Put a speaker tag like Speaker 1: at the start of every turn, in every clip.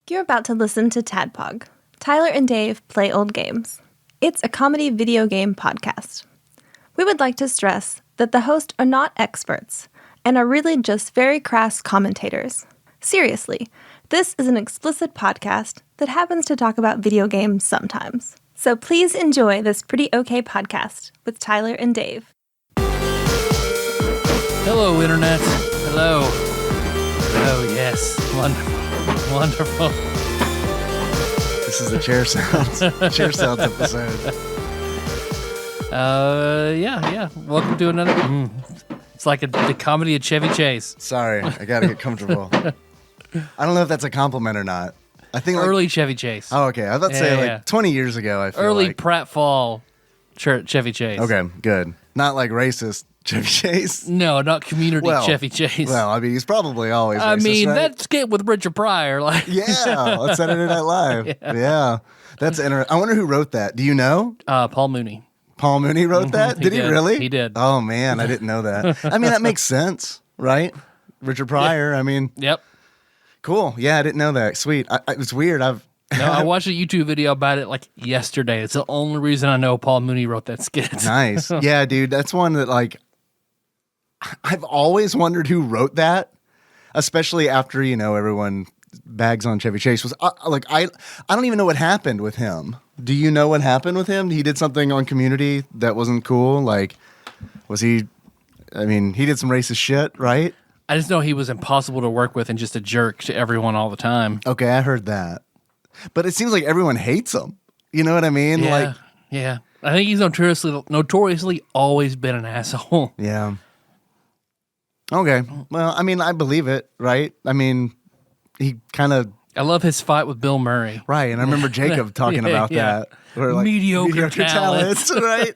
Speaker 1: You're about to listen to TADPOG, Tyler and Dave Play Old Games. It's a comedy video game podcast. We would like to stress that the hosts are not experts and are really just very crass commentators. Seriously, this is an explicit podcast that happens to talk about video games sometimes. So please enjoy this pretty okay podcast with Tyler and Dave.
Speaker 2: Hello, Internet. Hello. Oh, yes. Wonderful.
Speaker 3: This is the Chair Sounds episode.
Speaker 2: Yeah. Welcome to another. It's like the comedy of Chevy Chase.
Speaker 3: Sorry, I gotta get comfortable. I don't know if that's a compliment or not. I think
Speaker 2: early Chevy Chase.
Speaker 3: Oh, okay. I was about to say 20 years ago. I feel
Speaker 2: early
Speaker 3: like.
Speaker 2: pratfall Chevy Chase.
Speaker 3: Okay, good. Not like racist Chevy Chase.
Speaker 2: No, not community Chevy Chase.
Speaker 3: Well, I mean, he's probably always racist, right?
Speaker 2: That skit with Richard Pryor.
Speaker 3: Yeah, on Saturday Night Live. Yeah. That's interesting. I wonder who wrote that. Do you know?
Speaker 2: Paul Mooney.
Speaker 3: Paul Mooney wrote that? Did he really?
Speaker 2: He did.
Speaker 3: Oh, man, I didn't know that. I mean, that makes sense, right? Richard Pryor, I mean.
Speaker 2: Yep.
Speaker 3: Cool. Yeah, I didn't know that. Sweet. It's weird.
Speaker 2: I watched a YouTube video about it like yesterday. It's the only reason I know Paul Mooney wrote that skit.
Speaker 3: Nice. Yeah, dude. That's one that I've always wondered who wrote that, especially after, everyone bags on Chevy Chase. I don't even know what happened with him. Do you know what happened with him? He did something on Community that wasn't cool. He did some racist shit, right?
Speaker 2: I just know he was impossible to work with and just a jerk to everyone all the time.
Speaker 3: Okay, I heard that. But it seems like everyone hates him. You know what I mean?
Speaker 2: Yeah. I think he's notoriously always been an asshole.
Speaker 3: Yeah. Okay. Well, I mean, I believe it, right? I mean, he kind of...
Speaker 2: I love his fight with Bill Murray.
Speaker 3: Right, and I remember Jacob talking about that. Where,
Speaker 2: mediocre talents.
Speaker 3: Right?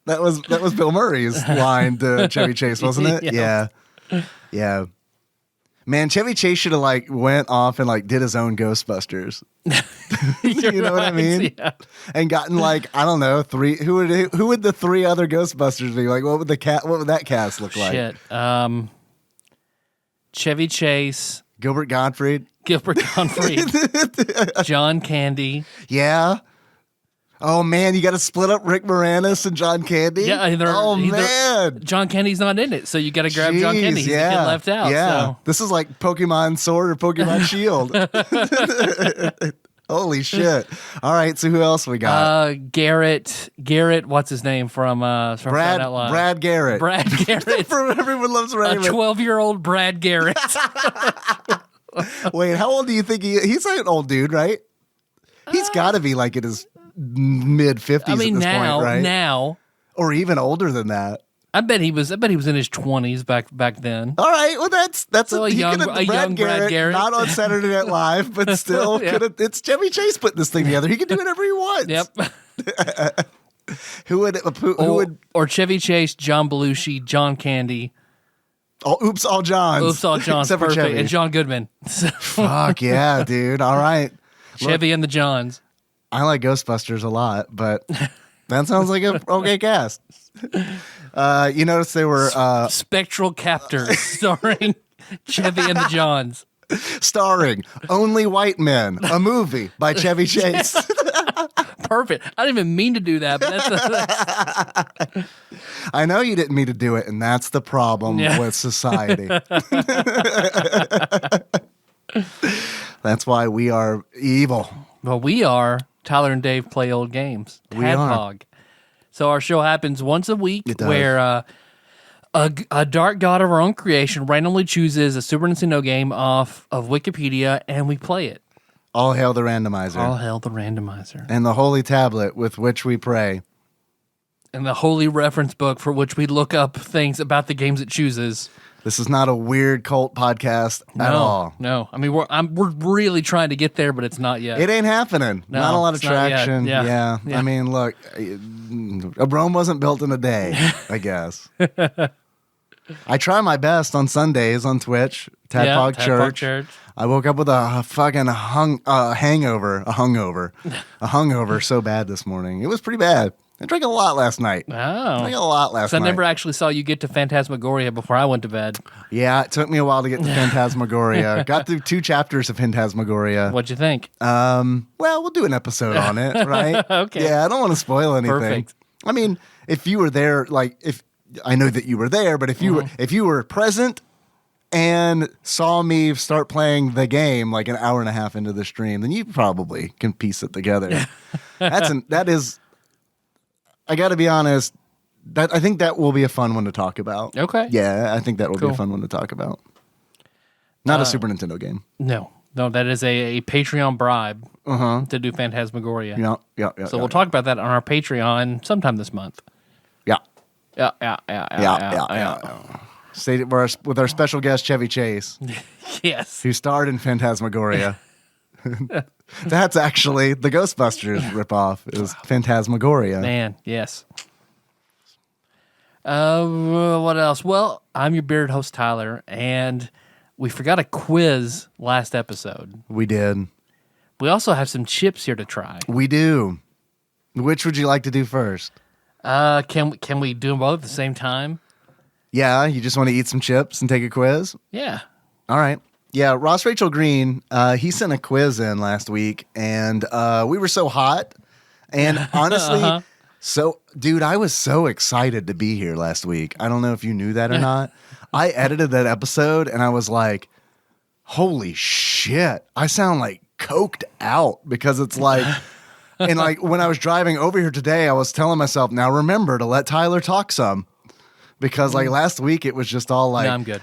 Speaker 3: That was Bill Murray's line to Chevy Chase, wasn't it? Yeah. Man, Chevy Chase should have went off and did his own Ghostbusters. You know what I mean? Yeah. And gotten I don't know, three. Who would the three other Ghostbusters be? What would that cast look like?
Speaker 2: Shit. Chevy Chase,
Speaker 3: Gilbert Gottfried,
Speaker 2: John Candy.
Speaker 3: Yeah. Oh man, you got to split up Rick Moranis and John Candy.
Speaker 2: Yeah, man, John Candy's not in it, so you got to grab John Candy. He's the kid left out.
Speaker 3: Yeah,
Speaker 2: so.
Speaker 3: This is like Pokemon Sword or Pokemon Shield. Holy shit! All right, so who else we got?
Speaker 2: Garrett. What's his name from Brad Outlaw?
Speaker 3: Brad Garrett. From Everyone Loves Raymond.
Speaker 2: A 12-year-old Brad Garrett.
Speaker 3: Wait, how old do you think he's like an old dude, right? He's got to be in his mid-50s at this point, right?
Speaker 2: Now.
Speaker 3: Or even older than that.
Speaker 2: I bet he was in his 20s back then.
Speaker 3: All right, well that's
Speaker 2: so a young Brad Garrett.
Speaker 3: Not on Saturday Night Live, but still it's Chevy Chase putting this thing together. He can do whatever he wants.
Speaker 2: Yep.
Speaker 3: Who would
Speaker 2: or Chevy Chase, John Belushi, John Candy.
Speaker 3: Oh, all Johns.
Speaker 2: Except perfect.
Speaker 3: For Chevy.
Speaker 2: And John Goodman.
Speaker 3: Fuck yeah, dude. All right.
Speaker 2: Chevy and the Johns.
Speaker 3: I like Ghostbusters a lot, but that sounds like a okay cast. You notice they were
Speaker 2: Spectral Captors starring Chevy and the Johns.
Speaker 3: Starring Only White Men, a movie by Chevy Chase.
Speaker 2: Perfect. I didn't even mean to do that, but that's
Speaker 3: I know you didn't mean to do it, and that's the problem with society. That's why we are evil.
Speaker 2: Well, we are Tyler and Dave Play Old Games. TADPOG. So our show happens once a week where a dark god of our own creation randomly chooses a Super Nintendo game off of Wikipedia, and we play it.
Speaker 3: All hail the randomizer.
Speaker 2: All hail the randomizer.
Speaker 3: And the holy tablet with which we pray.
Speaker 2: And the holy reference book for which we look up things about the games it chooses.
Speaker 3: This is not a weird cult podcast at all.
Speaker 2: No. I mean, we're really trying to get there, but it's not yet.
Speaker 3: It ain't happening.
Speaker 2: No,
Speaker 3: not a lot of traction.
Speaker 2: Yeah.
Speaker 3: I mean, look, Rome wasn't built in a day, I guess. I try my best on Sundays on Twitch, TADPOG Church. I woke up with a fucking hungover so bad this morning. It was pretty bad. I drank a lot last night.
Speaker 2: Oh.
Speaker 3: I drank a lot last
Speaker 2: So
Speaker 3: night.
Speaker 2: I never actually saw you get to Phantasmagoria before I went to bed.
Speaker 3: Yeah, it took me a while to get to Phantasmagoria. Got through 2 chapters of Phantasmagoria.
Speaker 2: What'd you think?
Speaker 3: Well, we'll do an episode on it, right?
Speaker 2: Okay.
Speaker 3: Yeah, I don't want to spoil anything.
Speaker 2: Perfect.
Speaker 3: I mean, if you were there, like, if I know that you were there, but if you were present and saw me start playing the game like an hour and a half into the stream, then you probably can piece it together. That is, I got to be honest, I think that will be a fun one to talk about.
Speaker 2: Okay.
Speaker 3: Yeah, I think that will be
Speaker 2: Cool.
Speaker 3: a fun one to talk about. Not a Super Nintendo game.
Speaker 2: No, that is a Patreon bribe to do Phantasmagoria.
Speaker 3: Yeah.
Speaker 2: So we'll talk about that on our Patreon sometime this month.
Speaker 3: Yeah.
Speaker 2: Yeah.
Speaker 3: Stay with our special guest Chevy Chase,
Speaker 2: Yes.
Speaker 3: who starred in Phantasmagoria. That's actually the Ghostbusters ripoff. Is Phantasmagoria.
Speaker 2: Man, yes. What else? Well, I'm your bearded host, Tyler, and we forgot a quiz last episode.
Speaker 3: We did.
Speaker 2: We also have some chips here to try.
Speaker 3: We do. Which would you like to do first?
Speaker 2: Can we do them both at the same time?
Speaker 3: Yeah, you just want to eat some chips and take a quiz?
Speaker 2: Yeah.
Speaker 3: All right. Yeah, Ross Rachel Green, he sent a quiz in last week, and we were so hot. And honestly, dude, I was so excited to be here last week. I don't know if you knew that or not. I edited that episode, and I was like, holy shit, I sound like coked out because it's like... And like when I was driving over here today, I was telling myself, now remember to let Tyler talk some. Because like last week, it was just all like...
Speaker 2: No, I'm good.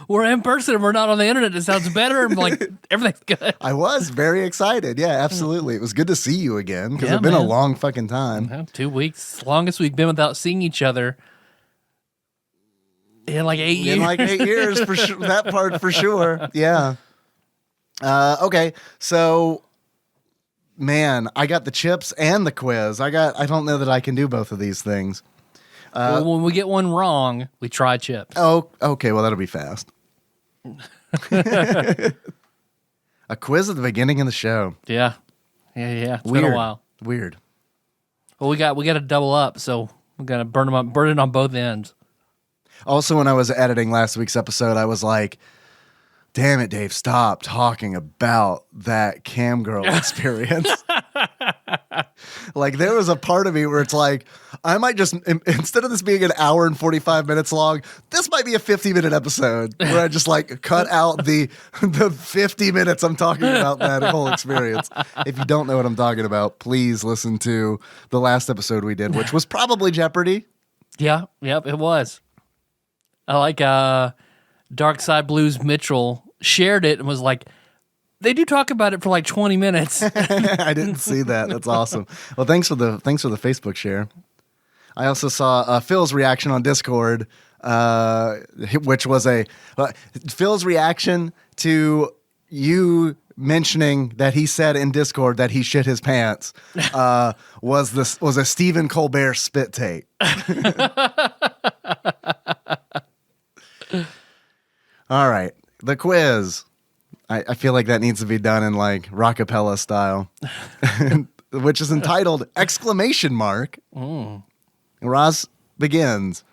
Speaker 2: We're in person and we're not on the internet. It sounds better. I'm like, everything's good.
Speaker 3: I was very excited. Yeah, absolutely. It was good to see you again because
Speaker 2: Yeah,
Speaker 3: it's been a
Speaker 2: man.
Speaker 3: long fucking time.
Speaker 2: 2 weeks. Longest we've been without seeing each other in like 8 years.
Speaker 3: In like 8 years, for sure. That part for sure. Yeah. Okay, so... Man, I got the chips and the quiz. I don't know that I can do both of these things.
Speaker 2: Well, when we get one wrong, we try chips.
Speaker 3: Oh, okay. Well, that'll be fast. A quiz at the beginning of the show.
Speaker 2: Yeah. It's
Speaker 3: Weird.
Speaker 2: been a while.
Speaker 3: Weird.
Speaker 2: Well, we got to double up, so we got to burn it on both ends.
Speaker 3: Also, when I was editing last week's episode, I was like, damn it, Dave, stop talking about that cam girl experience. Like, there was a part of me where it's like, I might just, instead of this being an hour and 45 minutes long, this might be a 50-minute episode where I just like cut out the 50 minutes I'm talking about that whole experience. If you don't know what I'm talking about, please listen to the last episode we did, which was probably Jeopardy.
Speaker 2: Yeah, yep, it was. I like Dark Side Blues Mitchell shared it and was like, they do talk about it for like 20 minutes.
Speaker 3: I didn't see that. That's awesome. Well, thanks for the Facebook share. I also saw Phil's reaction on Discord, which was Phil's reaction to you mentioning that he said in Discord that he shit his pants was a Stephen Colbert spit take. All right, the quiz. I feel like that needs to be done in like rockapella style, which is entitled ! Ross begins.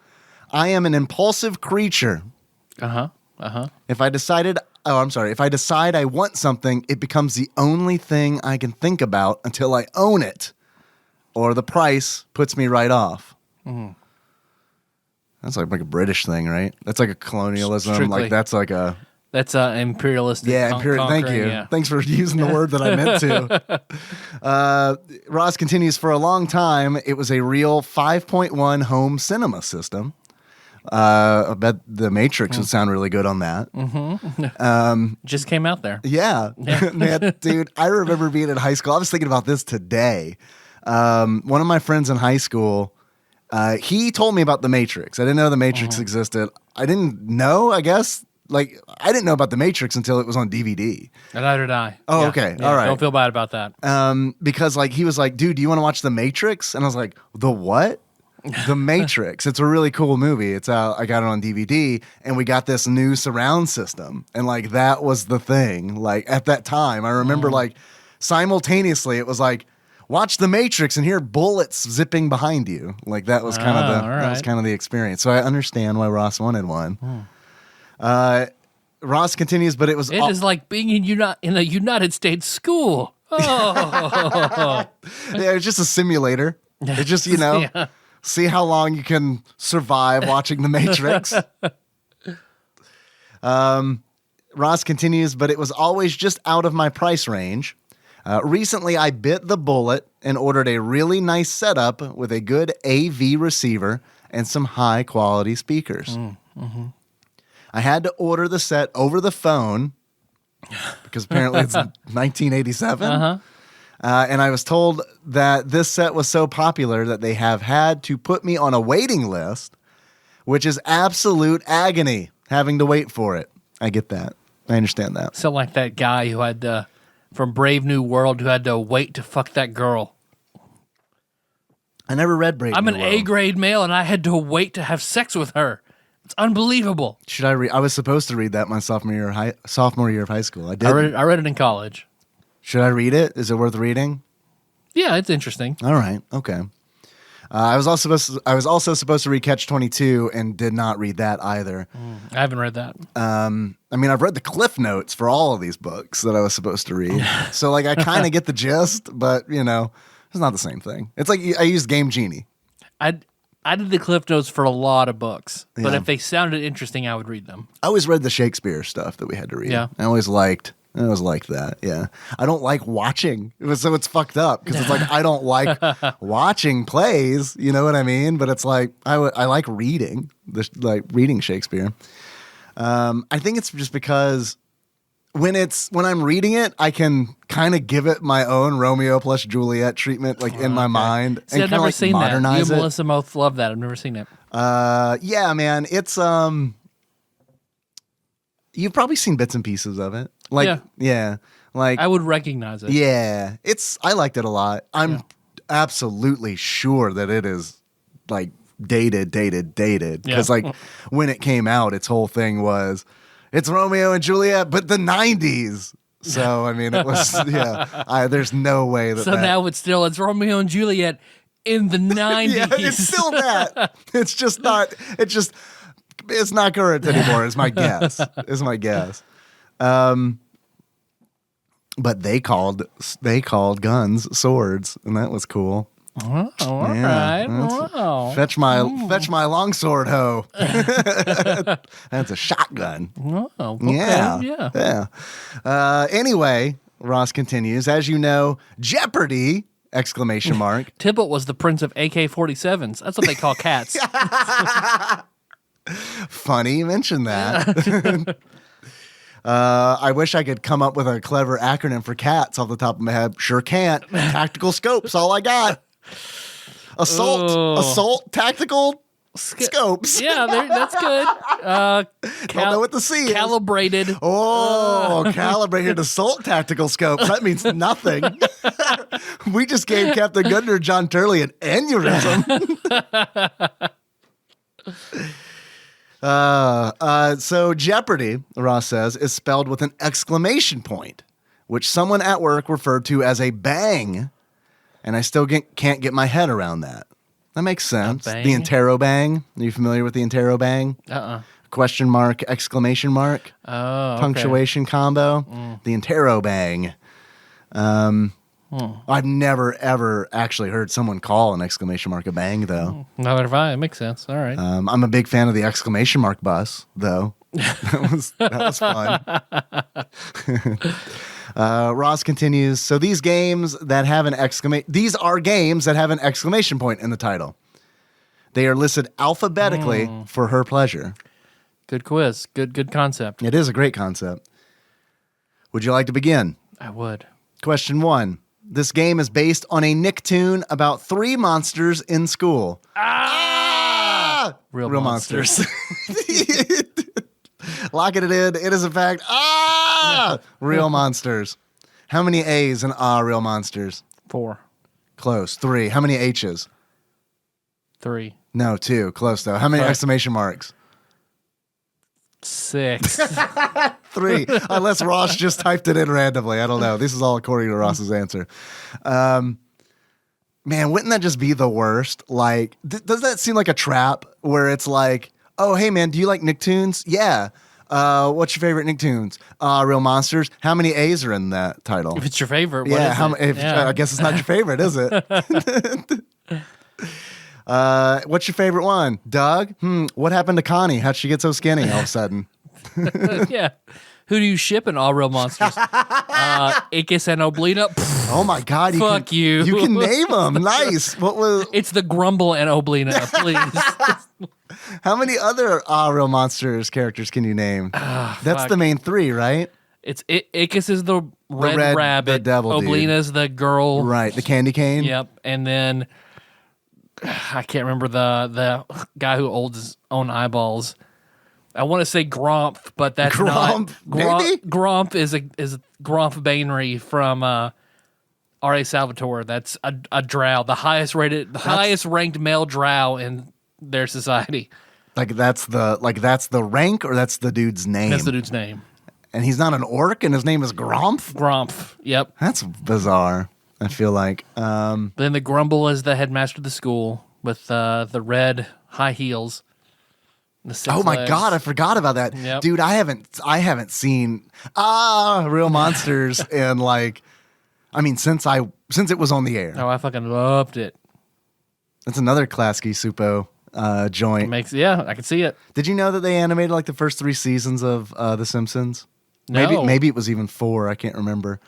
Speaker 3: I am an impulsive creature. If I decide I want something, it becomes the only thing I can think about until I own it, or the price puts me right off. That's like a British thing, right? That's like a colonialism.
Speaker 2: Strictly.
Speaker 3: Like that's like a...
Speaker 2: That's imperialistic.
Speaker 3: Yeah, thank you.
Speaker 2: Yeah.
Speaker 3: Thanks for using the word that I meant to. Ross continues, for a long time, it was a real 5.1 home cinema system. I bet The Matrix would sound really good on that.
Speaker 2: Just came out there.
Speaker 3: Yeah. Man, dude, I remember being in high school. I was thinking about this today. One of my friends in high school, he told me about The Matrix. I didn't know The Matrix existed. I didn't know, I guess. Like, I didn't know about The Matrix until it was on DVD.
Speaker 2: Neither did I.
Speaker 3: Oh,
Speaker 2: Yeah.
Speaker 3: okay.
Speaker 2: Yeah,
Speaker 3: All right.
Speaker 2: Don't feel bad about that.
Speaker 3: Because like he was like, dude, do you want to watch The Matrix? And I was like, the what? The Matrix. It's a really cool movie. It's out. I got it on DVD, and we got this new surround system, and like that was the thing. Like at that time, I remember like simultaneously it was like, watch The Matrix and hear bullets zipping behind you. Like that was kind of the experience. So I understand why Ross wanted one. Ross continues, but it
Speaker 2: is like being in a United States school. Oh,
Speaker 3: yeah, it's just a simulator. It's just, see how long you can survive watching The Matrix. Ross continues, but it was always just out of my price range. Recently, I bit the bullet and ordered a really nice setup with a good AV receiver and some high-quality speakers. I had to order the set over the phone because apparently it's 1987. And I was told that this set was so popular that they have had to put me on a waiting list, which is absolute agony having to wait for it. I get that. I understand that.
Speaker 2: So like that guy who had from Brave New World who had to wait to fuck that girl.
Speaker 3: I never read Brave New World.
Speaker 2: I'm an A-grade male and I had to wait to have sex with her. It's unbelievable.
Speaker 3: Should I read? I was supposed to read that my sophomore year of high school. I did.
Speaker 2: I read it in college.
Speaker 3: Should I read it? Is it worth reading?
Speaker 2: Yeah, it's interesting.
Speaker 3: All right. Okay. I was also supposed to read Catch-22 and did not read that either.
Speaker 2: I haven't read that.
Speaker 3: I mean, I've read the cliff notes for all of these books that I was supposed to read. So, like, I kind of get the gist, but, it's not the same thing. It's like I used Game Genie.
Speaker 2: I did the cliff notes for a lot of books, but if they sounded interesting, I would read them.
Speaker 3: I always read the Shakespeare stuff that we had to read.
Speaker 2: Yeah.
Speaker 3: I always liked that. Yeah. I don't like watching. So it's fucked up because it's like I don't like watching plays. You know what I mean? But it's like I like reading, reading Shakespeare. I think it's just because when I'm reading it, I can kind of give it my own Romeo plus Juliet treatment, in my mind.
Speaker 2: See, I've never seen that. You and
Speaker 3: it.
Speaker 2: Melissa both love that. I've never seen it.
Speaker 3: Yeah, man. It's you've probably seen bits and pieces of it. Yeah. Like
Speaker 2: I would recognize it.
Speaker 3: Yeah. I liked it a lot. I'm absolutely sure that it is like dated. Because when it came out, its whole thing was it's Romeo and Juliet, but the 90s. So, I mean, it was, there's no way that.
Speaker 2: So now it's Romeo and Juliet in the 90s.
Speaker 3: Yeah, it's still that. It's not current anymore, is my guess. But they called guns swords, and that was cool.
Speaker 2: Oh, all right. Wow.
Speaker 3: Fetch my longsword hoe. That's a shotgun.
Speaker 2: Oh, okay.
Speaker 3: Yeah. Anyway, Ross continues. As you know, Jeopardy! !
Speaker 2: Tybalt was the prince of AK-47s. That's what they call cats.
Speaker 3: Funny you mentioned that. I wish I could come up with a clever acronym for cats off the top of my head. Sure can't. Tactical scopes, all I got. Assault tactical scopes.
Speaker 2: Yeah, that's good.
Speaker 3: Don't know what the C is.
Speaker 2: Calibrated.
Speaker 3: Calibrated assault tactical scopes. That means nothing. We just gave Captain Gunner John Turley an aneurysm. So Jeopardy! Ross says, is spelled with an exclamation point, which someone at work referred to as a bang. And I still can't get my head around that. That makes sense. The interrobang. Are you familiar with the interrobang? Question mark, exclamation mark.
Speaker 2: Oh,
Speaker 3: punctuation combo. The interrobang. I've never, ever actually heard someone call an exclamation mark a bang, though.
Speaker 2: Neither have I. It makes sense. All right.
Speaker 3: I'm a big fan of the exclamation mark bus, though. That was fun. Ross continues. So these are games that have an exclamation point in the title. They are listed alphabetically for her pleasure.
Speaker 2: Good quiz. Good concept.
Speaker 3: It is a great concept. Would you like to begin?
Speaker 2: I would.
Speaker 3: Question 1. This game is based on a Nicktoon about 3 monsters in school.
Speaker 2: Real monsters.
Speaker 3: Locking it in. It is, in fact, real monsters. How many A's in real monsters?
Speaker 2: 4.
Speaker 3: Close. 3. How many H's?
Speaker 2: 3.
Speaker 3: No, 2. Close, though. How many exclamation marks?
Speaker 2: 6.
Speaker 3: 3, unless Ross just typed it in randomly. I don't know. This is all according to Ross's answer. Man, wouldn't that just be the worst? Like, does that seem like a trap where it's like, oh, hey, man, do you like Nicktoons? Yeah. What's your favorite Nicktoons? Real Monsters. How many A's are in that title?
Speaker 2: If it's your favorite,
Speaker 3: yeah,
Speaker 2: what is it?
Speaker 3: I guess it's not your favorite, is it? What's your favorite one? Doug? What happened to Connie? How'd she get so skinny all of a sudden?
Speaker 2: Yeah. Who do you ship in All Real Monsters? Ickis and Oblina.
Speaker 3: Oh my God!
Speaker 2: Fuck you.
Speaker 3: You can name them. Nice. What was?
Speaker 2: It's the Grumble and Oblina, please.
Speaker 3: How many other Real Monsters characters can you name? That's
Speaker 2: fuck.
Speaker 3: the main 3, right?
Speaker 2: It's Ickis is the red rabbit.
Speaker 3: the devil dude.
Speaker 2: Oblina's the girl.
Speaker 3: Right, the candy cane.
Speaker 2: Yep. And then I can't remember the guy who holds his own eyeballs. I want to say Gromp, but that's
Speaker 3: Gromp?
Speaker 2: not.
Speaker 3: Maybe?
Speaker 2: Gromp is Gromp Banery from R.A. Salvatore. That's a drow, the highest ranked male drow in their society.
Speaker 3: Like that's the rank, or that's the dude's name.
Speaker 2: That's the dude's name.
Speaker 3: And he's not an orc, and his name is Gromp.
Speaker 2: Gromp. Yep.
Speaker 3: That's bizarre. I feel like.
Speaker 2: Then the Grumble is the headmaster of the school with the red high heels.
Speaker 3: Oh my God, I forgot about that.
Speaker 2: Yep.
Speaker 3: Dude, I haven't seen Real Monsters in since it was on the air.
Speaker 2: Oh, I fucking loved it.
Speaker 3: That's another Klasky Supo joint.
Speaker 2: I can see it.
Speaker 3: Did you know that they animated like the first 3 seasons of The Simpsons?
Speaker 2: No.
Speaker 3: Maybe it was even 4, I can't remember.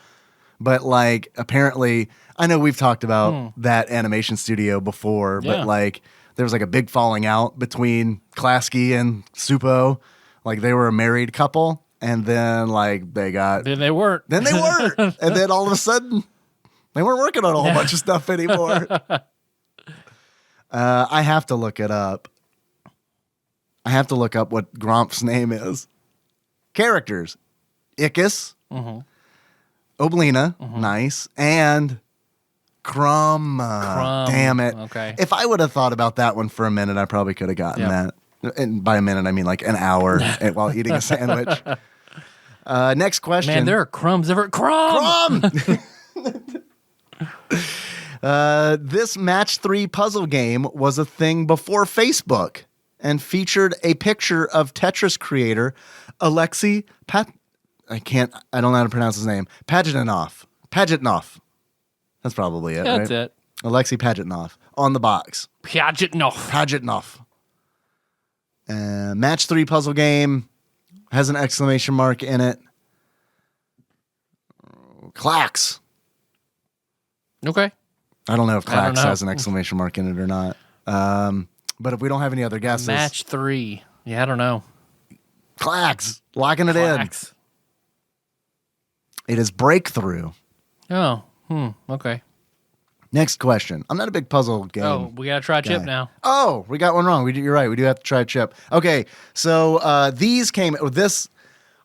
Speaker 3: But like apparently, I know we've talked about that animation studio before,
Speaker 2: Yeah.
Speaker 3: but like there was like a big falling out between Klasky and Supo. Like they were a married couple, and then like they weren't. And then all of a sudden they weren't working on a whole bunch of stuff anymore. I have to look it up. I have to look up what Gromp's name is. Characters. Ickis. Oblina. Nice. And Crumb. Damn it.
Speaker 2: Okay.
Speaker 3: If I would have thought about that one for a minute, I probably could have gotten that. And by a minute, I mean like an hour while eating a sandwich. Next question.
Speaker 2: Man, there are crumbs everywhere. Crumb!
Speaker 3: This match 3 puzzle game was a thing before Facebook and featured a picture of Tetris creator Alexei I don't know how to pronounce his name. Pajitnov. That's probably it,
Speaker 2: That's
Speaker 3: right?
Speaker 2: it.
Speaker 3: Alexei Pajitnov on the box.
Speaker 2: Pajitnov.
Speaker 3: Match 3 puzzle game has an exclamation mark in it. Clax.
Speaker 2: Okay.
Speaker 3: I don't know if Clax has an exclamation mark in it or not. But if we don't have any other guesses.
Speaker 2: Match 3. Yeah, I don't know.
Speaker 3: Clax. Locking it
Speaker 2: Clax.
Speaker 3: in. It is Breakthrough.
Speaker 2: Oh. Okay.
Speaker 3: Next question. I'm not a big puzzle game.
Speaker 2: Oh, we gotta try chip now.
Speaker 3: Oh, we got one wrong. You're right. We do have to try chip. Okay, so these came with this.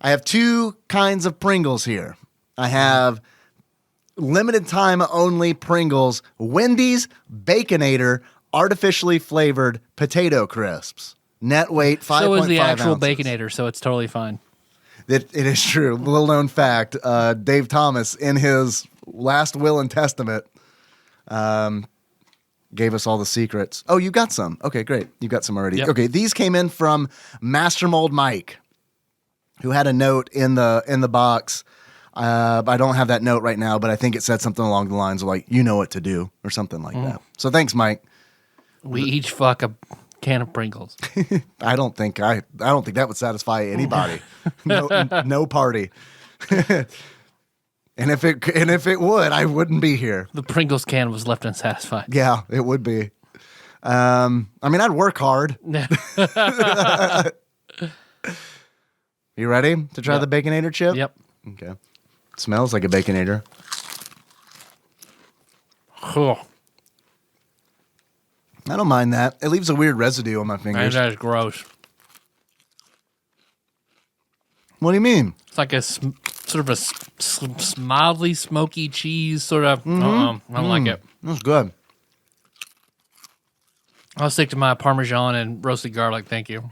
Speaker 3: I have 2 kinds of Pringles here. I have limited time only Pringles, Wendy's Baconator, artificially flavored potato crisps. Net weight 5.5
Speaker 2: So is the actual
Speaker 3: ounces.
Speaker 2: Baconator, so it's totally fine.
Speaker 3: It is true. Little known fact, Dave Thomas, in his last will and testament, gave us all the secrets. Oh, you got some. Okay, great. You got some already.
Speaker 2: Yep.
Speaker 3: Okay, these came in from Master Mold Mike, who had a note in the box. I don't have that note right now, but I think it said something along the lines of like, you know what to do, or something like that. So thanks, Mike.
Speaker 2: We each fuck a can of Pringles.
Speaker 3: I don't think that would satisfy anybody. No party. And if it would, I wouldn't be here.
Speaker 2: The Pringles can was left unsatisfied.
Speaker 3: Yeah, it would be. I mean, I'd work hard. You ready to try the Baconator chip?
Speaker 2: Yep.
Speaker 3: Okay. It smells like a Baconator.
Speaker 2: Oh,
Speaker 3: I don't mind that. It leaves a weird residue on my fingers.
Speaker 2: that is gross.
Speaker 3: What do you mean?
Speaker 2: It's like a sort of a mildly smoky cheese sort of. I don't like it.
Speaker 3: That's good.
Speaker 2: I'll stick to my Parmesan and roasted garlic. Thank you.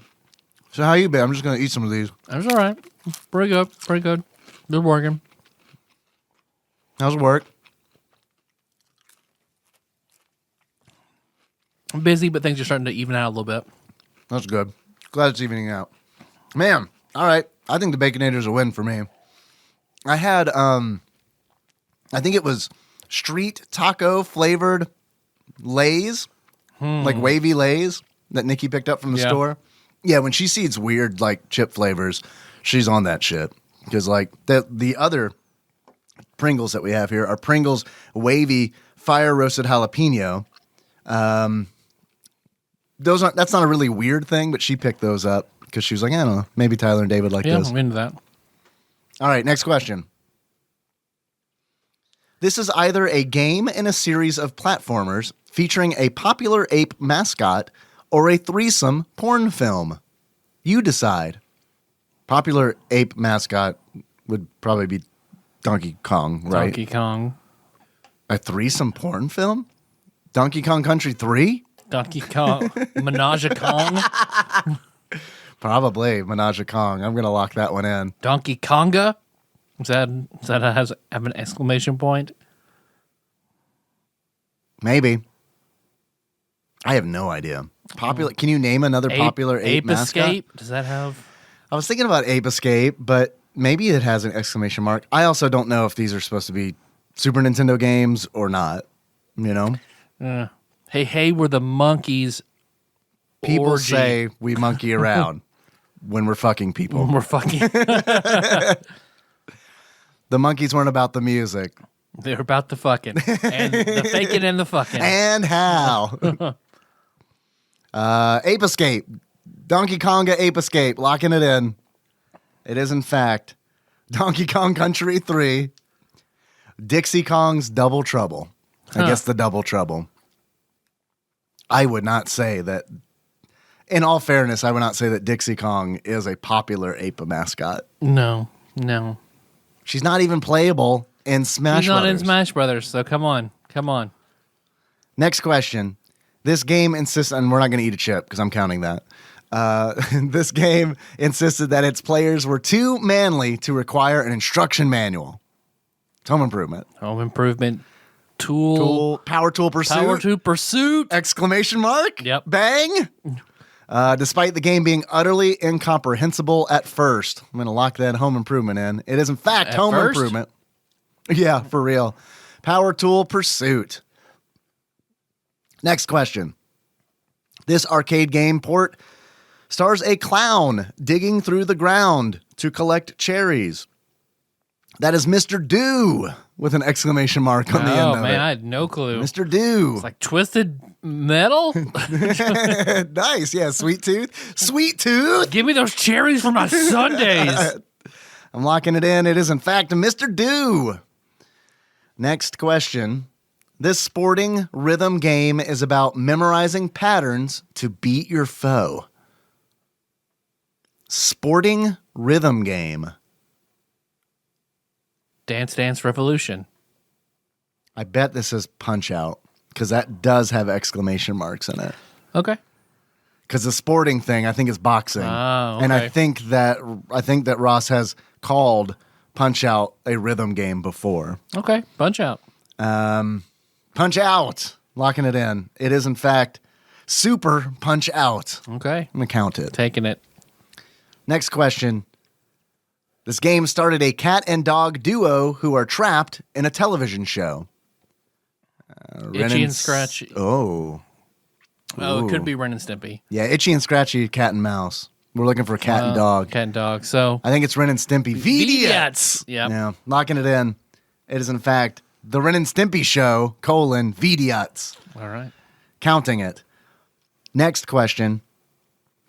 Speaker 3: So how you been? I'm just going to eat some of these.
Speaker 2: That's all right. Pretty good. Pretty good. Good working.
Speaker 3: How's work?
Speaker 2: I'm busy, but things are starting to even out a little bit.
Speaker 3: That's good. Glad it's evening out. Man, all right. I think the Baconator's a win for me. I had, I think it was street taco flavored Lay's, like wavy Lay's that Nikki picked up from the store. Yeah, when she sees weird like chip flavors, she's on that shit. Because like the other Pringles that we have here are Pringles wavy fire roasted jalapeno. That's not a really weird thing, but she picked those up because she was like, I don't know, maybe Tyler and David like those.
Speaker 2: Yeah, I'm into that.
Speaker 3: All right, next question. This is either a game in a series of platformers featuring a popular ape mascot or a threesome porn film. You decide. Popular ape mascot would probably be Donkey Kong, right?
Speaker 2: Donkey Kong.
Speaker 3: A threesome porn film? Donkey Kong Country 3?
Speaker 2: Donkey Kong. Menage a Kong.
Speaker 3: Probably Menage a Kong. I'm going to lock that one in.
Speaker 2: Donkey Konga. Is that have an exclamation point?
Speaker 3: Maybe. I have no idea. Popular. Can you name another popular ape mascot?
Speaker 2: Escape? Does that have?
Speaker 3: I was thinking about Ape Escape, but maybe it has an exclamation mark. I also don't know if these are supposed to be Super Nintendo games or not. You know?
Speaker 2: Hey, we're the monkeys.
Speaker 3: People
Speaker 2: orgy.
Speaker 3: say we monkey around when we're fucking people.
Speaker 2: When we're fucking.
Speaker 3: The monkeys weren't about the music.
Speaker 2: They're about the fucking. And the faking and the fucking.
Speaker 3: And how? Ape Escape. Donkey Konga Ape Escape. Locking it in. It is, in fact, Donkey Kong Country 3. Dixie Kong's Double Trouble. I guess the Double Trouble. I would not say that, in all fairness, I would not say that Dixie Kong is a popular ape mascot.
Speaker 2: No.
Speaker 3: She's not even playable in Smash Brothers.
Speaker 2: She's not in Smash Brothers, so come on.
Speaker 3: Next question. This game insists, and we're not going to eat a chip because I'm counting that. This game insisted that its players were too manly to require an instruction manual. It's Home Improvement.
Speaker 2: Home Improvement. Tool.
Speaker 3: Power Tool Pursuit.
Speaker 2: Power Tool Pursuit.
Speaker 3: Exclamation mark.
Speaker 2: Yep.
Speaker 3: Bang. Despite the game being utterly incomprehensible at first. I'm going to lock that Home Improvement in. It is, in fact, Home Improvement. Yeah, for real. Power Tool Pursuit. Next question. This arcade game port stars a clown digging through the ground to collect cherries. That is Mr. Do with an exclamation mark on the end of it.
Speaker 2: Oh, man, I had no clue.
Speaker 3: Mr. Do.
Speaker 2: It's like Twisted Metal?
Speaker 3: Nice. Yeah, Sweet Tooth. Sweet Tooth.
Speaker 2: Give me those cherries for my Sundays.
Speaker 3: I'm locking it in. It is, in fact, Mr. Do. Next question. This sporting rhythm game is about memorizing patterns to beat your foe. Sporting rhythm game.
Speaker 2: Dance Dance Revolution.
Speaker 3: I bet this is Punch Out because that does have exclamation marks in it.
Speaker 2: Okay.
Speaker 3: Because the sporting thing, I think, is boxing.
Speaker 2: Oh, okay.
Speaker 3: And I think that Ross has called Punch Out a rhythm game before.
Speaker 2: Okay. Punch Out.
Speaker 3: Punch Out. Locking it in. It is, in fact, Super Punch Out.
Speaker 2: Okay.
Speaker 3: I'm going to count it.
Speaker 2: Taking it.
Speaker 3: Next question. This game started a cat and dog duo who are trapped in a television show.
Speaker 2: Itchy and Scratchy.
Speaker 3: Oh.
Speaker 2: Oh, it could be Ren and Stimpy.
Speaker 3: Yeah, Itchy and Scratchy, cat and mouse. We're looking for cat and dog.
Speaker 2: Cat and dog. So
Speaker 3: I think it's Ren and Stimpy.
Speaker 2: Vidiots. Yeah.
Speaker 3: Yeah, locking it in. It is, in fact, the Ren and Stimpy Show, Vidiots.
Speaker 2: All right.
Speaker 3: Counting it. Next question.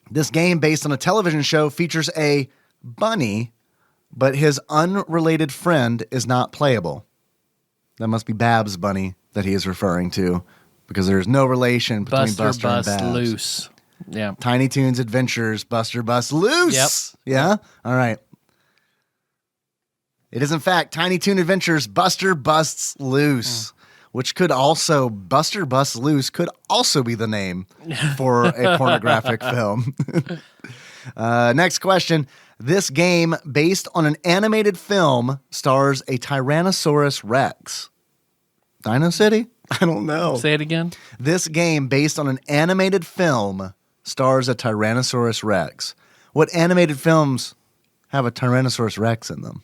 Speaker 3: This game, based on a television show, features a bunny, but his unrelated friend is not playable. That must be Babs' bunny that he is referring to, because there's no relation between Buster and Babs.
Speaker 2: Loose. Yeah.
Speaker 3: Tiny Toons Adventures, Buster Bust Loose.
Speaker 2: Yep.
Speaker 3: Yeah? All right. It is, in fact, Tiny Toon Adventures, Buster Busts Loose, which could also, Buster Busts Loose could also be the name for a pornographic film. Next question. This game, based on an animated film, stars a Tyrannosaurus Rex. Dino City? I don't know.
Speaker 2: Say it again.
Speaker 3: This game, based on an animated film, stars a Tyrannosaurus Rex. What animated films have a Tyrannosaurus Rex in them?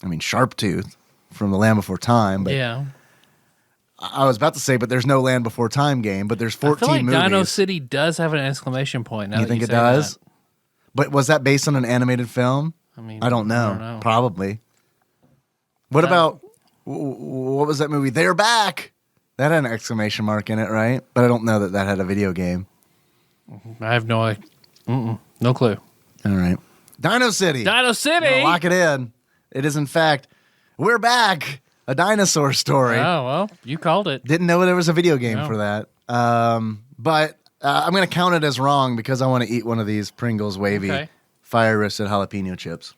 Speaker 3: I mean, Sharptooth from The Land Before Time. But
Speaker 2: Yeah.
Speaker 3: I was about to say, but there's no Land Before Time game, but there's 14
Speaker 2: I feel like
Speaker 3: movies.
Speaker 2: Dino City does have an exclamation point. Now
Speaker 3: You
Speaker 2: that
Speaker 3: think it
Speaker 2: say
Speaker 3: does?
Speaker 2: that.
Speaker 3: But was that based on an animated film?
Speaker 2: I mean,
Speaker 3: I don't know. Probably. What about, what was that movie? They're Back. That had an exclamation mark in it, right? But I don't know that had a video game.
Speaker 2: I have no clue.
Speaker 3: All right. Dino City.
Speaker 2: Dino City.
Speaker 3: Lock it in. It is, in fact, We're Back. A dinosaur story.
Speaker 2: Oh, well, you called it.
Speaker 3: Didn't know there was a video game for that. But I'm going to count it as wrong because I want to eat one of these Pringles wavy fire roasted jalapeno chips.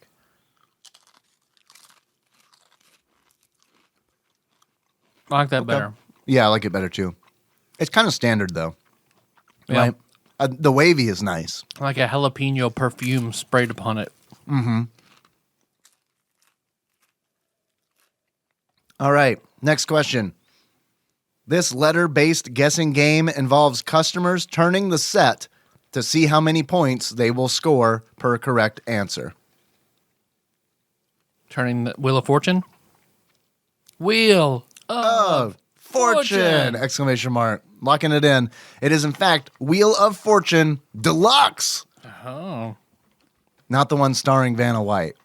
Speaker 2: I like that better.
Speaker 3: Yeah, I like it better too. It's kind of standard though.
Speaker 2: Yeah.
Speaker 3: Right? The wavy is nice.
Speaker 2: Like a jalapeno perfume sprayed upon it.
Speaker 3: Mm-hmm. All right, next question. This letter-based guessing game involves customers turning the set to see how many points they will score per correct answer.
Speaker 2: Turning the Wheel of Fortune? Wheel of Fortune!
Speaker 3: Exclamation mark. Locking it in. It is, in fact, Wheel of Fortune Deluxe.
Speaker 2: Oh.
Speaker 3: Not the one starring Vanna White.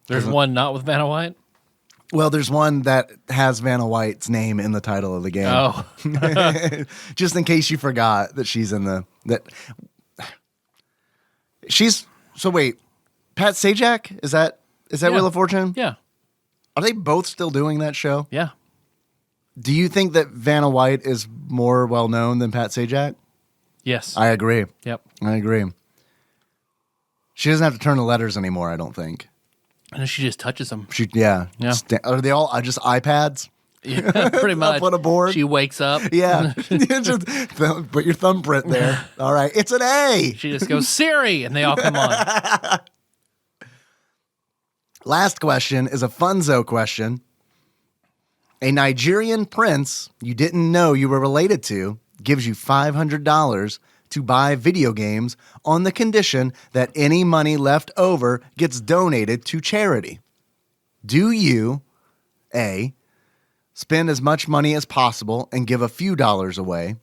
Speaker 2: There's one not with Vanna White?
Speaker 3: Well, there's one that has Vanna White's name in the title of the game.
Speaker 2: Oh.
Speaker 3: Just in case you forgot that she's in the... So wait, Pat Sajak? Is that Wheel of Fortune?
Speaker 2: Yeah.
Speaker 3: Are they both still doing that show?
Speaker 2: Yeah.
Speaker 3: Do you think that Vanna White is more well-known than Pat Sajak?
Speaker 2: Yes.
Speaker 3: I agree.
Speaker 2: Yep.
Speaker 3: I agree. She doesn't have to turn the letters anymore, I don't think.
Speaker 2: And she just touches them.
Speaker 3: Yeah.
Speaker 2: Yeah.
Speaker 3: Are they all just iPads?
Speaker 2: Yeah, pretty much.
Speaker 3: Up on a board?
Speaker 2: She wakes up.
Speaker 3: Yeah. Just put your thumbprint there. All right. It's an A.
Speaker 2: She just goes, Siri, and they all come on.
Speaker 3: Last question is a funzo question. A Nigerian prince you didn't know you were related to gives you $500 to buy video games on the condition that any money left over gets donated to charity. Do you, A, spend as much money as possible and give a few dollars away,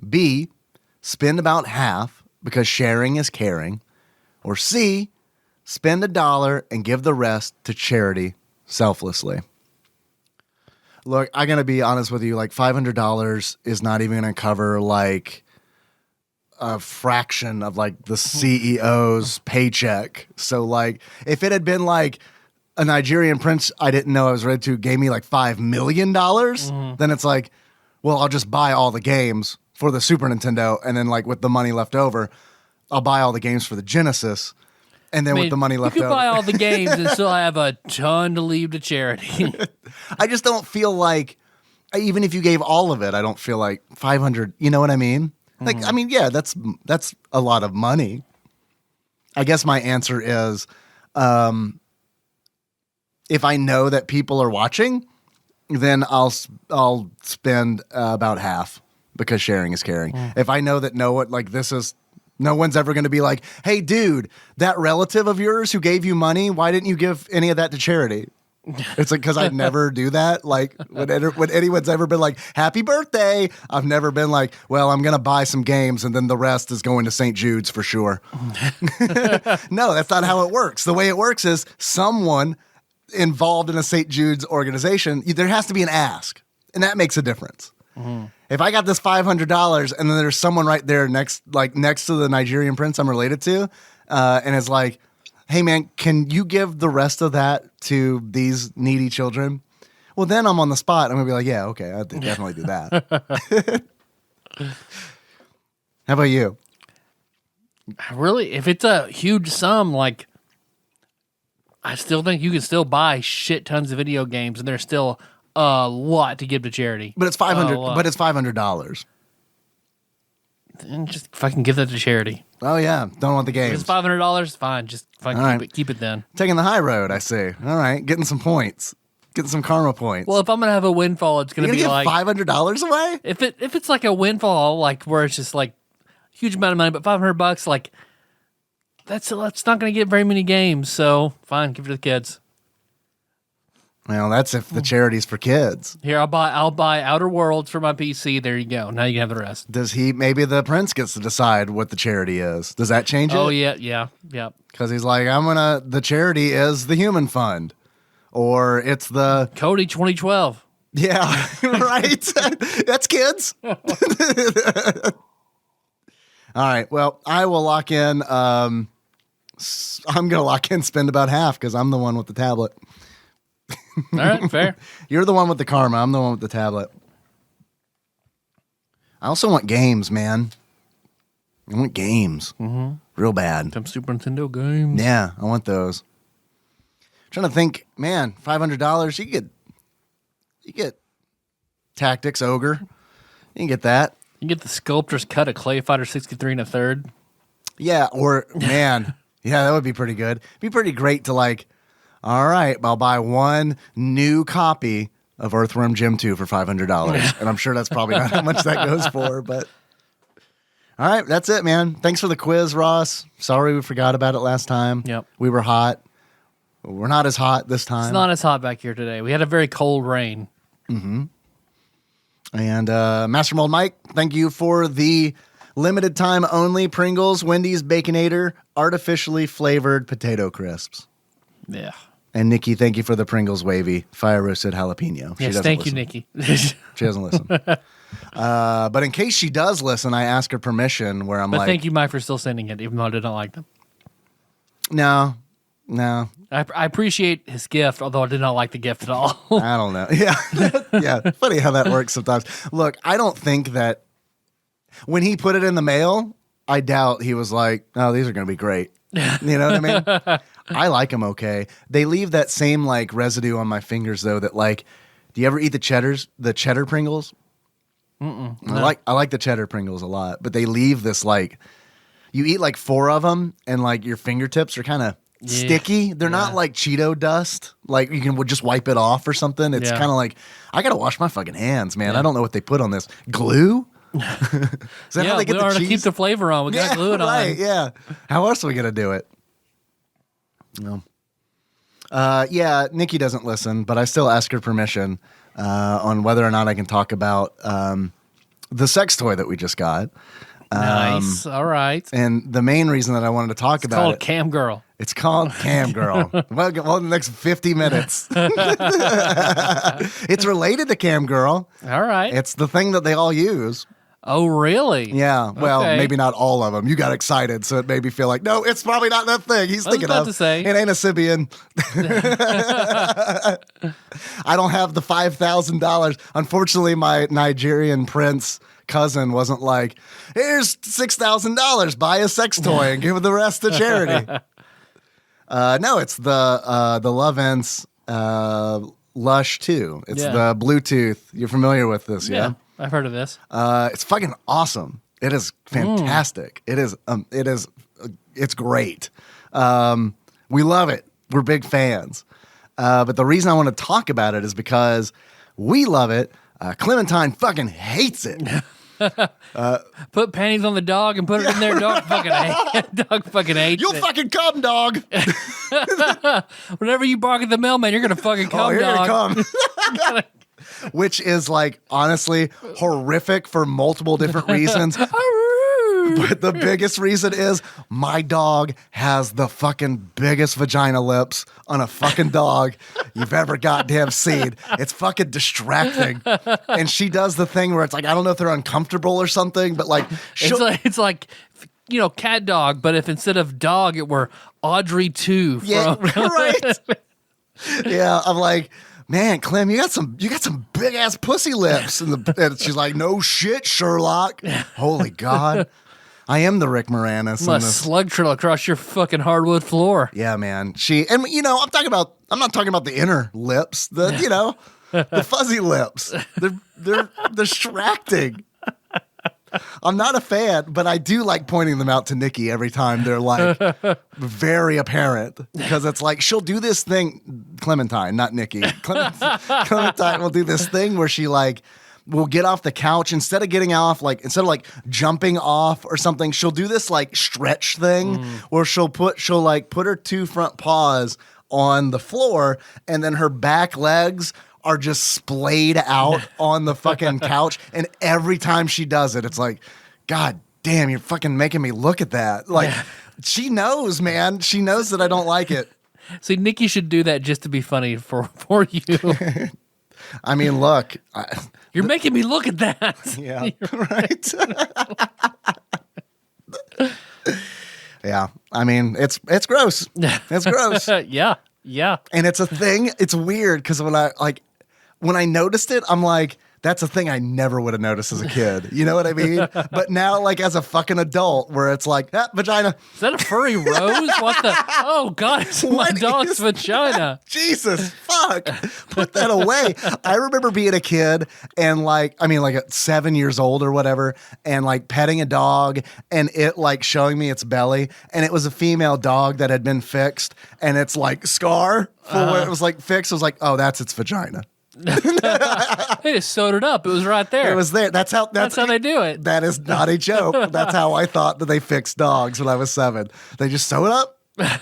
Speaker 3: B, spend about half because sharing is caring, or C, spend $1 and give the rest to charity selflessly? Look, I'm going to be honest with you, like $500 is not even going to cover like a fraction of like the CEO's paycheck. So like if it had been like a Nigerian prince I didn't know I was ready to gave me like $5 million, then it's like, well, I'll just buy all the games for the Super Nintendo. And then like with the money left over, I'll buy all the games for the Genesis. And then with the money left over.
Speaker 2: You could buy all the games and still have a ton to leave to charity.
Speaker 3: I just don't feel like, even if you gave all of it, I don't feel like 500, you know what I mean? Like, I mean, yeah, that's a lot of money. I guess my answer is, if I know that people are watching, then I'll spend about half because sharing is caring. If I know that no one's ever going to be like, hey, dude, that relative of yours who gave you money, why didn't you give any of that to charity? It's like, because I never do that. Like, when anyone's ever been like, happy birthday, I've never been like, well, I'm going to buy some games and then the rest is going to St. Jude's for sure. No, that's not how it works. The way it works is someone involved in a St. Jude's organization, there has to be an ask, and that makes a difference. If I got this $500 and then there's someone right there next to the Nigerian prince I'm related to, and it's like, hey man, can you give the rest of that to these needy children? Well, then I'm on the spot. I'm gonna be like, yeah, okay, I'd definitely do that. How about you?
Speaker 2: Really, if it's a huge sum, like, I still think you can still buy shit tons of video games, and there's still a lot to give to charity.
Speaker 3: But it's $500. But it's $500.
Speaker 2: And just fucking give that to charity.
Speaker 3: Oh, yeah. Don't want the
Speaker 2: If
Speaker 3: games.
Speaker 2: it's $500, fine. Just keep it then.
Speaker 3: Taking the high road, I see. All right. Getting some points. Getting some karma points.
Speaker 2: Well, if I'm going to have a windfall, it's going to be
Speaker 3: give
Speaker 2: like
Speaker 3: $500 away?
Speaker 2: If it's like a windfall, like where it's just like huge amount of money, but $500, like that's not going to get very many games. So fine, give it to the kids.
Speaker 3: Well, that's if the charity's for kids.
Speaker 2: Here, I'll buy Outer Worlds for my PC. There you go. Now you can have the rest.
Speaker 3: Maybe the prince gets to decide what the charity is. Does that change it?
Speaker 2: Oh yeah.
Speaker 3: Because he's like, the charity is the human fund. Or it's the
Speaker 2: Cody 2012.
Speaker 3: Yeah, right. That's kids. All right. Well, I will lock in. I'm going to lock in spend about half because I'm the one with the tablet.
Speaker 2: All right, fair.
Speaker 3: You're the one with the karma. I'm the one with the tablet. I also want games, man. I want games. Mm-hmm. Real bad.
Speaker 2: Some Super Nintendo games.
Speaker 3: Yeah, I want those. Trying to think, man, $500. You get Tactics Ogre. You can get that.
Speaker 2: You can get the Sculptor's Cut of Clay Fighter 63 and a third.
Speaker 3: Yeah, or man, yeah, that would be pretty good. It'd be pretty great to like. All right, I'll buy one new copy of Earthworm Jim 2 for $500. And I'm sure that's probably not how much that goes for, but all right, that's it, man. Thanks for the quiz, Ross. Sorry we forgot about it last time.
Speaker 2: Yep.
Speaker 3: We were hot. We're not as hot this time.
Speaker 2: It's not as hot back here today. We had a very cold rain.
Speaker 3: Mm-hmm. And Master Mold Mike, thank you for the limited time only Pringles, Wendy's Baconator, artificially flavored potato crisps.
Speaker 2: Yeah.
Speaker 3: And Nikki, thank you for the Pringles wavy fire roasted jalapeno.
Speaker 2: Yes, thank you, Nikki.
Speaker 3: She doesn't listen. But in case she does listen, I ask her permission where I'm
Speaker 2: but
Speaker 3: like...
Speaker 2: thank you, Mike, for still sending it, even though I did not like them.
Speaker 3: No.
Speaker 2: I appreciate his gift, although I did not like the gift at all.
Speaker 3: I don't know. Yeah. Yeah. Funny how that works sometimes. Look, I don't think that when he put it in the mail, I doubt he was like, oh, these are going to be great. You know what I mean? I like them okay. They leave that same like residue on my fingers though that like, do you ever eat the cheddar Pringles? No. I like the cheddar Pringles a lot, but they leave this like, you eat like 4 of them and like your fingertips are kind of sticky. They're not like Cheeto dust. Like you can just wipe it off or something. It's kind of like, I got to wash my fucking hands, man. I don't know what they put on this. Glue? Is that how they get the cheese?
Speaker 2: To keep the flavor on. We got to glue it on.
Speaker 3: Yeah. How else are we going to do it? No. Yeah, Nikki doesn't listen, but I still ask her permission on whether or not I can talk about the sex toy that we just got.
Speaker 2: Nice. All right.
Speaker 3: And the main reason that I wanted to talk about
Speaker 2: it. Cam Girl.
Speaker 3: It's called Cam Girl. Well, the next 50 minutes. It's related to Cam Girl.
Speaker 2: All right.
Speaker 3: It's the thing that they all use.
Speaker 2: Oh, really?
Speaker 3: Yeah. Well, maybe not all of them. You got excited, so it made me feel like, no, it's probably not that thing he's thinking of.
Speaker 2: To say.
Speaker 3: It ain't a Sibian. I don't have the $5,000. Unfortunately, my Nigerian prince cousin wasn't like, here's $6,000, buy a sex toy and give the rest to charity. No, it's the Lovense Lush 2. It's the Bluetooth. You're familiar with this, yeah?
Speaker 2: I've heard of this.
Speaker 3: It's fucking awesome. It is fantastic. It's great. We love it. We're big fans. But the reason I want to talk about it is because we love it. Clementine fucking hates it.
Speaker 2: Put panties on the dog and put it in there. Dog fucking hates
Speaker 3: You'll
Speaker 2: it.
Speaker 3: fucking come, dog.
Speaker 2: Whenever you bark at the mailman, you're gonna fucking come,
Speaker 3: you're
Speaker 2: dog.
Speaker 3: gonna come. Which is like honestly horrific for multiple different reasons. But the biggest reason is my dog has the fucking biggest vagina lips on a fucking dog you've ever goddamn seen. It's fucking distracting. And she does the thing where it's like, I don't know if they're uncomfortable or something, but like,
Speaker 2: it's like you know, cat dog, but if instead of dog, it were Audrey 2.
Speaker 3: Yeah, right. Yeah, I'm like, man, Clem, you got some big ass pussy lips. And she's like, no shit, Sherlock. Holy God. I am the Rick Moranis.
Speaker 2: I'm a slug trail across your fucking hardwood floor.
Speaker 3: Yeah, man. I'm not talking about the inner lips, the fuzzy lips. They're distracting. I'm not a fan, but I do like pointing them out to Nikki every time they're like very apparent, because it's like she'll do this thing. Clementine, not Nikki. Clementine will do this thing where she like will get off the couch instead of like jumping off or something. She'll do this like stretch thing where she'll put her two front paws on the floor, and then her back legs are just splayed out on the fucking couch. And every time she does it, it's like, God damn, you're fucking making me look at that. Like, she knows, man. She knows that I don't like it.
Speaker 2: See, Nikki should do that just to be funny for you.
Speaker 3: I mean, look.
Speaker 2: You're making me look at that.
Speaker 3: Yeah, right. Yeah, I mean, it's gross. It's gross.
Speaker 2: Yeah.
Speaker 3: And it's a thing. It's weird because when I noticed it, I'm like, that's a thing I never would have noticed as a kid. You know what I mean? But now, like, as a fucking adult, where it's like, vagina.
Speaker 2: Is that a furry rose? What the? Oh, God, it's my dog's vagina.
Speaker 3: Jesus, fuck. Put that away. I remember being a kid and, like, at 7 years old or whatever, and, like, petting a dog and it, like, showing me its belly. And it was a female dog that had been fixed, and its, like, scar for where it was, like, fixed. It was like, oh, that's its vagina.
Speaker 2: They just sewed it up. It was right there.
Speaker 3: It was there. That's how
Speaker 2: they do it.
Speaker 3: That is not a joke. That's how I thought that they fixed dogs when I was 7. They just sew it up. I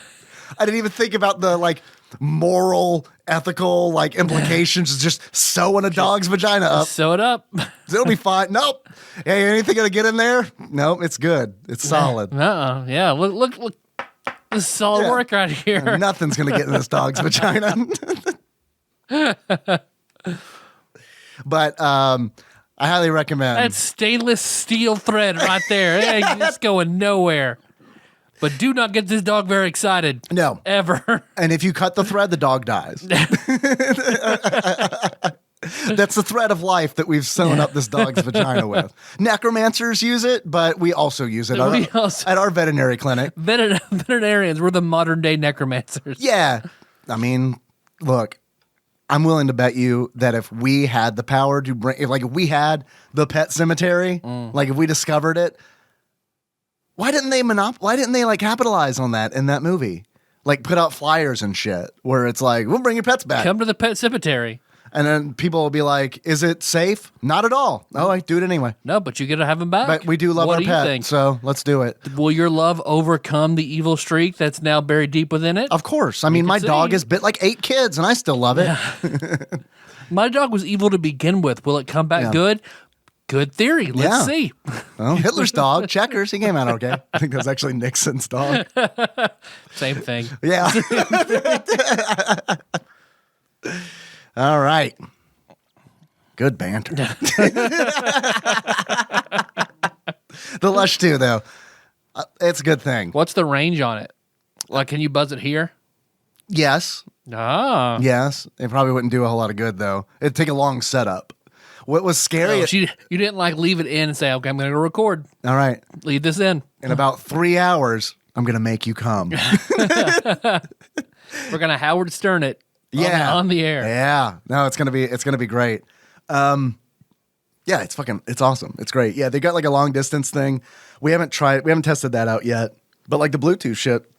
Speaker 3: didn't even think about the like moral, ethical like implications of just sewing a dog's vagina up.
Speaker 2: Sew it up.
Speaker 3: It'll be fine. Nope. Hey, anything gonna get in there? Nope. It's good. It's solid.
Speaker 2: Yeah. Look. This is solid work right here.
Speaker 3: Nothing's gonna get in this dog's vagina. But I highly recommend.
Speaker 2: That's stainless steel thread right there. It's going nowhere. But do not get this dog very excited.
Speaker 3: No.
Speaker 2: Ever.
Speaker 3: And if you cut the thread, the dog dies. That's the thread of life that we've sewn up this dog's vagina with. Necromancers use it, but we also use it at our veterinary clinic.
Speaker 2: Veterinarians, we're the modern day necromancers.
Speaker 3: Yeah. I mean, look. I'm willing to bet you that if we had the power to bring, if we had the pet cemetery, like if we discovered it, why didn't they like capitalize on that in that movie? Like put out flyers and shit where it's like, we'll bring your pets back.
Speaker 2: Come to the pet cemetery.
Speaker 3: And then people will be like, is it safe? Not at all. Oh, I do it anyway.
Speaker 2: No, but you get to have them back.
Speaker 3: But we do love our pet, so let's do it.
Speaker 2: Will your love overcome the evil streak that's now buried deep within it?
Speaker 3: Of course. I mean, my dog has bit like 8 kids, and I still love it.
Speaker 2: Yeah. My dog was evil to begin with. Will it come back good? Good theory. Let's see.
Speaker 3: Well, Hitler's dog, Checkers, he came out okay. I think that was actually Nixon's dog.
Speaker 2: Same thing.
Speaker 3: Yeah. All right. Good banter. The Lush 2, though. It's a good thing.
Speaker 2: What's the range on it? Like, can you buzz it here?
Speaker 3: Yes.
Speaker 2: Ah.
Speaker 3: Yes. It probably wouldn't do a whole lot of good, though. It'd take a long setup. What was scary...
Speaker 2: you didn't, like, leave it in and say, okay, I'm going to record.
Speaker 3: All right.
Speaker 2: Leave this in.
Speaker 3: In about 3 hours, I'm going to make you come.
Speaker 2: We're going to Howard Stern it. On the air.
Speaker 3: Yeah. No, it's gonna be great. Yeah, it's awesome. It's great. Yeah, they got like a long distance thing. We haven't tested that out yet. But like the Bluetooth shit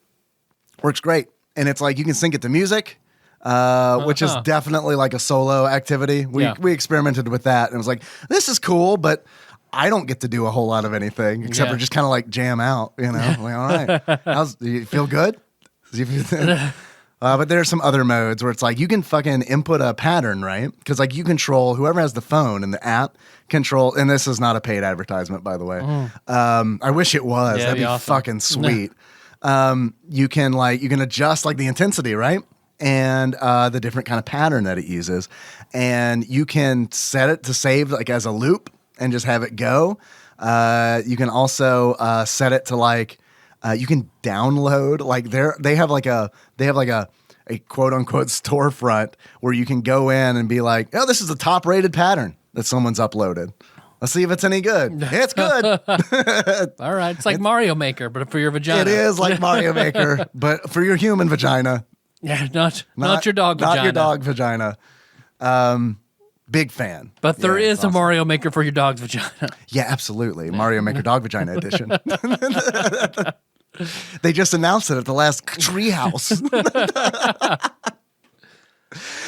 Speaker 3: works great. And it's like you can sync it to music, which is definitely like a solo activity. We experimented with that and it was like, this is cool, but I don't get to do a whole lot of anything except for just kind of like jam out, you know? Like, all right. Do you feel good? But there's some other modes where it's like you can fucking input a pattern, right? Because like you control whoever has the phone and the app control. And this is not a paid advertisement, by the way. I wish it was. That'd be awesome. Fucking sweet. You can adjust like the intensity, right? And the different kind of pattern that it uses, and you can set it to save like as a loop and just have it go. You can also set it to like. You can download like they have a quote unquote storefront where you can go in and be like, oh, this is the top rated pattern that someone's uploaded. Let's see if it's any good. It's good.
Speaker 2: All right. It's like Mario Maker, but for your vagina.
Speaker 3: It is like Mario Maker, but for your human vagina.
Speaker 2: Yeah, not your dog vagina.
Speaker 3: Not your dog vagina. Big fan.
Speaker 2: But there is
Speaker 3: awesome.
Speaker 2: a Mario Maker for your dog's vagina.
Speaker 3: Yeah, absolutely. Mario Maker Dog Vagina Edition. They just announced it at the last Treehouse.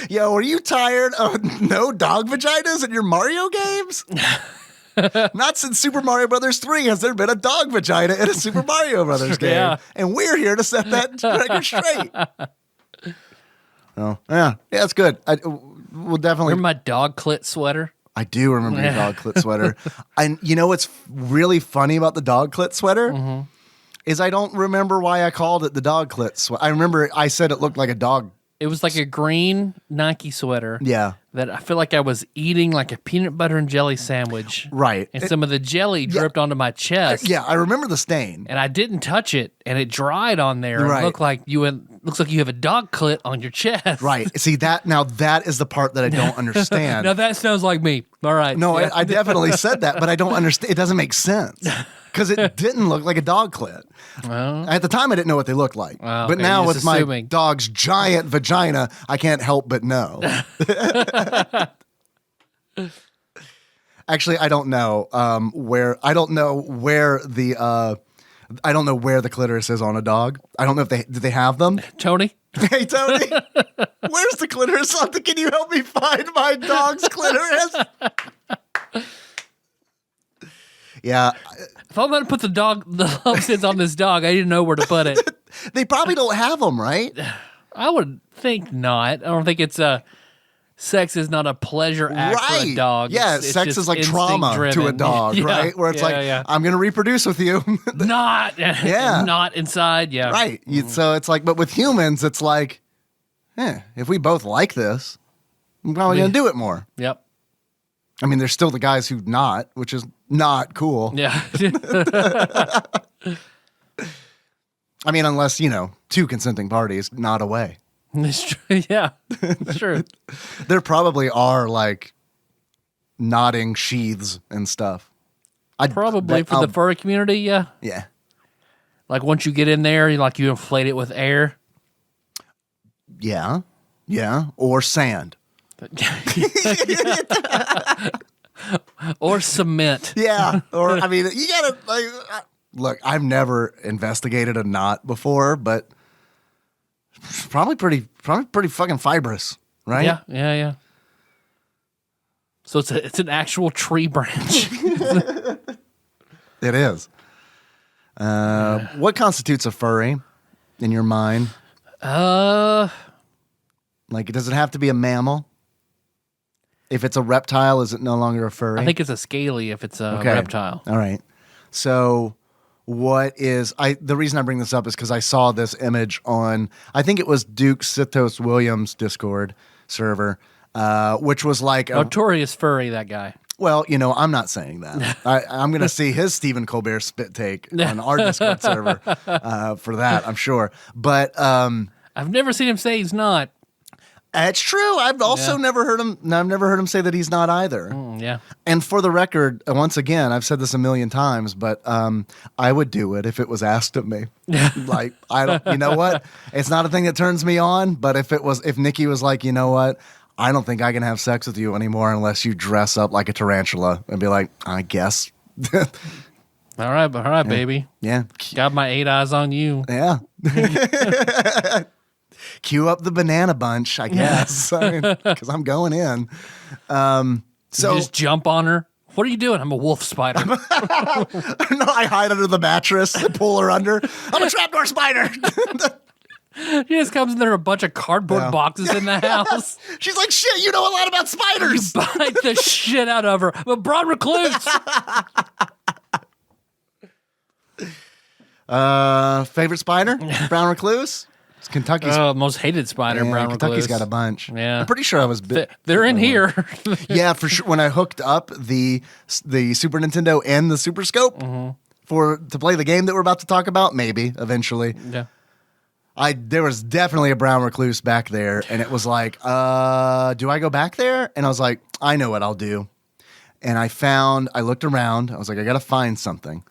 Speaker 3: Yo, are you tired of no dog vaginas in your Mario games? Not since Super Mario Brothers 3 has there been a dog vagina in a Super Mario Brothers game.
Speaker 2: Yeah.
Speaker 3: And we're here to set that record straight. Oh, yeah, it's good. We'll definitely.
Speaker 2: Remember my dog clit sweater?
Speaker 3: I do remember your dog clit sweater. And you know what's really funny about the dog clit sweater? Is I don't remember why I called it the dog clit sweater. I remember I said it looked like a dog.
Speaker 2: It was like a green Nike sweater.
Speaker 3: Yeah.
Speaker 2: That I feel like I was eating like a peanut butter and jelly sandwich.
Speaker 3: Right.
Speaker 2: And some of the jelly dripped onto my chest.
Speaker 3: Yeah, I remember the stain.
Speaker 2: And I didn't touch it, and it dried on there.
Speaker 3: Right.
Speaker 2: It looks like you have a dog clit on your chest.
Speaker 3: Right. See, that is the part that I don't understand.
Speaker 2: Now that sounds like me. All right.
Speaker 3: No,
Speaker 2: Yeah.
Speaker 3: I definitely said that, but I don't understand. It doesn't make sense because it didn't look like a dog clit.
Speaker 2: Well,
Speaker 3: At the time, I didn't know what they looked like.
Speaker 2: Well,
Speaker 3: but
Speaker 2: okay,
Speaker 3: now
Speaker 2: you're
Speaker 3: with
Speaker 2: just
Speaker 3: my
Speaker 2: assuming.
Speaker 3: dog's giant vagina, I can't help but know. Actually, I don't know where the clitoris is on a dog. I don't know if they have them.
Speaker 2: Tony?
Speaker 3: Hey, Tony, where's the clitoris? Can you help me find my dog's clitoris? Yeah.
Speaker 2: If I'm going to put the love sits on this dog, I didn't know where to put it.
Speaker 3: They probably don't have them, right?
Speaker 2: I would think not. I don't think it's sex is not a pleasure act for a dog.
Speaker 3: Yeah,
Speaker 2: It's
Speaker 3: sex
Speaker 2: just
Speaker 3: is like trauma to a
Speaker 2: instinct-driven.
Speaker 3: dog,
Speaker 2: Yeah,
Speaker 3: right? Where it's I'm going to reproduce with you.
Speaker 2: not inside. Yeah,
Speaker 3: Right. So it's like, but with humans, it's like, if we both like this, I'm probably going to do it more.
Speaker 2: Yep.
Speaker 3: I mean, there's still the guys who not, which is not cool.
Speaker 2: Yeah.
Speaker 3: I mean, unless, two consenting parties, not away.
Speaker 2: It's true. Yeah, it's true.
Speaker 3: There probably are like nodding sheaths and stuff.
Speaker 2: Probably for the furry community. Yeah.
Speaker 3: Yeah.
Speaker 2: Like once you get in there, you inflate it with air.
Speaker 3: Yeah. Yeah. Or sand.
Speaker 2: Or cement.
Speaker 3: Yeah. Or, I mean, you gotta, look, I've never investigated a knot before, but probably pretty fucking fibrous, right?
Speaker 2: Yeah. So it's an actual tree branch.
Speaker 3: It is. What constitutes a furry in your mind? Like, does it have to be a mammal? If it's a reptile, is it no longer a furry?
Speaker 2: I think it's a scaly if it's a reptile.
Speaker 3: All right. So the reason I bring this up is because I saw this image on, I think it was Duke Sithos Williams Discord server, which was like
Speaker 2: Notorious furry, that guy.
Speaker 3: Well, I'm not saying that. I'm going to see his Stephen Colbert spit take on our Discord server for that, I'm sure. But
Speaker 2: I've never seen him say he's not.
Speaker 3: It's true. I've also never heard him say that he's not either.
Speaker 2: Yeah.
Speaker 3: And for the record, once again, I've said this a million times, but I would do it if it was asked of me. Like, I don't, you know what? It's not a thing that turns me on, but if Nikki was like, you know what? I don't think I can have sex with you anymore unless you dress up like a tarantula, and be like, I guess.
Speaker 2: All right, baby.
Speaker 3: Yeah.
Speaker 2: Got my 8 eyes on you.
Speaker 3: Yeah. Cue up the banana bunch, I guess, because I'm going in.
Speaker 2: You just jump on her. What are you doing? I'm a wolf spider.
Speaker 3: No, I hide under the mattress and pull her under. I'm a trapdoor spider.
Speaker 2: She just comes in there with a bunch of cardboard boxes in the house.
Speaker 3: She's like, shit, you know a lot about spiders.
Speaker 2: You bite the shit out of her. I'm a brown recluse.
Speaker 3: Favorite spider? Brown recluse? It's Kentucky's
Speaker 2: most hated spider, brown
Speaker 3: Kentucky's
Speaker 2: recluse.
Speaker 3: got a bunch.
Speaker 2: Yeah.
Speaker 3: I'm pretty sure I was
Speaker 2: They're in here.
Speaker 3: Yeah, for sure. When I hooked up the Super Nintendo and the Super Scope to play the game that we're about to talk about, maybe eventually.
Speaker 2: Yeah.
Speaker 3: There was definitely a brown recluse back there, and it was like, do I go back there? And I was like, I know what I'll do. And I looked around. I was like, I got to find something.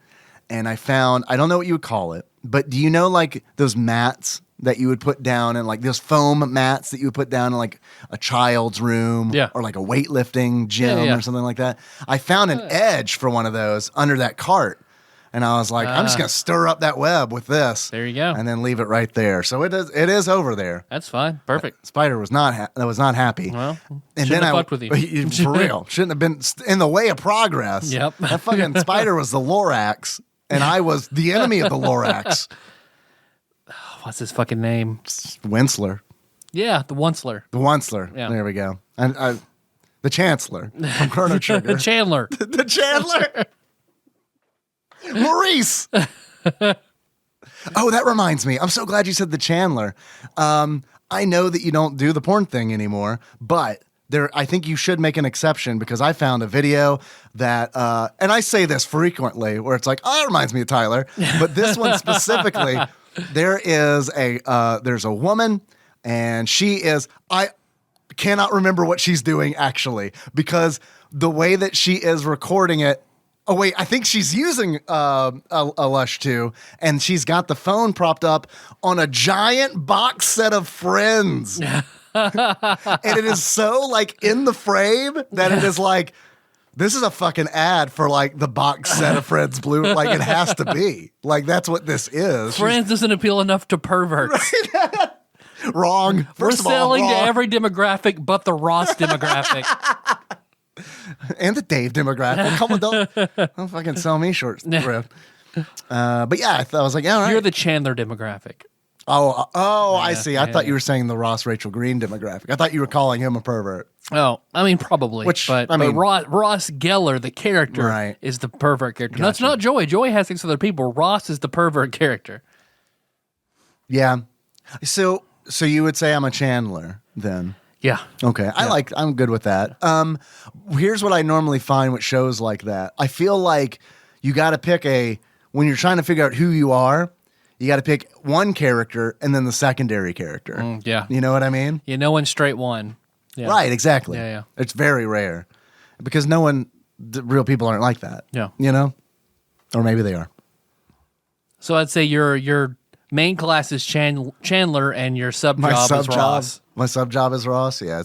Speaker 3: And I found, I don't know what you would call it, but do you know like those mats that you would put down in like those foam mats that you would put down in like a child's room or like a weightlifting gym or something like that. I found an edge for one of those under that cart. And I was like, I'm just going to stir up that web with this.
Speaker 2: There you go.
Speaker 3: And then leave it right there. So it is over there.
Speaker 2: That's fine. Perfect.
Speaker 3: Spider was not happy.
Speaker 2: Well,
Speaker 3: and
Speaker 2: then
Speaker 3: I
Speaker 2: fucked with you.
Speaker 3: For real. Shouldn't have been in the way of progress.
Speaker 2: Yep.
Speaker 3: That fucking spider was the Lorax, and I was the enemy of the Lorax.
Speaker 2: What's his fucking name?
Speaker 3: Winsler.
Speaker 2: Yeah, the Onceler.
Speaker 3: The Onceler.
Speaker 2: Yeah.
Speaker 3: There we go. And the Chancellor from Chrono Trigger.
Speaker 2: Chandler.
Speaker 3: The Chandler. Maurice. Oh, that reminds me. I'm so glad you said the Chandler. I know that you don't do the porn thing anymore, but I think you should make an exception because I found a video that, and I say this frequently, where it's like, oh, it reminds me of Tyler, but this one specifically, there's a woman, and I cannot remember what she's doing actually, because the way that she is recording it. Oh, wait, I think she's using a Lush too, and she's got the phone propped up on a giant box set of Friends. And it is so, like, in the frame that it is like, this is a fucking ad for, like, the box set of Friends Blue. Like, it has to be. Like, that's what this is.
Speaker 2: Friends doesn't appeal enough to perverts.
Speaker 3: Right? Wrong. First of all,
Speaker 2: selling
Speaker 3: wrong.
Speaker 2: to every demographic but the Ross demographic.
Speaker 3: And the Dave demographic. Come on, don't fucking sell me short thrift. But yeah, I was like, yeah, all right.
Speaker 2: You're the Chandler demographic.
Speaker 3: Oh, I see. I thought you were saying the Ross Rachel Green demographic. I thought you were calling him a pervert.
Speaker 2: Oh, I mean, probably. But Ross Geller, the character, is the pervert character. Gotcha. No, it's not Joey. Joey has sex with other people. Ross is the pervert character.
Speaker 3: Yeah. So you would say I'm a Chandler then?
Speaker 2: Yeah.
Speaker 3: Okay. Yeah. I'm good with that. Here's what I normally find with shows like that. I feel like you got to pick when you're trying to figure out who you are, you got to pick one character and then the secondary character.
Speaker 2: Yeah.
Speaker 3: You know what I mean?
Speaker 2: Yeah, no one straight one. Yeah.
Speaker 3: Right, exactly.
Speaker 2: Yeah.
Speaker 3: It's very rare because the real people aren't like that.
Speaker 2: Yeah.
Speaker 3: You know? Or maybe they are.
Speaker 2: So I'd say your main class is Chandler and your sub job is Ross.
Speaker 3: My sub job is Ross. Yeah,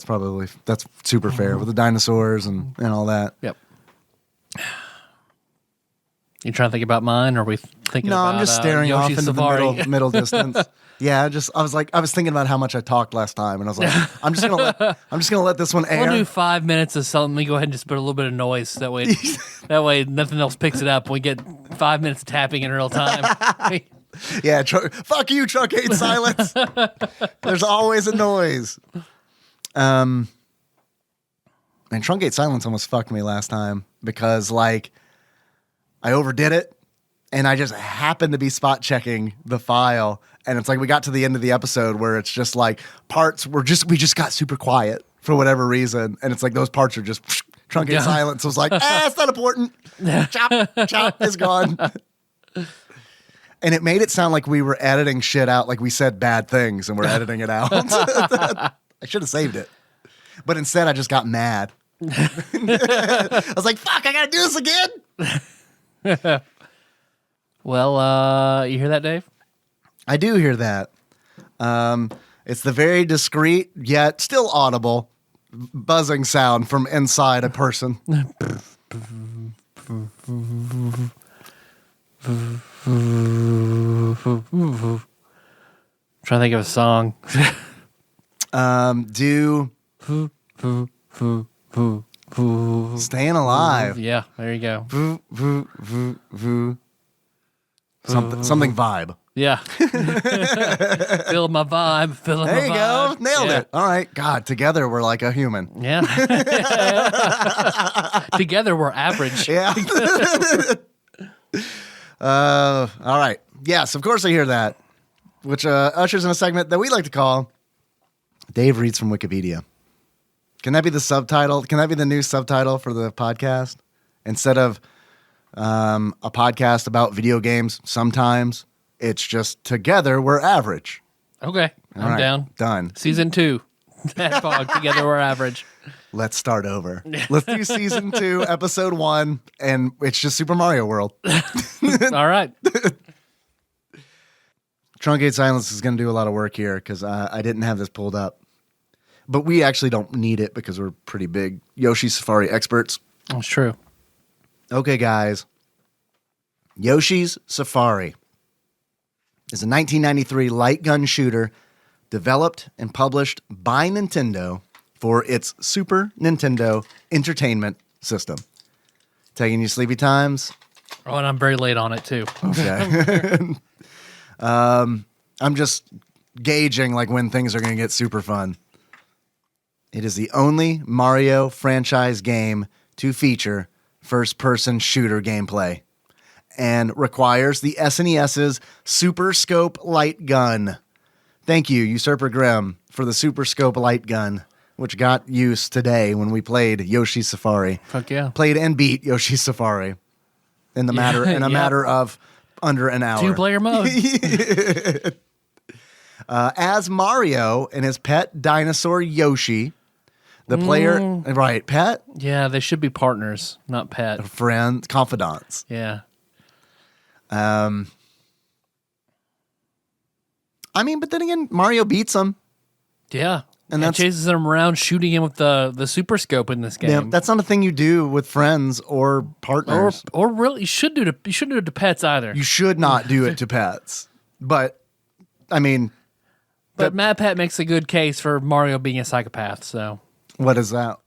Speaker 3: that's super fair with the dinosaurs and all that.
Speaker 2: Yep. You trying to think about mine, or are we thinking about
Speaker 3: I'm just staring off
Speaker 2: Yoshi's
Speaker 3: into
Speaker 2: Safari?
Speaker 3: the middle distance. Yeah, I was thinking about how much I talked last time, and I was like, I'm just gonna let this one air.
Speaker 2: We'll do 5 minutes of something. We go ahead and just put a little bit of noise that way nothing else picks it up. We get 5 minutes of tapping in real time.
Speaker 3: Yeah, fuck you, truncate silence. There's always a noise. And truncate silence almost fucked me last time because like I overdid it and I just happened to be spot checking the file, and it's like we got to the end of the episode where it's just like we just got super quiet for whatever reason, and it's like those parts are just truncate silence. So it's like, it's not important. Chop is gone. And it made it sound like we were editing shit out, like we said bad things and we're editing it out. I should have saved it. But instead, I just got mad. I was like, fuck, I got to do this again.
Speaker 2: Well, you hear that, Dave?
Speaker 3: I do hear that. It's the very discreet, yet still audible, buzzing sound from inside a person.
Speaker 2: Trying to think of a song.
Speaker 3: Staying Alive.
Speaker 2: Yeah, there you go.
Speaker 3: Something vibe.
Speaker 2: Yeah. Feel my vibe. Feel
Speaker 3: there
Speaker 2: my
Speaker 3: you
Speaker 2: vibe.
Speaker 3: go. Nailed it. All right. God, together we're like a human.
Speaker 2: Yeah. Together we're average.
Speaker 3: Yeah. All right. Yes, of course I hear that. Which ushers in a segment that we like to call Dave Reads from Wikipedia. Can that be the subtitle? Can that be the new subtitle for the podcast? Instead of a podcast about video games, sometimes it's just Together We're Average.
Speaker 2: Okay. I'm down.
Speaker 3: Done.
Speaker 2: Season 2. TADPOG, Together We're Average.
Speaker 3: Let's start over. Let's do season 2, episode 1, and it's just Super Mario World.
Speaker 2: All right.
Speaker 3: Truncate Silence is going to do a lot of work here because I didn't have this pulled up. But we actually don't need it because we're pretty big Yoshi's Safari experts.
Speaker 2: That's true.
Speaker 3: Okay, guys. Yoshi's Safari is a 1993 light gun shooter developed and published by Nintendo for its Super Nintendo Entertainment System. Taking you sleepy times?
Speaker 2: Oh, and I'm very late on it, too.
Speaker 3: Okay. I'm just gauging like when things are going to get super fun. It is the only Mario franchise game to feature first-person shooter gameplay and requires the SNES's Super Scope light gun. Thank you, Usurper Grimm, for the Super Scope light gun, which got use today when we played Yoshi's Safari.
Speaker 2: Fuck yeah.
Speaker 3: Played and beat Yoshi's Safari in a matter of under an hour.
Speaker 2: 2-player mode.
Speaker 3: As Mario and his pet dinosaur Yoshi, the player, right, pet?
Speaker 2: Yeah, they should be partners, not pet.
Speaker 3: Friends, confidants.
Speaker 2: Yeah.
Speaker 3: I mean, but then again, Mario beats him.
Speaker 2: Yeah. And
Speaker 3: that's
Speaker 2: chases him around, shooting him with the super scope in this game.
Speaker 3: Yeah, that's not a thing you do with friends or partners.
Speaker 2: Or really, you shouldn't do it to pets either.
Speaker 3: You should not do it to pets. But, I mean...
Speaker 2: But Mad Pat makes a good case for Mario being a psychopath, so...
Speaker 3: What is that?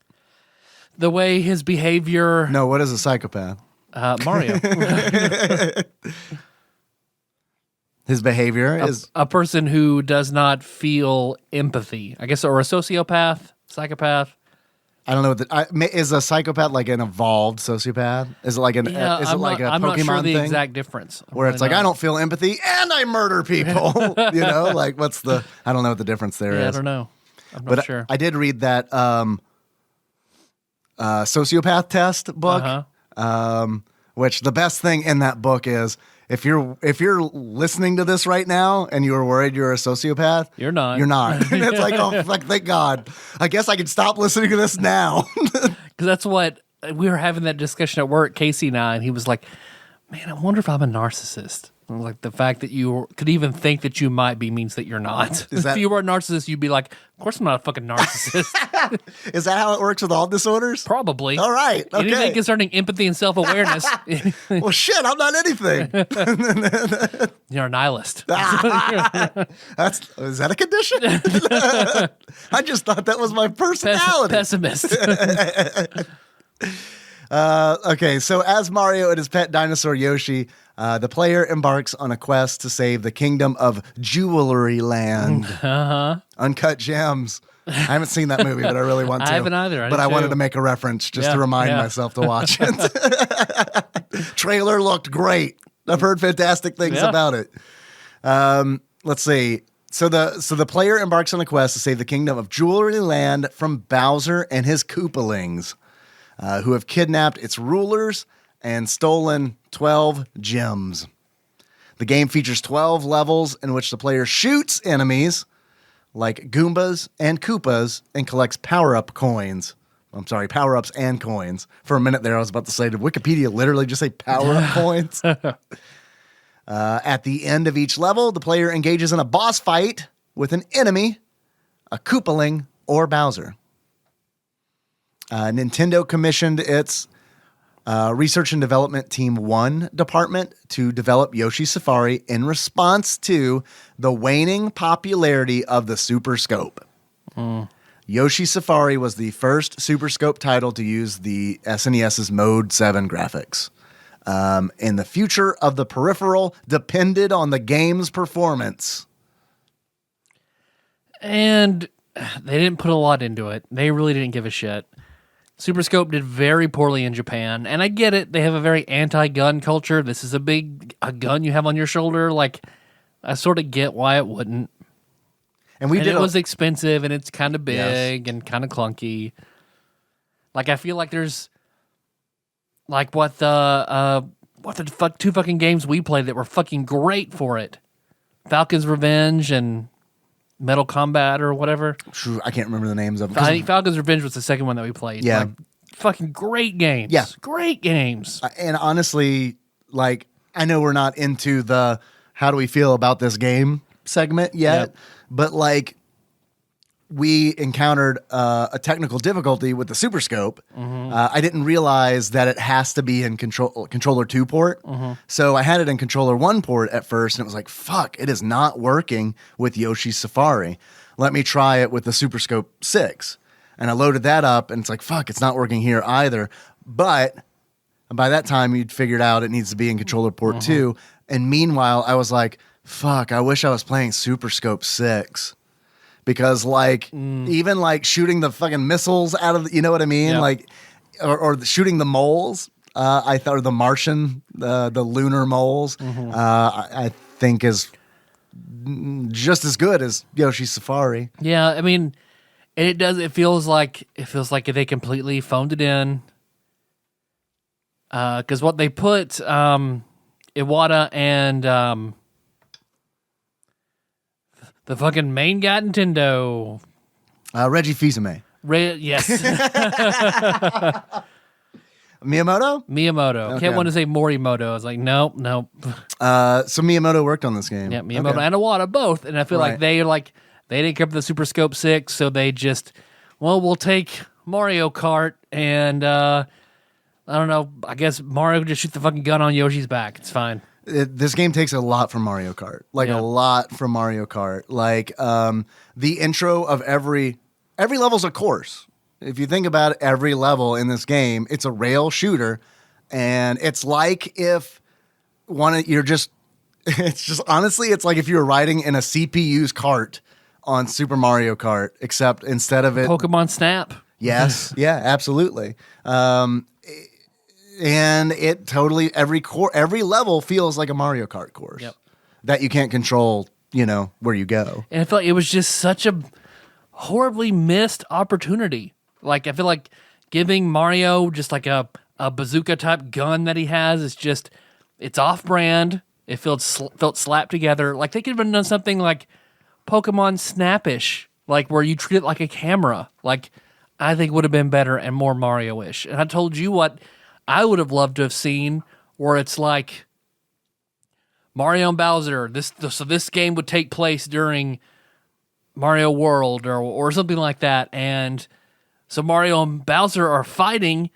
Speaker 2: The way his behavior...
Speaker 3: No, what is a psychopath?
Speaker 2: Mario.
Speaker 3: His behavior is...
Speaker 2: A person who does not feel empathy. I guess, or a sociopath, psychopath.
Speaker 3: I don't know. Is a psychopath like an evolved sociopath? Is it like an?
Speaker 2: Yeah,
Speaker 3: is it like a Pokemon
Speaker 2: I'm not sure the
Speaker 3: thing?
Speaker 2: exact difference.
Speaker 3: Where it's like, I don't feel empathy and I murder people. You know, like what's the? I don't know what the difference there is.
Speaker 2: I don't know. I'm not sure.
Speaker 3: I did read that sociopath test book. Which the best thing in that book is if you're listening to this right now and you're worried you're a sociopath,
Speaker 2: you're not.
Speaker 3: You're not. And it's like, oh, fuck, thank God. I guess I can stop listening to this now.
Speaker 2: Because that's what we were having that discussion at work, Casey and I, and he was like, man, I wonder if I'm a narcissist. I was like, the fact that you could even think that you might be means that you're not. If you were a narcissist, you'd be like, of course I'm not a fucking narcissist.
Speaker 3: Is that how it works with all disorders?
Speaker 2: Probably.
Speaker 3: All right. Okay.
Speaker 2: Anything concerning empathy and self-awareness.
Speaker 3: Well, shit, I'm not anything.
Speaker 2: You're a nihilist.
Speaker 3: Is that a condition? I just thought that was my personality.
Speaker 2: Pessimist.
Speaker 3: Okay, so as Mario and his pet dinosaur Yoshi, the player embarks on a quest to save the kingdom of Jewelry Land. Uncut Gems. I haven't seen that movie, but I really want to.
Speaker 2: I haven't either.
Speaker 3: But I wanted to make a reference just to remind myself to watch it. Trailer looked great. I've heard fantastic things about it. Let's see. So the player embarks on a quest to save the kingdom of Jewelry Land from Bowser and his Koopalings, who have kidnapped its rulers and stolen 12 gems. The game features 12 levels in which the player shoots enemies like Goombas and Koopas and collects power-up coins. I'm sorry, power-ups and coins. For a minute there, I was about to say, did Wikipedia literally just say power-up coins? At the end of each level, the player engages in a boss fight with an enemy, a Koopaling, or Bowser. Nintendo commissioned its Research and Development Team 1 department to develop Yoshi's Safari in response to the waning popularity of the Super Scope. Yoshi's Safari was the first Super Scope title to use the SNES's Mode 7 graphics. And the future of the peripheral depended on the game's performance.
Speaker 2: And they didn't put a lot into it. They really didn't give a shit. Super Scope did very poorly in Japan, and I get it. They have a very anti-gun culture. This is a gun you have on your shoulder. Like, I sort of get why it wouldn't. And it was expensive, and it's kind of big and kind of clunky. Like, I feel like there's like what the two fucking games we played that were fucking great for it. Falcon's Revenge and Metal Combat or whatever.
Speaker 3: True, I can't remember the names of them.
Speaker 2: I think Falcon's Revenge was the second one that we played.
Speaker 3: Yeah.
Speaker 2: Like, fucking great games.
Speaker 3: Yeah.
Speaker 2: Great games.
Speaker 3: And honestly, like, I know we're not into the how do we feel about this game segment yet, but like we encountered a technical difficulty with the Super Scope. I didn't realize that it has to be in controller 2 port. So I had it in controller 1 port at first, and it was like, fuck, it is not working with Yoshi's Safari. Let me try it with the Super Scope 6. And I loaded that up, and it's like, fuck, it's not working here either. But by that time, you'd figured out it needs to be in controller port 2. And meanwhile, I was like, fuck, I wish I was playing Super Scope 6. Because like even like shooting the fucking missiles out of the, you know what I mean? Like or shooting the moles, I thought, or the Martian, the lunar moles, I think is just as good as Yoshi's Safari.
Speaker 2: Yeah, I mean, it does. It feels like they completely phoned it in. Because what they put, Iwata and the fucking main guy at Nintendo,
Speaker 3: Reggie Fils-Aimé.
Speaker 2: Yes.
Speaker 3: Miyamoto?
Speaker 2: Okay. Can't want to say Morimoto. I was like, nope.
Speaker 3: So Miyamoto worked on this game.
Speaker 2: Yeah, Miyamoto and Iwata both. And I feel like they didn't care for the Super Scope 6, so they just, we'll take Mario Kart and I don't know, I guess Mario could just shoot the fucking gun on Yoshi's back. It's fine.
Speaker 3: This game takes a lot from Mario Kart, a lot from Mario Kart. Like the intro of every level's a course. If you think about it, every level in this game, it's a rail shooter, and it's like if it's just honestly, it's like if you were riding in a CPU's cart on Super Mario Kart, except instead of it,
Speaker 2: Pokemon Snap.
Speaker 3: Yes, yeah, absolutely. And it totally every level feels like a Mario Kart course that you can't control, where you go.
Speaker 2: And I feel like it was just such a horribly missed opportunity. Like I feel like giving Mario just like a bazooka type gun that he has is just, it's off brand. It felt slapped together. Like they could have done something like Pokemon Snap-ish, like where you treat it like a camera. Like I think would have been better and more Mario-ish. And I told you what I would have loved to have seen, where it's like Mario and Bowser. So this game would take place during Mario World or something like that, and so Mario and Bowser are fighting,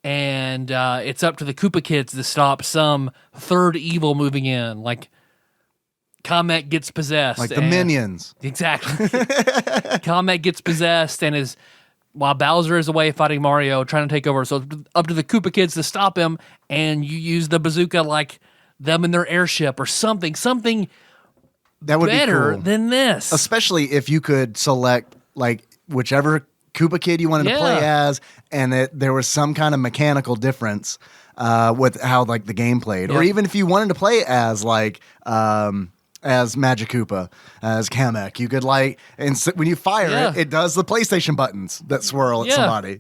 Speaker 2: and it's up to the Koopa Kids to stop some third evil moving in, like Comet gets possessed,
Speaker 3: like the Minions.
Speaker 2: Exactly. Comet gets possessed and is. While Bowser is away fighting Mario, trying to take over. So it's up to the Koopa Kids to stop him, and you use the bazooka like them in their airship or something
Speaker 3: that would
Speaker 2: better
Speaker 3: be cool.
Speaker 2: than this.
Speaker 3: Especially if you could select like whichever Koopa Kid you wanted to play as, and there was some kind of mechanical difference with how like the game played. Or even if you wanted to play as like as Magic Koopa, as Kamek, you could and when you fire it does the PlayStation buttons that swirl at somebody,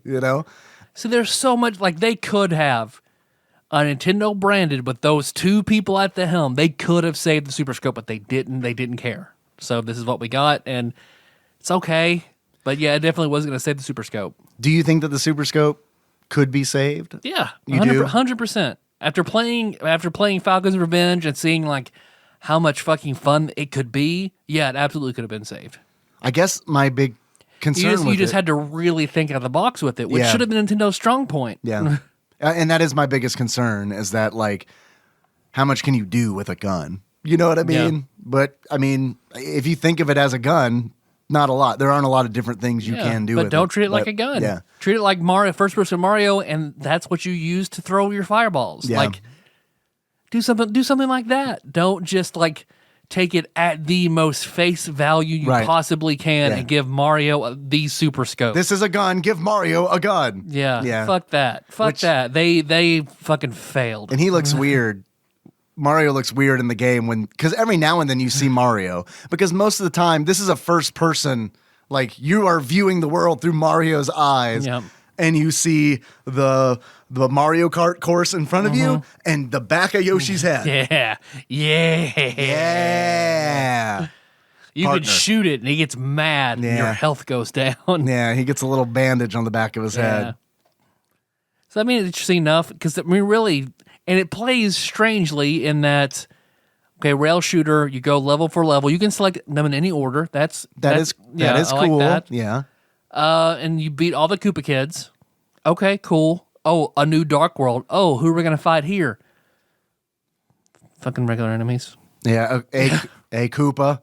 Speaker 2: So there's so much, like they could have a Nintendo branded with those two people at the helm. They could have saved the Super Scope, but they didn't. They didn't care. So this is what we got, and it's okay. But yeah, it definitely wasn't going to save the Super Scope.
Speaker 3: Do you think that the Super Scope could be saved?
Speaker 2: Yeah,
Speaker 3: you do
Speaker 2: 100%. After playing Falcon's Revenge and seeing like how much fucking fun it could be, yeah, it absolutely could have been saved.
Speaker 3: I guess my big concern
Speaker 2: you just had to really think out of the box with it, which should have been Nintendo's strong point.
Speaker 3: Yeah. And that is my biggest concern, is that like, how much can you do with a gun? You know what I mean? Yeah. But I mean, if you think of it as a gun, not a lot. There aren't a lot of different things you can do with it.
Speaker 2: But don't treat it like a gun. Yeah. Treat it like Mario, first person Mario, and that's what you use to throw your fireballs. Yeah. Like, do something like that. Don't just like take it at the most face value you possibly can and give Mario the Super Scope.
Speaker 3: This is a gun. Give Mario a gun.
Speaker 2: Yeah. Fuck that. That. They fucking failed.
Speaker 3: And he looks weird. Mario looks weird in the game because every now and then you see Mario, because most of the time this is a first person, like you are viewing the world through Mario's eyes.
Speaker 2: Yep.
Speaker 3: And you see the Mario Kart course in front of you and the back of Yoshi's head.
Speaker 2: Yeah. You can shoot it and he gets mad and your health goes down.
Speaker 3: Yeah, he gets a little bandage on the back of his head.
Speaker 2: So I mean, it's interesting enough because I mean, really, and it plays strangely in that Okay, rail shooter. You go level for level. You can select them in any order. That is
Speaker 3: cool.
Speaker 2: Like that.
Speaker 3: Yeah.
Speaker 2: And you beat all the Koopa kids. Okay, cool. Oh, a new Dark World. Oh, who are we gonna fight here? Fucking regular enemies.
Speaker 3: Yeah, a Koopa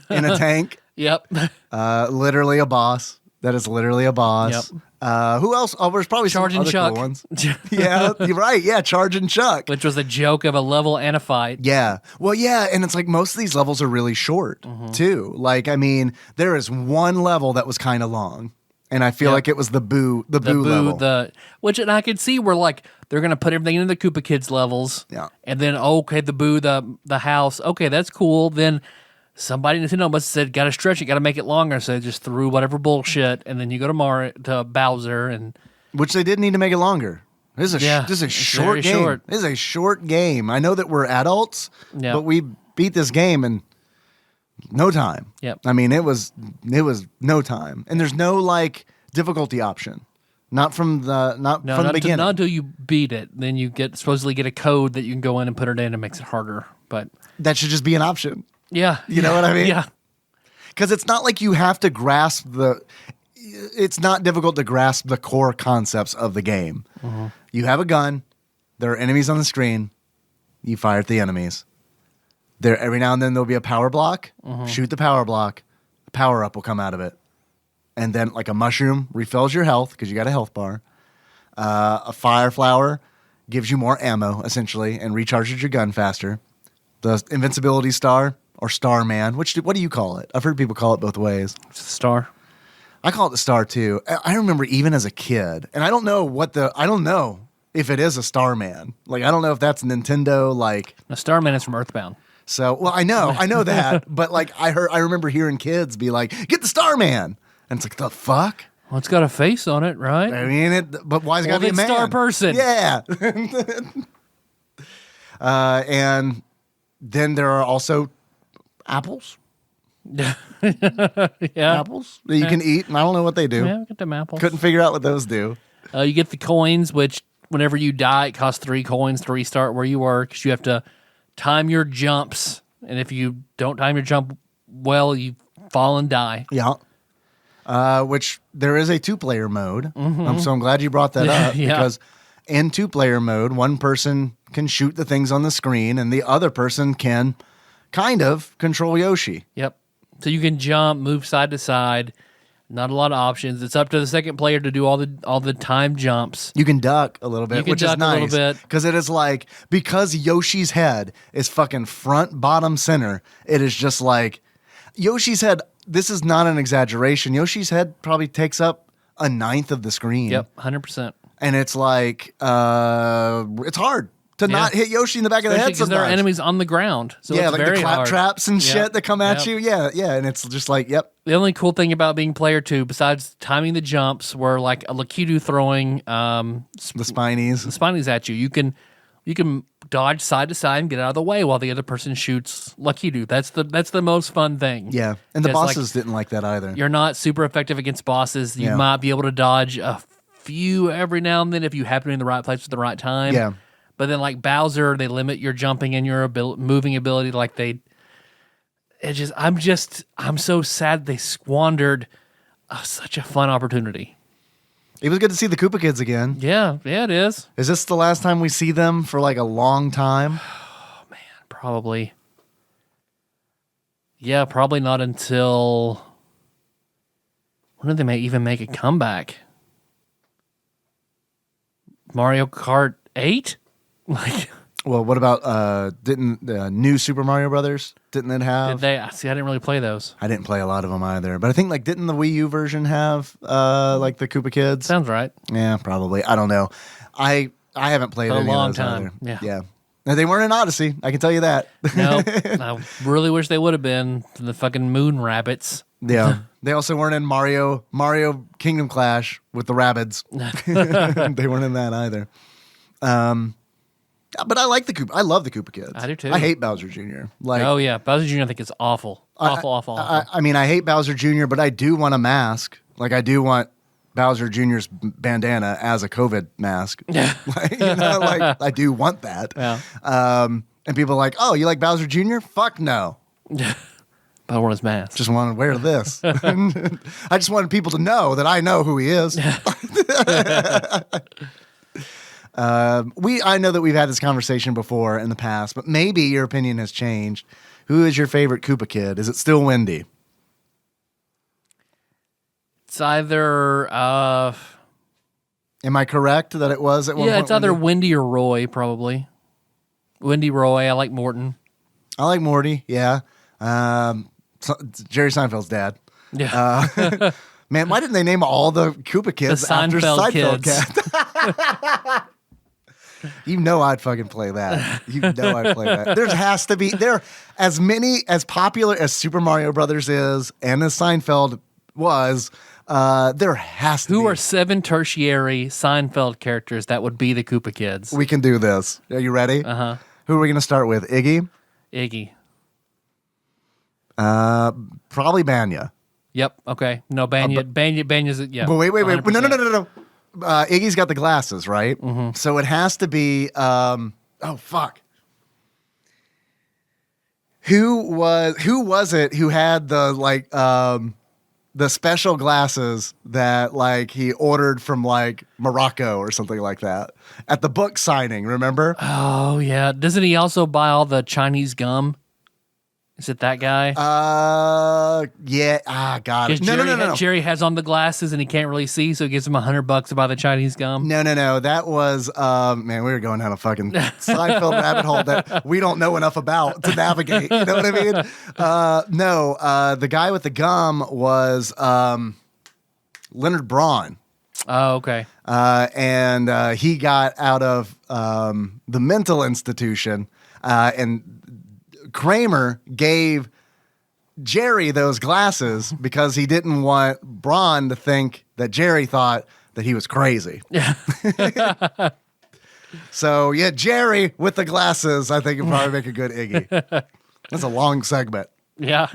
Speaker 3: in a tank.
Speaker 2: Yep.
Speaker 3: Literally a boss. That is literally a boss.
Speaker 2: Yep.
Speaker 3: Who else? Oh, there's probably
Speaker 2: Charge
Speaker 3: some
Speaker 2: and
Speaker 3: other
Speaker 2: Chuck.
Speaker 3: cool ones. Yeah, you're right. Yeah, Charge and Chuck.
Speaker 2: Which was a joke of a level and a fight.
Speaker 3: Yeah. Well, yeah, and it's like most of these levels are really short, too. Like, I mean, there is one level that was kind of long, and I feel like it was the boo level.
Speaker 2: And I could see where, like, they're going to put everything into the Koopa Kids levels.
Speaker 3: Yeah.
Speaker 2: And then, okay, the boo, the house. Okay, that's cool. Then somebody in Nintendo must have said, got to stretch it, got to make it longer. So they just threw whatever bullshit, and then you go to Bowser and...
Speaker 3: Which they did need to make it longer. This is a short game.
Speaker 2: Short.
Speaker 3: This is a short game. I know that we're adults,
Speaker 2: Yeah.
Speaker 3: but we beat this game in no time.
Speaker 2: Yep.
Speaker 3: I mean, it was no time, and there's no like difficulty option, not from the beginning.
Speaker 2: Not until you beat it. Then you supposedly get a code that you can go in and put it in and makes it harder. But
Speaker 3: that should just be an option.
Speaker 2: yeah,
Speaker 3: You know what I mean?
Speaker 2: Yeah.
Speaker 3: Because it's not like you have to grasp it's not difficult to grasp the core concepts of the game. You have a gun. There are enemies on the screen. You fire at the enemies. Every now and then there'll be a power block. Shoot the power block. A power up will come out of it. And then like a mushroom refills your health because you got a health bar. A fire flower gives you more ammo essentially and recharges your gun faster. The invincibility star or Star Man, what do you call it? I've heard people call it both ways.
Speaker 2: It's a star.
Speaker 3: I call it the star too. I remember even as a kid, and I don't know if it is a Starman. Like, I don't know if that's Nintendo, like.
Speaker 2: A Starman is from Earthbound.
Speaker 3: So, well, I know that, but like I remember hearing kids be like, get the Starman. And it's like, the fuck?
Speaker 2: Well, it's got a face on it, right?
Speaker 3: I mean, but why's it gotta be a man?
Speaker 2: Star person.
Speaker 3: Yeah. And then there are also apples.
Speaker 2: Yeah.
Speaker 3: Apples that you can eat, and I don't know what they do.
Speaker 2: Yeah, get them apples.
Speaker 3: Couldn't figure out what those do.
Speaker 2: You get the coins, which whenever you die, it costs 3 coins to restart where you were because you have to time your jumps. And if you don't time your jump well, you fall and die.
Speaker 3: Yeah. Which there is a 2-player mode. So I'm glad you brought that up because in 2-player mode, one person can shoot the things on the screen and the other person can kind of control Yoshi.
Speaker 2: Yep. So you can jump, move side to side. Not a lot of options. It's up to the second player to do all the time jumps.
Speaker 3: You can duck a little bit, which is nice. Because it is like, because Yoshi's head is fucking front, bottom, center, it is just like, Yoshi's head, this is not an exaggeration. Yoshi's head probably takes up 1/9 of the screen.
Speaker 2: Yep, 100%.
Speaker 3: And it's like, it's hard to not hit Yoshi in the back of the head sometimes.
Speaker 2: Because there are enemies on the ground. So it's
Speaker 3: like
Speaker 2: very
Speaker 3: the clap
Speaker 2: hard.
Speaker 3: traps and shit that come at you. Yeah, and it's just like, yep.
Speaker 2: The only cool thing about being player 2, besides timing the jumps, were like a Lakitu throwing
Speaker 3: the spinies
Speaker 2: at you. You can dodge side to side and get out of the way while the other person shoots Lakitu. That's the most fun thing.
Speaker 3: Yeah, and the bosses didn't like that either.
Speaker 2: You're not super effective against bosses. You might be able to dodge a few every now and then if you happen to be in the right place at the right time.
Speaker 3: Yeah.
Speaker 2: But then, like Bowser, they limit your jumping and your moving ability. Like I'm so sad they squandered such a fun opportunity.
Speaker 3: It was good to see the Koopa Kids again.
Speaker 2: Yeah, it is.
Speaker 3: Is this the last time we see them for like a long time?
Speaker 2: Oh man, probably. Yeah, probably not until. When did they even make a comeback? Mario Kart 8? Like,
Speaker 3: well, what about didn't the new Super Mario Brothers? Didn't it have?
Speaker 2: Did they? See, I didn't really play those.
Speaker 3: I didn't play a lot of them either, but I think like didn't the Wii U version have like the Koopa Kids?
Speaker 2: Sounds right.
Speaker 3: Yeah, probably. I don't know. I haven't played
Speaker 2: For
Speaker 3: any
Speaker 2: a long
Speaker 3: of those
Speaker 2: time.
Speaker 3: either. Yeah. No, they weren't in Odyssey. I can tell you that.
Speaker 2: No, I really wish they would have been the fucking Moon Rabbits.
Speaker 3: Yeah. They also weren't in Mario Kingdom Clash with the Rabbids. They weren't in that either. But I like the Koopa. I love the Koopa Kids.
Speaker 2: I do too.
Speaker 3: I hate Bowser Jr. Like,
Speaker 2: oh yeah, Bowser Jr. I think is awful. Awful.
Speaker 3: I mean, I hate Bowser Jr., but I do want a mask. Like, I do want Bowser Jr.'s bandana as a COVID mask.
Speaker 2: Yeah.
Speaker 3: Like, I do want that.
Speaker 2: Yeah.
Speaker 3: And people are like, oh, you like Bowser Jr.? Fuck no.
Speaker 2: But I want his mask.
Speaker 3: Just want to wear this. I just wanted people to know that I know who he is. I know that we've had this conversation before in the past, but maybe your opinion has changed. Who is your favorite Koopa kid? Is it still Wendy?
Speaker 2: It's either...
Speaker 3: Am I correct that it was at one point?
Speaker 2: Yeah, it's either Wendy or Roy, probably. Wendy, Roy. I like Morton.
Speaker 3: I like Morty, yeah. Jerry Seinfeld's dad.
Speaker 2: Yeah.
Speaker 3: Man, why didn't they name all the Koopa kids after Seinfeld kids? You know I'd fucking play that. You know I'd play that. There has to be as many as popular as Super Mario Brothers is and as Seinfeld was. There has to be.
Speaker 2: Who are 7 tertiary Seinfeld characters that would be the Koopa kids?
Speaker 3: We can do this. Are you ready?
Speaker 2: Uh-huh.
Speaker 3: Who are we going to start with? Iggy?
Speaker 2: Iggy.
Speaker 3: Probably Banya.
Speaker 2: Yep. Okay. No, Banya's yeah.
Speaker 3: But wait.
Speaker 2: 100%.
Speaker 3: No. Iggy's got the glasses, right? Mm-hmm. So it has to be. Oh fuck. Who was it who had the special glasses that like he ordered from like Morocco or something like that at the book signing? Remember?
Speaker 2: Oh yeah. Doesn't he also buy all the Chinese gum? Is it that guy?
Speaker 3: Yeah. Got it.
Speaker 2: No. Jerry has on the glasses and he can't really see, so he gives him $100 to buy the Chinese gum.
Speaker 3: No. That was man. We were going down a fucking Seinfeld rabbit hole that we don't know enough about to navigate. You know what I mean? No. The guy with the gum was Leonard Braun.
Speaker 2: Oh, okay.
Speaker 3: And he got out of the mental institution, and Kramer gave Jerry those glasses because he didn't want Braun to think that Jerry thought that he was crazy.
Speaker 2: Yeah.
Speaker 3: So, yeah, Jerry with the glasses, I think, would probably make a good Iggy. That's a long segment.
Speaker 2: Yeah.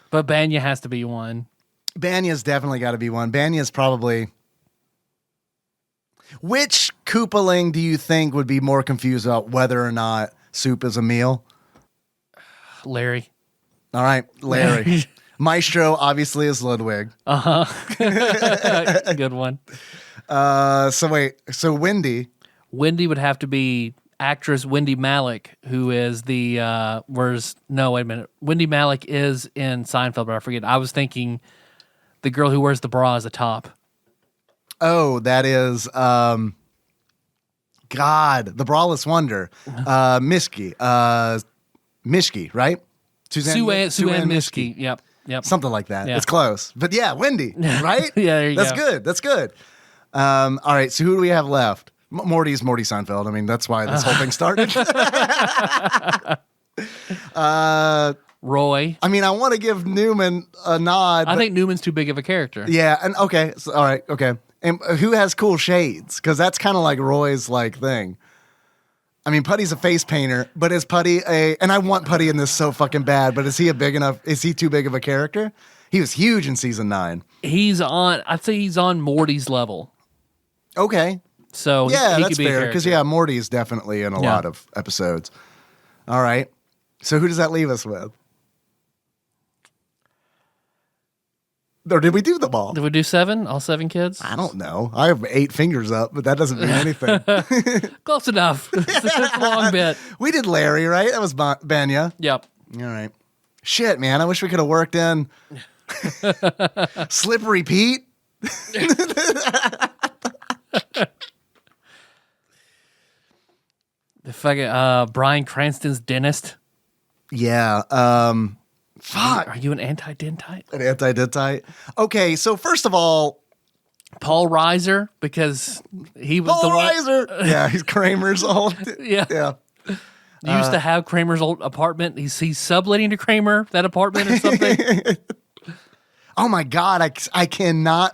Speaker 2: But Banya has to be one.
Speaker 3: Banya's definitely got to be one. Banya's probably... Which Koopaling do you think would be more confused about whether or not soup is a meal?
Speaker 2: Larry.
Speaker 3: All right, Larry. Maestro obviously is Ludwig.
Speaker 2: Good one.
Speaker 3: So Wendy.
Speaker 2: Wendy would have to be actress Wendy Malick, who is the Wendy Malick is in Seinfeld, but I forget. I was thinking the girl who wears the bra as a top.
Speaker 3: Oh, that is God, the Braless Wonder. Mishki, right?
Speaker 2: Sue Ann Mishki. Yep.
Speaker 3: Something like that.
Speaker 2: Yeah.
Speaker 3: It's close. But yeah, Wendy, right?
Speaker 2: Yeah, there you
Speaker 3: That's
Speaker 2: go.
Speaker 3: good. That's good. All right, so who do we have left? Morty's Morty Seinfeld. I mean, that's why this whole thing started.
Speaker 2: Roy.
Speaker 3: I mean, I want to give Newman a nod.
Speaker 2: I think Newman's too big of a character.
Speaker 3: Yeah, and okay. So, all right, okay. And who has cool shades? Because that's kind of like Roy's like thing. I mean, Putty's a face painter, but is Putty and I want Putty in this so fucking bad, but is he too big of a character? He was huge in season 9.
Speaker 2: I'd say he's on Morty's level.
Speaker 3: Okay.
Speaker 2: So
Speaker 3: yeah,
Speaker 2: he
Speaker 3: that's
Speaker 2: could be
Speaker 3: fair. Because Morty is definitely in a lot of episodes. All right. So who does that leave us with? Or did we do them all?
Speaker 2: Did we do 7? All 7 kids?
Speaker 3: I don't know. I have 8 fingers up, but that doesn't mean anything.
Speaker 2: Close enough. It's a long bit.
Speaker 3: We did Larry, right? That was Banya.
Speaker 2: Yep.
Speaker 3: All right. Shit, man. I wish we could have worked in Slippery Pete.
Speaker 2: The fucking Bryan Cranston's dentist.
Speaker 3: Yeah. Fuck.
Speaker 2: Are you an anti-dentite?
Speaker 3: An anti-dentite? Okay, so first of all,
Speaker 2: Paul Reiser, because he was
Speaker 3: Paul
Speaker 2: the one.
Speaker 3: Reiser. Yeah, he's Kramer's old.
Speaker 2: Yeah.
Speaker 3: Yeah.
Speaker 2: You used to have Kramer's old apartment. He's subletting to Kramer that apartment or something.
Speaker 3: Oh my God, I cannot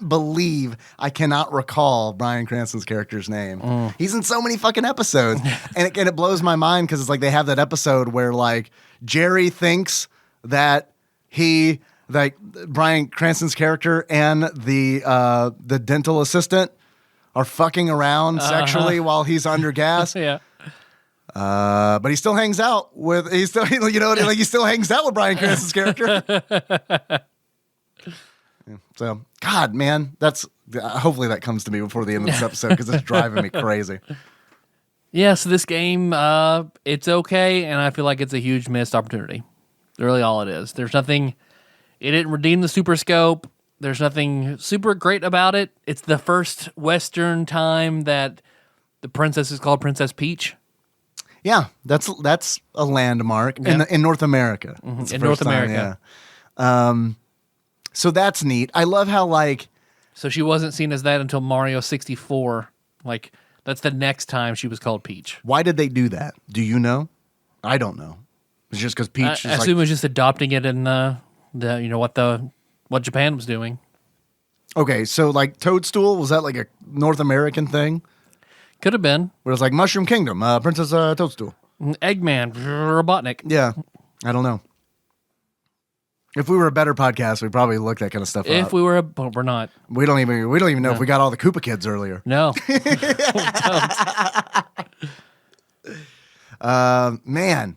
Speaker 3: recall Bryan Cranston's character's name. He's in so many fucking episodes. and it blows my mind because it's like they have that episode where like Jerry thinks that Bryan Cranston's character and the dental assistant are fucking around sexually while he's under gas.
Speaker 2: Yeah.
Speaker 3: But he still hangs out with he still hangs out with Bryan Cranston's character. So, God, man, that's hopefully that comes to me before the end of this episode because it's driving me crazy.
Speaker 2: Yeah, so this game, it's okay, and I feel like it's a huge missed opportunity. Really all it is. There's nothing, it didn't redeem the Super Scope. There's nothing super great about it. It's the first Western time that the princess is called Princess Peach.
Speaker 3: Yeah, that's a landmark in North America.
Speaker 2: Mm-hmm. In North America.
Speaker 3: Yeah. So that's neat. I love how
Speaker 2: So she wasn't seen as that until Mario 64. Like, that's the next time she was called Peach.
Speaker 3: Why did they do that? Do you know? I don't know. It's just because Peach
Speaker 2: I assume it was just adopting it in what Japan was doing.
Speaker 3: Okay, so like Toadstool, was that like a North American thing?
Speaker 2: Could have been.
Speaker 3: Where it's like Mushroom Kingdom, Princess Toadstool.
Speaker 2: Eggman, Robotnik.
Speaker 3: Yeah, I don't know. If we were a better podcast, we'd probably look that kind of stuff up.
Speaker 2: If we were, but we're not.
Speaker 3: We don't even know if we got all the Koopa kids earlier.
Speaker 2: No.
Speaker 3: Man.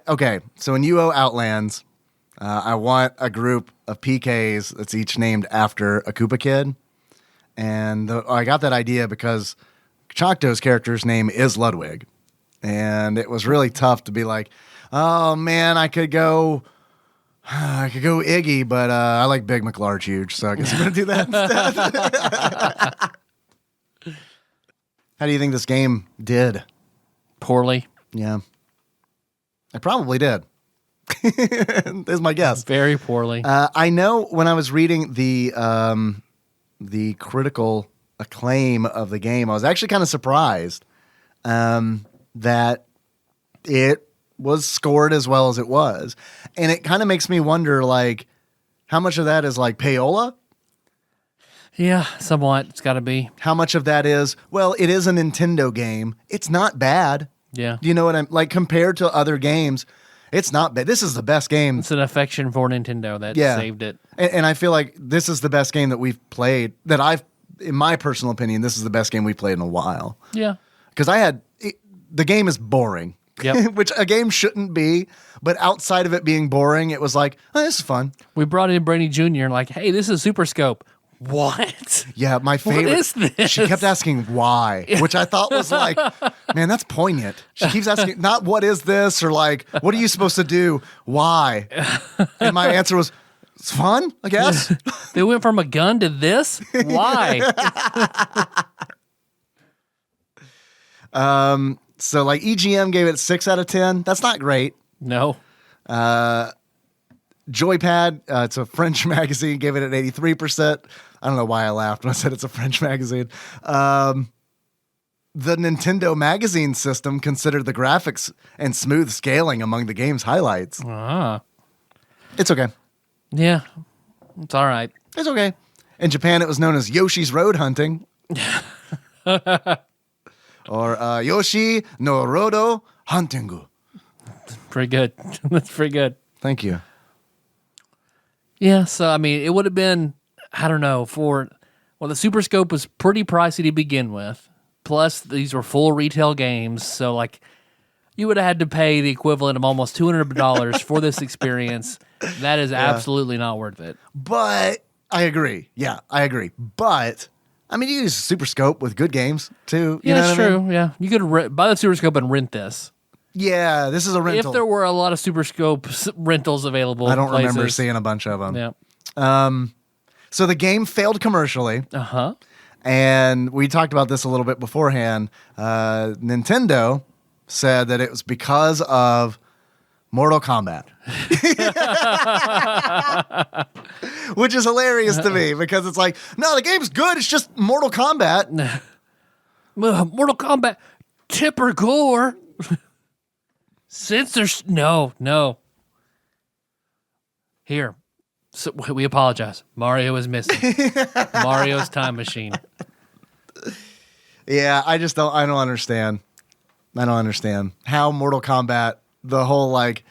Speaker 3: Okay, so in UO Outlands, I want a group of PKs that's each named after a Koopa kid. And I got that idea because Choctaw's character's name is Ludwig. And it was really tough to be like, oh man, I could go Iggy, but I like Big McLarge huge, so I guess I'm going to do that instead. How do you think this game did?
Speaker 2: Poorly.
Speaker 3: Yeah. I probably did. Is my guess.
Speaker 2: Very poorly.
Speaker 3: I know when I was reading the critical acclaim of the game, I was actually kind of surprised that it was scored as well as it was. And it kind of makes me wonder, like, how much of that is like payola?
Speaker 2: Yeah, somewhat. It's got to be.
Speaker 3: How much of that is, well, it is a Nintendo game. It's not bad.
Speaker 2: Yeah.
Speaker 3: You know what I'm like, compared to other games, it's not bad. This is the best game.
Speaker 2: It's an affection for Nintendo that saved it.
Speaker 3: And I feel like this is the best game that we've played, in my personal opinion, this is the best game we've played in a while.
Speaker 2: Yeah.
Speaker 3: Because the game is boring.
Speaker 2: Yep.
Speaker 3: Which a game shouldn't be, but outside of it being boring, it was like, oh, this is fun.
Speaker 2: We brought in Brady Jr. and like, hey, this is Super Scope. What?
Speaker 3: Yeah, my favorite.
Speaker 2: What is this?
Speaker 3: She kept asking why, which I thought was like, man, that's poignant. She keeps asking, not what is this, or like, what are you supposed to do? Why? And my answer was, it's fun, I guess.
Speaker 2: They went from a gun to this? Why?
Speaker 3: So like EGM gave it 6 out of 10. That's not great.
Speaker 2: No.
Speaker 3: Joypad, it's a French magazine, gave it an 83%. I don't know why I laughed when I said it's a French magazine. The Nintendo magazine system considered the graphics and smooth scaling among the game's highlights. It's okay.
Speaker 2: Yeah. It's all right.
Speaker 3: It's okay. In Japan, it was known as Yoshi's Road Hunting. Or Yoshi no Rodo Huntingu.
Speaker 2: Pretty good. That's pretty good.
Speaker 3: Thank you.
Speaker 2: Yeah, so, I mean, it would have been, I don't know, the Super Scope was pretty pricey to begin with. Plus, these were full retail games, so, like, you would have had to pay the equivalent of almost $200 for this experience. That is absolutely not worth it.
Speaker 3: But, I agree. Yeah, I agree. But, I mean, you use Super Scope with good games, too.
Speaker 2: Yeah, that's true, yeah. You could buy the Super Scope and rent this.
Speaker 3: Yeah, this is a rental.
Speaker 2: If there were a lot of Super Scope rentals available,
Speaker 3: I don't remember seeing a bunch of them.
Speaker 2: Yeah.
Speaker 3: So the game failed commercially. And we talked about this a little bit beforehand. Nintendo said that it was because of Mortal Kombat. Which is hilarious to me because it's like, no, the game's good. It's just Mortal Kombat.
Speaker 2: Mortal Kombat. Tipper Gore. No. Here. So we apologize. Mario is missing. Mario's time machine.
Speaker 3: Yeah, I don't understand. I don't understand how Mortal Kombat, the whole like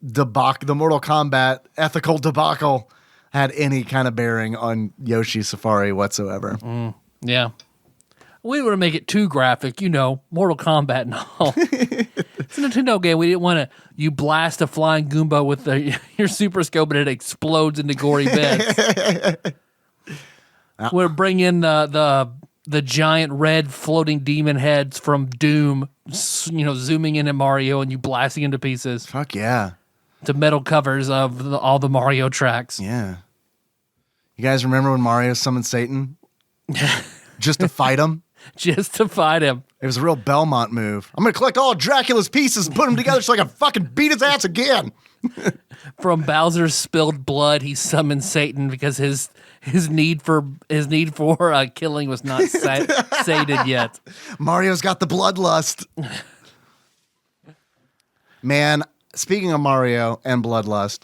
Speaker 3: debacle, the Mortal Kombat ethical debacle had any kind of bearing on Yoshi's Safari whatsoever.
Speaker 2: Yeah. We didn't want to make it too graphic, Mortal Kombat and all. It's a Nintendo game. We didn't want to. You blast a flying Goomba with your Super Scope and it explodes into gory bits. We'll bring in the giant red floating demon heads from Doom, zooming in at Mario and you blasting into pieces.
Speaker 3: Fuck yeah.
Speaker 2: To metal covers of all the Mario tracks.
Speaker 3: Yeah. You guys remember when Mario summoned Satan? Just to fight him?
Speaker 2: Just to fight him.
Speaker 3: It was a real Belmont move. I'm going to collect all Dracula's pieces and put them together so I can fucking beat his ass again.
Speaker 2: From Bowser's spilled blood, he summoned Satan because his need for killing was not sated yet.
Speaker 3: Mario's got the bloodlust. Man, speaking of Mario and bloodlust,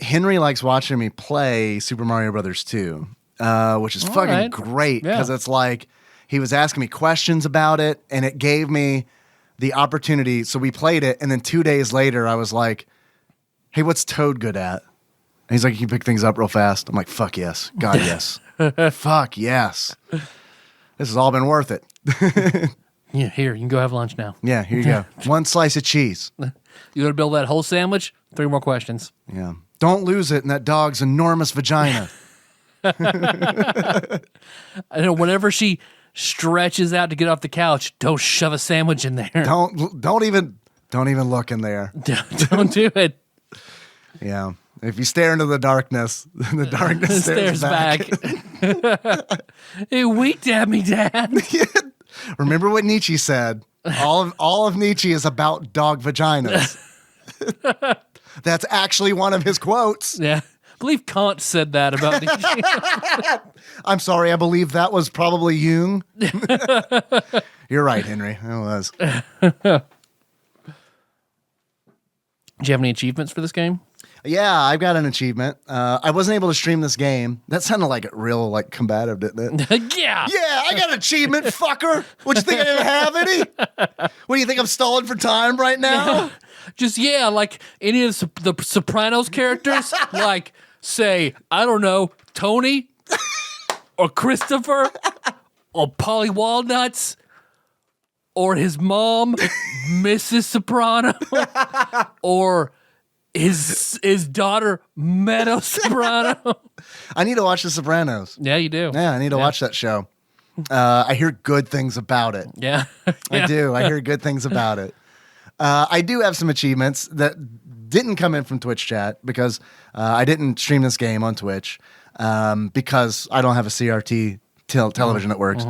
Speaker 3: Henry likes watching me play Super Mario Brothers 2. Which is fucking great because it's like he was asking me questions about it and it gave me the opportunity. So we played it and then 2 days later I was like, hey, what's Toad good at? And he's like, you pick things up real fast. I'm like, fuck yes. God, yes. Fuck yes. This has all been worth it.
Speaker 2: Yeah, here, you can go have lunch now.
Speaker 3: Yeah, here you go. One slice of cheese.
Speaker 2: You want to build that whole sandwich? 3 more questions.
Speaker 3: Yeah. Don't lose it in that dog's enormous vagina.
Speaker 2: I know whenever she stretches out to get off the couch, don't shove a sandwich in there.
Speaker 3: Don't even look in there.
Speaker 2: Don't do it.
Speaker 3: Yeah. If you stare into the darkness, the darkness stares back.
Speaker 2: It winked at me, Dad.
Speaker 3: Remember what Nietzsche said. All of Nietzsche is about dog vaginas. That's actually one of his quotes.
Speaker 2: Yeah. I believe Kant said that about Nietzsche.
Speaker 3: I'm sorry, I believe that was probably Jung. You're right, Henry. It was.
Speaker 2: Do you have any achievements for this game?
Speaker 3: Yeah, I've got an achievement. I wasn't able to stream this game. That sounded like real combative, didn't it?
Speaker 2: Yeah.
Speaker 3: Yeah, I got an achievement, fucker. What, you think I didn't have any? What do you think, I'm stalling for time right now?
Speaker 2: Just, like any of the Sopranos characters, like, say, I don't know, Tony or Christopher or Polly Walnuts or his mom, Mrs. Soprano, or his daughter, Meadow Soprano.
Speaker 3: I need to watch The Sopranos.
Speaker 2: Yeah, you do.
Speaker 3: Yeah, I need to watch that show. I hear good things about it.
Speaker 2: Yeah.
Speaker 3: I do. I hear good things about it. I do have some achievements that didn't come in from Twitch chat because I didn't stream this game on Twitch because I don't have a CRT television that works.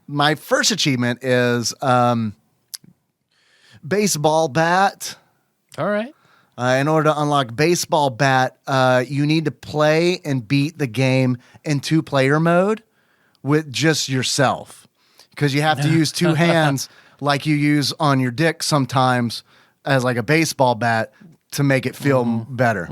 Speaker 3: My first achievement is baseball bat.
Speaker 2: All right.
Speaker 3: In order to unlock baseball bat, you need to play and beat the game in 2-player mode with just yourself because you have to use 2 hands like you use on your dick sometimes as like a baseball bat to make it feel better.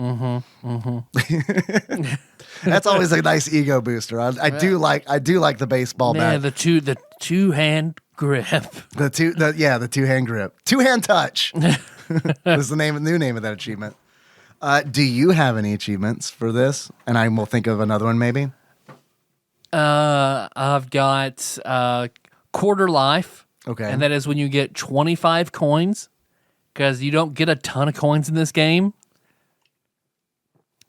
Speaker 3: That's always a nice ego booster. I do like the baseball bat.
Speaker 2: The two hand grip.
Speaker 3: The 2-hand grip. 2-hand touch. Is the new name of that achievement. Do you have any achievements for this? And I will think of another one maybe.
Speaker 2: I've got quarter life.
Speaker 3: Okay.
Speaker 2: And that is when you get 25 coins, because you don't get a ton of coins in this game.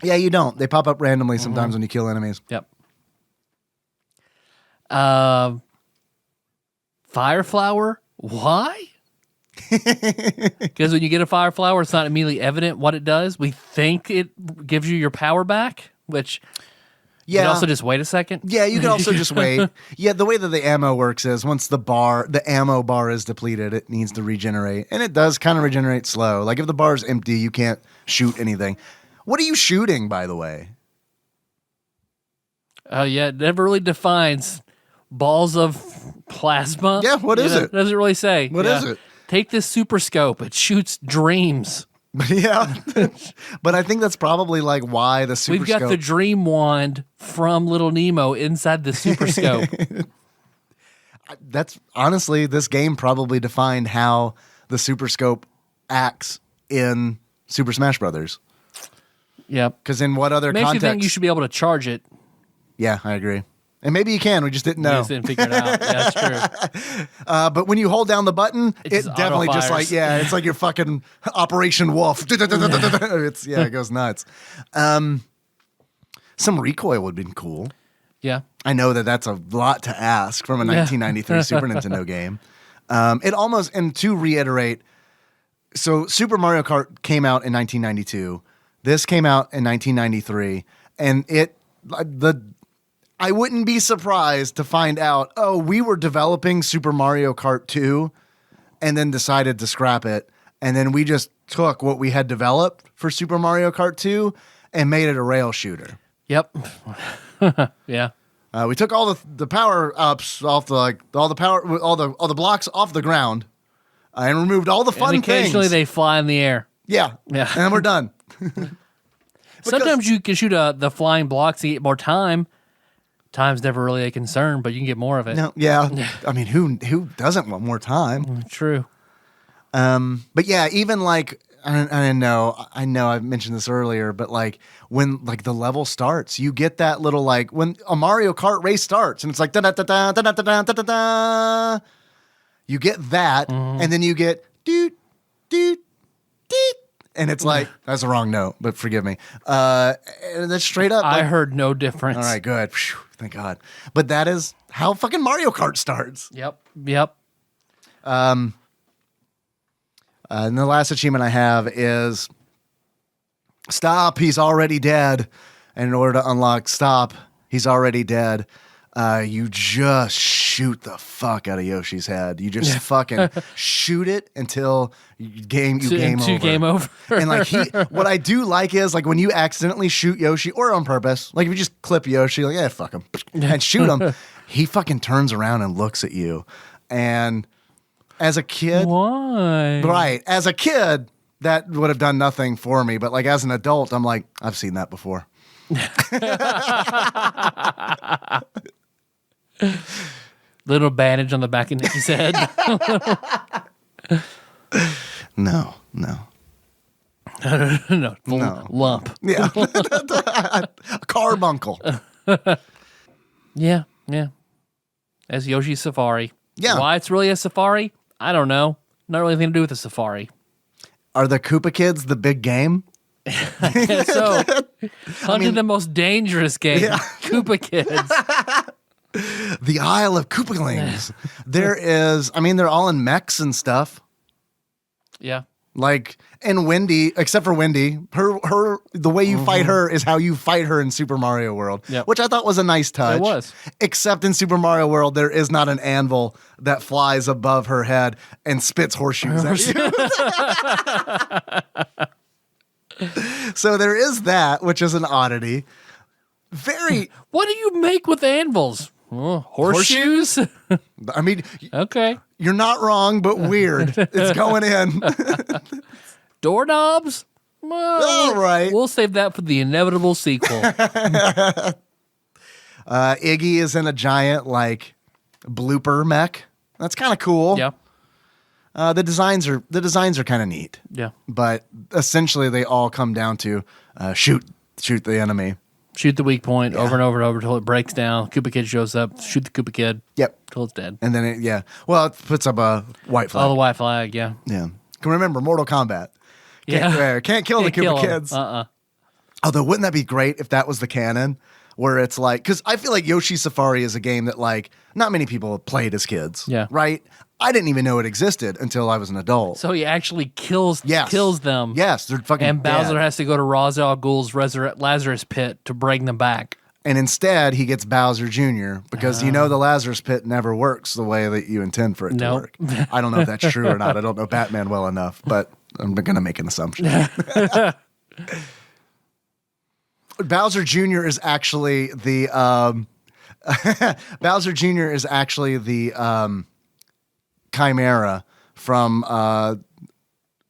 Speaker 3: Yeah, you don't. They pop up randomly sometimes when you kill enemies.
Speaker 2: Yep. Fire flower? Why? Because when you get a fire flower, it's not immediately evident what it does. We think it gives you your power back, which... You can also just wait a second.
Speaker 3: Yeah, you can also just wait. Yeah, the way that the ammo works is once the ammo bar is depleted, it needs to regenerate. And it does kind of regenerate slow. Like if the bar is empty, you can't shoot anything. What are you shooting, by the way?
Speaker 2: Yeah, it never really defines. Balls of plasma?
Speaker 3: Yeah, what is it?
Speaker 2: Doesn't really say.
Speaker 3: What is it?
Speaker 2: Take this super scope. It shoots dreams.
Speaker 3: Yeah, but I think that's probably like why the super
Speaker 2: We've got
Speaker 3: scope...
Speaker 2: the dream wand from Little Nemo inside the super scope.
Speaker 3: That's honestly, this game probably defined how the super scope acts in Super Smash Brothers.
Speaker 2: Yep.
Speaker 3: Because in what other
Speaker 2: Makes
Speaker 3: context?
Speaker 2: you think you should be able to charge it.
Speaker 3: Yeah, I agree. And maybe you can. We just didn't know.
Speaker 2: We just didn't figure it out. Yeah, that's true.
Speaker 3: But when you hold down the button, it definitely just like, it's like your fucking Operation Wolf. It goes nuts. Some recoil would have been cool.
Speaker 2: Yeah.
Speaker 3: I know that's a lot to ask from a 1993 Super Nintendo game. It almost, and to reiterate, so Super Mario Kart came out in 1992. This came out in 1993. And I wouldn't be surprised to find out, we were developing Super Mario Kart 2 and then decided to scrap it. And then we just took what we had developed for Super Mario Kart 2 and made it a rail shooter.
Speaker 2: Yep. Yeah.
Speaker 3: We took all the power ups off all the blocks off the ground and removed all the fun
Speaker 2: and occasionally
Speaker 3: things.
Speaker 2: they fly in the air.
Speaker 3: Yeah.
Speaker 2: Yeah.
Speaker 3: And we're done.
Speaker 2: Sometimes you can shoot the flying blocks to get more time. Time's never really a concern, but you can get more of it.
Speaker 3: No, yeah. I mean, who doesn't want more time?
Speaker 2: True.
Speaker 3: But yeah, even like I know I've mentioned this earlier, but like when like the level starts, you get that little like when a Mario Kart race starts and it's like da da da da da da da da da da. You get that, and then you get doot doot doot. And it's like, that's the wrong note, but forgive me. And that's straight up.
Speaker 2: I heard no difference.
Speaker 3: All right, good. Whew, thank God. But that is how fucking Mario Kart starts.
Speaker 2: Yep.
Speaker 3: And the last achievement I have is stop, he's already dead. And in order to unlock stop, he's already dead, you just shoot the fuck out of Yoshi's head. You just fucking shoot it until game over. And like what I do like is like when you accidentally shoot Yoshi or on purpose, like if you just clip Yoshi, like yeah, fuck him, and shoot him, he fucking turns around and looks at you. And as a kid,
Speaker 2: why?
Speaker 3: Right, as a kid, that would have done nothing for me. But like as an adult, I'm like, I've seen that before.
Speaker 2: Little bandage on the back of Nicky's head.
Speaker 3: No.
Speaker 2: Lump.
Speaker 3: Yeah. A carbuncle.
Speaker 2: Yeah. As Yoshi's Safari.
Speaker 3: Yeah.
Speaker 2: Why it's really a safari? I don't know. Not really anything to do with a safari.
Speaker 3: Are the Koopa Kids the big game?
Speaker 2: So, hunting the most dangerous game, Koopa Kids.
Speaker 3: The Isle of Koopalings. They're all in mechs and stuff.
Speaker 2: Yeah.
Speaker 3: Like, and Wendy, except for Wendy, the way you fight her is how you fight her in Super Mario World, which I thought was a nice touch.
Speaker 2: It was.
Speaker 3: Except in Super Mario World, there is not an anvil that flies above her head and spits horseshoes at you. So there is that, which is an oddity.
Speaker 2: What do you make with anvils? Horseshoes?
Speaker 3: I mean,
Speaker 2: okay.
Speaker 3: You're not wrong, but weird. It's going in.
Speaker 2: Doorknobs? Well,
Speaker 3: all right.
Speaker 2: We'll save that for the inevitable sequel.
Speaker 3: Iggy is in a giant, like, blooper mech. That's kind of cool.
Speaker 2: Yeah.
Speaker 3: The designs are kind of neat.
Speaker 2: Yeah.
Speaker 3: But essentially, they all come down to shoot the enemy.
Speaker 2: Shoot the weak point over and over and over until it breaks down. Koopa Kid shows up. Shoot the Koopa Kid.
Speaker 3: Yep.
Speaker 2: Until it's dead.
Speaker 3: And then it puts up a white flag.
Speaker 2: Oh, the white flag, yeah.
Speaker 3: Yeah. Can remember Mortal Kombat. Can't kill the Koopa Kids. Although, wouldn't that be great if that was the canon? Where it's like, because I feel like Yoshi's Safari is a game that like not many people played as kids.
Speaker 2: Yeah.
Speaker 3: Right? I didn't even know it existed until I was an adult.
Speaker 2: So he actually kills them.
Speaker 3: Yes, they're fucking
Speaker 2: And Bowser
Speaker 3: dead.
Speaker 2: has to go to Ra's al Ghul's Lazarus Pit to bring them back.
Speaker 3: And instead, he gets Bowser Jr. because the Lazarus Pit never works the way that you intend for it to work. I don't know if that's true or not. I don't know Batman well enough, but I'm going to make an assumption. Bowser Jr. is actually the Chimera from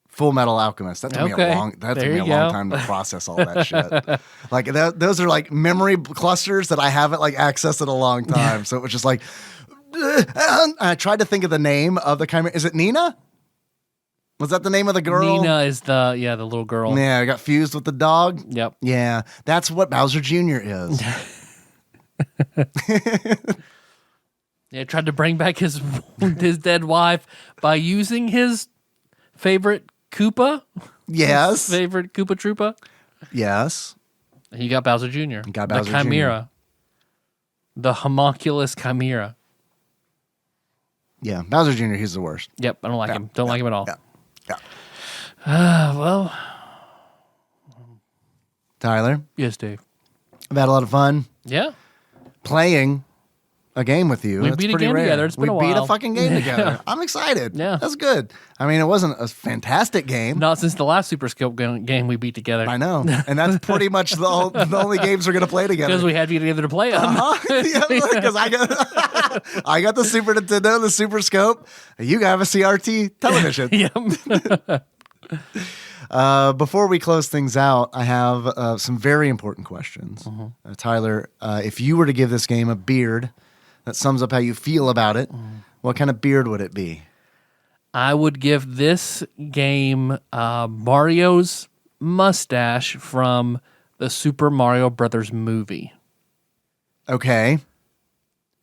Speaker 3: Full Metal Alchemist. That took me a long time to process all that shit. Like those are like memory clusters that I haven't like accessed in a long time. So it was just like I tried to think of the name of the Chimera. Is it Nina? Was that the name of the girl?
Speaker 2: Nina is the little girl.
Speaker 3: Yeah, I got fused with the dog.
Speaker 2: Yep.
Speaker 3: Yeah, that's what Bowser Jr. is.
Speaker 2: Yeah, tried to bring back his dead wife by using his favorite Koopa.
Speaker 3: Yes.
Speaker 2: His favorite Koopa Troopa.
Speaker 3: Yes.
Speaker 2: He got Bowser Jr.
Speaker 3: Got Bowser
Speaker 2: the
Speaker 3: Jr.
Speaker 2: Chimera. The homunculus Chimera.
Speaker 3: Yeah, Bowser Jr., he's the worst.
Speaker 2: Yep, I don't like him. Don't like him at all.
Speaker 3: Yeah.
Speaker 2: Well.
Speaker 3: Tyler?
Speaker 2: Yes, Dave.
Speaker 3: I've had a lot of fun
Speaker 2: Yeah.
Speaker 3: playing a game with you.
Speaker 2: We
Speaker 3: That's
Speaker 2: beat a
Speaker 3: pretty
Speaker 2: game
Speaker 3: rare.
Speaker 2: together. It's been a
Speaker 3: We beat
Speaker 2: while.
Speaker 3: a fucking game together. I'm excited.
Speaker 2: Yeah.
Speaker 3: That's good. I mean, it wasn't a fantastic game.
Speaker 2: Not since the last Super Scope game we beat together.
Speaker 3: I know. And that's pretty much the only games we're going to play together.
Speaker 2: Because we had to get together to play them.
Speaker 3: Because I got the Super Nintendo, the Super Scope. You have a CRT television. Before we close things out, I have some very important questions. Tyler, if you were to give this game a beard that sums up how you feel about it, what kind of beard would it be?
Speaker 2: I would give this game Mario's mustache from the Super Mario Brothers movie.
Speaker 3: Okay.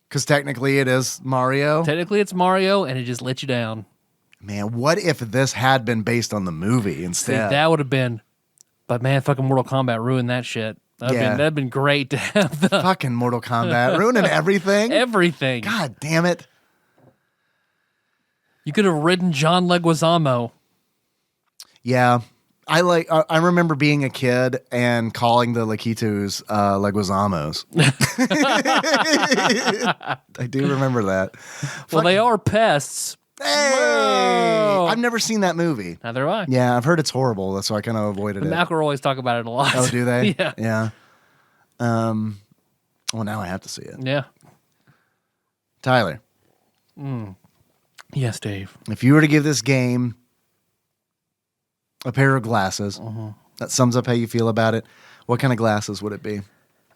Speaker 3: Because technically it is Mario.
Speaker 2: Technically it's Mario, and it just let you down.
Speaker 3: Man, what if this had been based on the movie instead?
Speaker 2: See, that would have been... But man, fucking Mortal Kombat ruined that shit. That'd been great to have the...
Speaker 3: Fucking Mortal Kombat. Ruining everything.
Speaker 2: Everything.
Speaker 3: God damn it.
Speaker 2: You could have ridden John Leguizamo.
Speaker 3: Yeah. I remember being a kid and calling the Lakitus Leguizamos. I do remember that.
Speaker 2: Well, they are pests.
Speaker 3: Hey!
Speaker 2: Whoa.
Speaker 3: I've never seen that movie.
Speaker 2: Neither have I.
Speaker 3: Yeah, I've heard it's horrible. That's why I kind of avoided it.
Speaker 2: McElroys talk about it a lot.
Speaker 3: Oh, do they?
Speaker 2: Yeah.
Speaker 3: Yeah. Well, now I have to see it.
Speaker 2: Yeah.
Speaker 3: Tyler,
Speaker 2: Yes, Dave.
Speaker 3: if you were to give this game a pair of glasses that sums up how you feel about it, what kind of glasses would it be?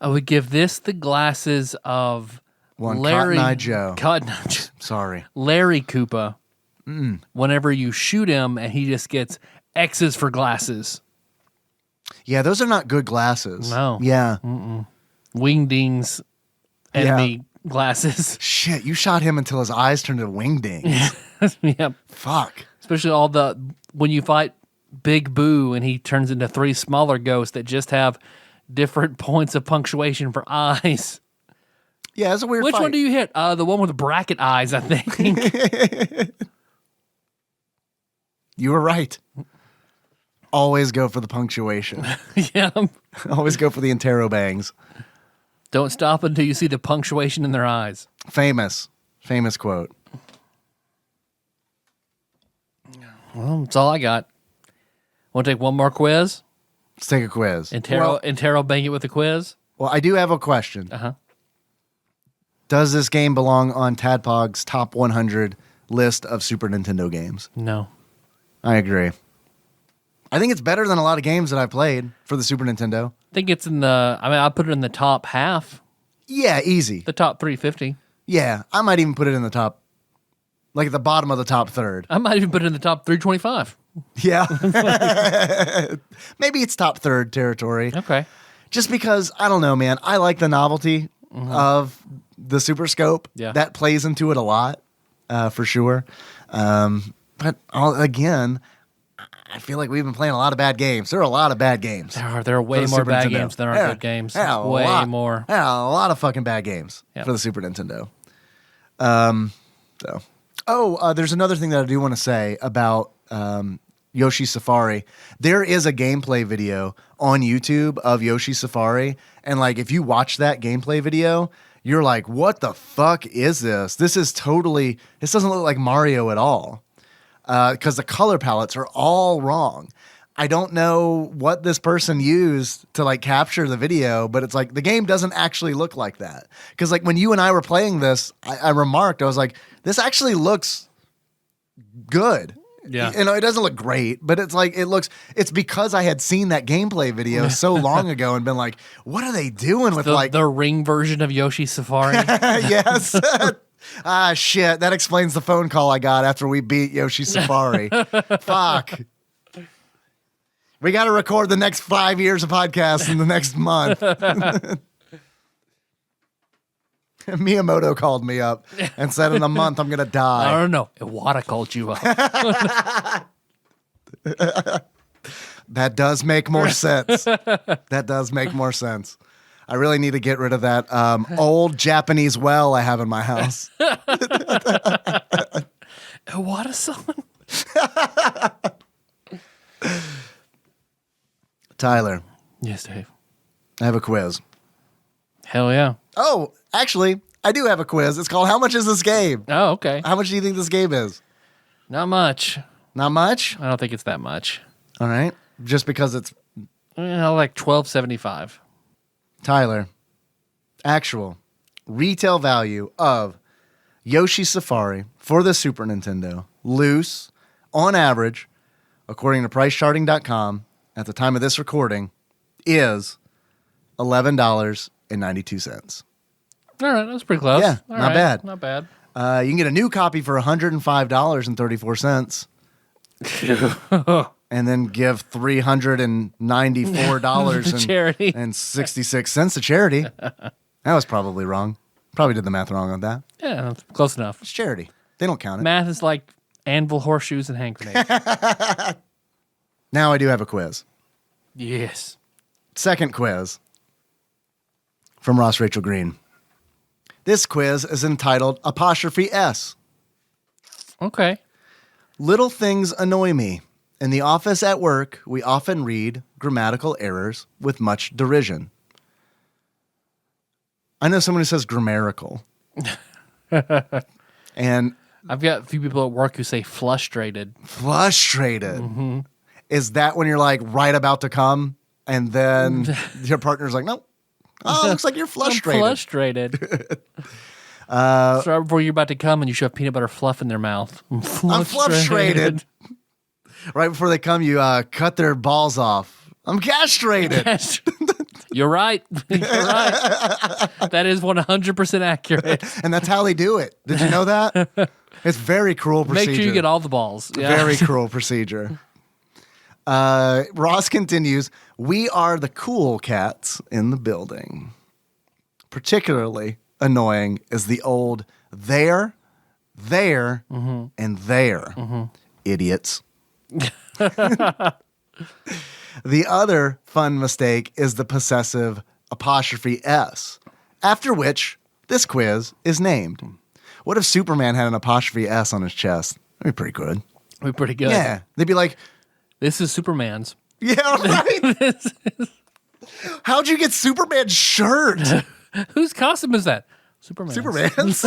Speaker 2: I would give this the glasses of
Speaker 3: One
Speaker 2: Larry
Speaker 3: Cotton Eye Joe.
Speaker 2: Sorry.
Speaker 3: Sorry.
Speaker 2: Larry Koopa. Whenever you shoot him and he just gets X's for glasses.
Speaker 3: Yeah, those are not good glasses.
Speaker 2: No.
Speaker 3: Yeah.
Speaker 2: Wingdings enemy glasses.
Speaker 3: Shit, you shot him until his eyes turned into wingdings.
Speaker 2: Yep.
Speaker 3: Fuck.
Speaker 2: Especially when you fight Big Boo and he turns into 3 smaller ghosts that just have different points of punctuation for eyes.
Speaker 3: Yeah, it's a weird
Speaker 2: Which
Speaker 3: fight.
Speaker 2: one do you hit? The one with bracket eyes, I think.
Speaker 3: You were right. Always go for the punctuation.
Speaker 2: Yeah.
Speaker 3: Always go for the interrobangs.
Speaker 2: Don't stop until you see the punctuation in their eyes.
Speaker 3: Famous quote.
Speaker 2: Well, that's all I got. Want to take one more quiz?
Speaker 3: Let's take a quiz.
Speaker 2: Interrobang it with a quiz?
Speaker 3: Well, I do have a question.
Speaker 2: Uh-huh.
Speaker 3: Does this game belong on TADPOG's top 100 list of Super Nintendo games?
Speaker 2: No.
Speaker 3: I agree. I think it's better than a lot of games that I've played for the Super Nintendo.
Speaker 2: I think it's I'll put it in the top half,
Speaker 3: Yeah, easy.
Speaker 2: the top 350.
Speaker 3: Yeah, I might even put it in the top, like at the bottom of the top third.
Speaker 2: I might even put it in the top 325.
Speaker 3: Yeah. Maybe it's top third territory.
Speaker 2: Okay.
Speaker 3: Just because, I don't know, man. I like the novelty of the Super Scope.
Speaker 2: Yeah.
Speaker 3: That plays into it a lot, for sure. But again, I feel like we've been playing a lot of bad games. There are a lot of bad games.
Speaker 2: There are way
Speaker 3: for the
Speaker 2: more
Speaker 3: Super
Speaker 2: bad
Speaker 3: Nintendo.
Speaker 2: games than are
Speaker 3: Yeah.
Speaker 2: good games.
Speaker 3: Yeah, a
Speaker 2: Way
Speaker 3: lot.
Speaker 2: more.
Speaker 3: Yeah, a lot of fucking bad games
Speaker 2: Yeah.
Speaker 3: for the Super Nintendo. There's another thing that I do want to say about Yoshi's Safari. There is a gameplay video on YouTube of Yoshi's Safari, and like if you watch that gameplay video, you're like, what the fuck is this? This doesn't look like Mario at all. Because the color palettes are all wrong. I don't know what this person used to like capture the video, but it's like the game doesn't actually look like that. Because like when you and I were playing this, I remarked, I was like, this actually looks good.
Speaker 2: Yeah.
Speaker 3: You know, it doesn't look great, but it's because I had seen that gameplay video so long ago and been like, what are they doing with
Speaker 2: The ring version of Yoshi's Safari.
Speaker 3: Yes. Shit. That explains the phone call I got after we beat Yoshi's Safari. Fuck. We got to record the next 5 years of podcasts in the next month. Miyamoto called me up and said in a month I'm going to die.
Speaker 2: I don't know. Iwata called you up.
Speaker 3: That does make more sense. That does make more sense. I really need to get rid of that old Japanese well I have in my house.
Speaker 2: Iwata-san?
Speaker 3: Tyler,
Speaker 2: Yes, Dave.
Speaker 3: I have a quiz.
Speaker 2: Hell yeah.
Speaker 3: Oh, actually, I do have a quiz. It's called How Much Is This Game?
Speaker 2: Oh, okay.
Speaker 3: How much do you think this game is?
Speaker 2: Not much.
Speaker 3: Not much?
Speaker 2: I don't think it's that much.
Speaker 3: All right. Just because it's
Speaker 2: Like $12.75.
Speaker 3: Tyler, actual retail value of Yoshi's Safari for the Super Nintendo, loose, on average, according to PriceCharting.com, at the time of this recording, is $11.92.
Speaker 2: All right, that's pretty close.
Speaker 3: Yeah,
Speaker 2: All
Speaker 3: not
Speaker 2: right,
Speaker 3: bad.
Speaker 2: Not bad.
Speaker 3: You can get a new copy for $105.34. And then give $394
Speaker 2: To charity.
Speaker 3: and 66 cents to charity. That was probably wrong. Probably did the math wrong on that.
Speaker 2: Yeah, that's close enough.
Speaker 3: It's charity. They don't count it.
Speaker 2: Math is like anvil, horseshoes, and hand grenades.
Speaker 3: Now I do have a quiz.
Speaker 2: Yes.
Speaker 3: Second quiz from Ross Rachel Green. This quiz is entitled Apostrophe S.
Speaker 2: Okay.
Speaker 3: Little things annoy me. In the office at work, we often read grammatical errors with much derision. I know someone who says grammatical. And
Speaker 2: I've got a few people at work who say frustrated.
Speaker 3: frustrated. Mm-hmm. Is that when you're like right about to come and then your partner's like, no, oh, looks like you're frustrated.
Speaker 2: I'm frustrated. So right before you're about to come and you shove peanut butter fluff in their mouth. I'm
Speaker 3: frustrated. Right before they come, you cut their balls off. I'm castrated.
Speaker 2: You're right. You're right. That is 100% accurate.
Speaker 3: And that's how they do it. Did you know that? It's very cruel procedure.
Speaker 2: Make sure you get all the balls. Yeah.
Speaker 3: Very cruel procedure. Ross continues, we are the cool cats in the building. Particularly annoying is the old there, and there. Mm-hmm. Idiots. The other fun mistake is the possessive apostrophe S, after which this quiz is named. What if Superman had an apostrophe S on his chest? That'd be pretty good.
Speaker 2: That'd be pretty good.
Speaker 3: Yeah. They'd be like,
Speaker 2: this is Superman's.
Speaker 3: yeah, right. How'd you get Superman's shirt?
Speaker 2: Whose costume is that? Superman's.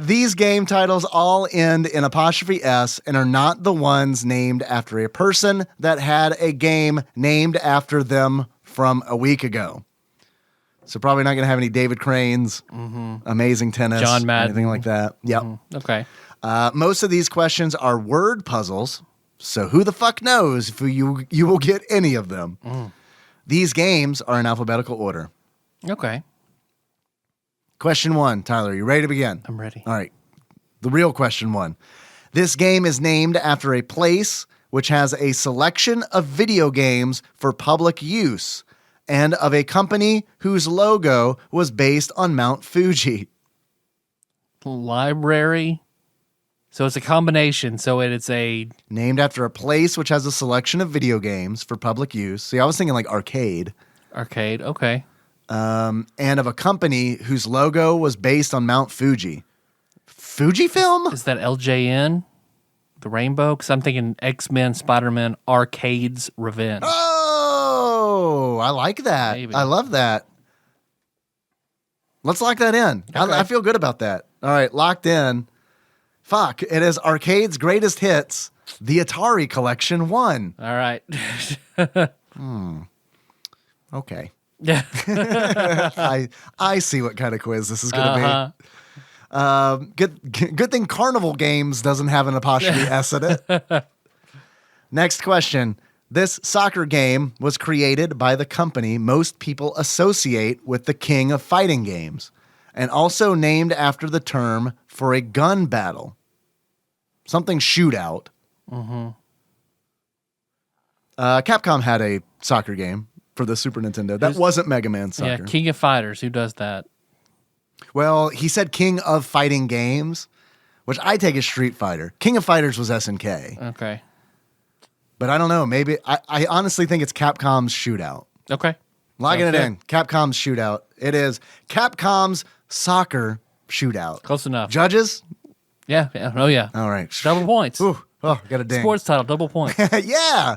Speaker 3: These game titles all end in apostrophe S and are not the ones named after a person that had a game named after them from a week ago. So probably not going to have any David Cranes, Amazing Tennis,
Speaker 2: John Madden,
Speaker 3: anything like that. Yep.
Speaker 2: Okay.
Speaker 3: Most of these questions are word puzzles, so who the fuck knows if you will get any of them. These games are in alphabetical order.
Speaker 2: Okay.
Speaker 3: Question 1, Tyler, you ready to begin?
Speaker 2: I'm ready.
Speaker 3: All right. The real question 1. This game is named after a place which has a selection of video games for public use and of a company whose logo was based on Mount Fuji.
Speaker 2: Library. So it's a combination. So it's a...
Speaker 3: Named after a place which has a selection of video games for public use. See, I was thinking like arcade.
Speaker 2: Arcade. Okay.
Speaker 3: And of a company whose logo was based on Mount Fuji. Fujifilm?
Speaker 2: Is that LJN? The Rainbow? Because I'm thinking X-Men, Spider-Man, Arcade's Revenge.
Speaker 3: Oh, I like that.
Speaker 2: Maybe.
Speaker 3: I love that. Let's lock that in.
Speaker 2: Okay.
Speaker 3: I feel good about that. All right, locked in. Fuck, it is Arcade's Greatest Hits, the Atari Collection 1.
Speaker 2: All right.
Speaker 3: Okay.
Speaker 2: Yeah.
Speaker 3: I see what kind of quiz this is going to be. Good thing Carnival Games doesn't have an apostrophe S in it. Next question. This soccer game was created by the company most people associate with the king of fighting games, and also named after the term for a gun battle. Something shootout. Capcom had a soccer game. for the Super Nintendo. That wasn't Mega Man Soccer.
Speaker 2: Yeah, King of Fighters. Who does that?
Speaker 3: Well, he said King of Fighting Games, which I take as Street Fighter. King of Fighters was SNK.
Speaker 2: Okay.
Speaker 3: But I don't know. Maybe I honestly think it's Capcom's Shootout.
Speaker 2: Okay.
Speaker 3: Logging
Speaker 2: Sounds
Speaker 3: it
Speaker 2: good.
Speaker 3: in. Capcom's Shootout. It is Capcom's Soccer Shootout.
Speaker 2: Close enough.
Speaker 3: Judges?
Speaker 2: Yeah. Oh, yeah.
Speaker 3: All right.
Speaker 2: Double points.
Speaker 3: Ooh. Oh, got a ding.
Speaker 2: Sports title, double points.
Speaker 3: Yeah.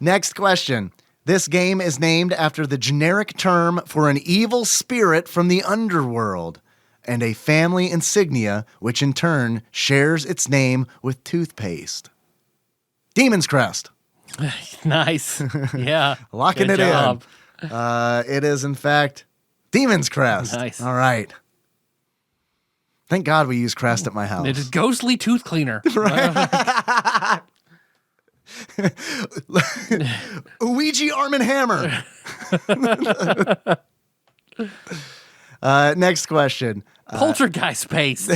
Speaker 3: Next question. This game is named after the generic term for an evil spirit from the underworld and a family insignia, which in turn shares its name with toothpaste. Demon's Crest.
Speaker 2: Nice. Yeah.
Speaker 3: Locking
Speaker 2: Good
Speaker 3: it
Speaker 2: job.
Speaker 3: in. It is, in fact, Demon's Crest.
Speaker 2: Nice.
Speaker 3: All right. Thank God we use Crest at my house.
Speaker 2: It is ghostly tooth cleaner.
Speaker 3: Ouija Arm and Hammer. Next question.
Speaker 2: Poltergeist paste.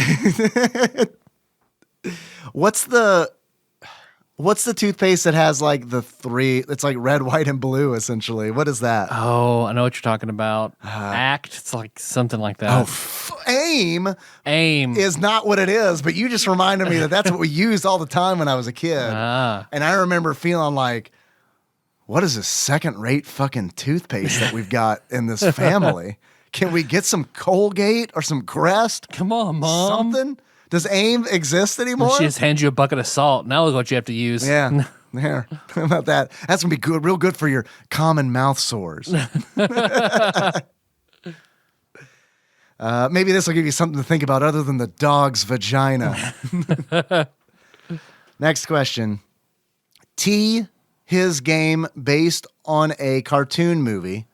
Speaker 3: What's the toothpaste that has like the three? It's like red, white, and blue. Essentially, what is that?
Speaker 2: Oh, I know what you're talking about. Act. It's like something like that.
Speaker 3: Aim is not what it is. But you just reminded me that that's what we used all the time when I was a kid. And I remember feeling like, what is this second-rate fucking toothpaste that we've got in this family? Can we get some Colgate or some Crest?
Speaker 2: Come on, Mom.
Speaker 3: Something? Does AIM exist anymore?
Speaker 2: She just hands you a bucket of salt. Now look what you have to use.
Speaker 3: Yeah. There. How about that? That's going to be good, real good for your common mouth sores. Maybe this will give you something to think about other than the dog's vagina. Next question. His game, based on a cartoon movie,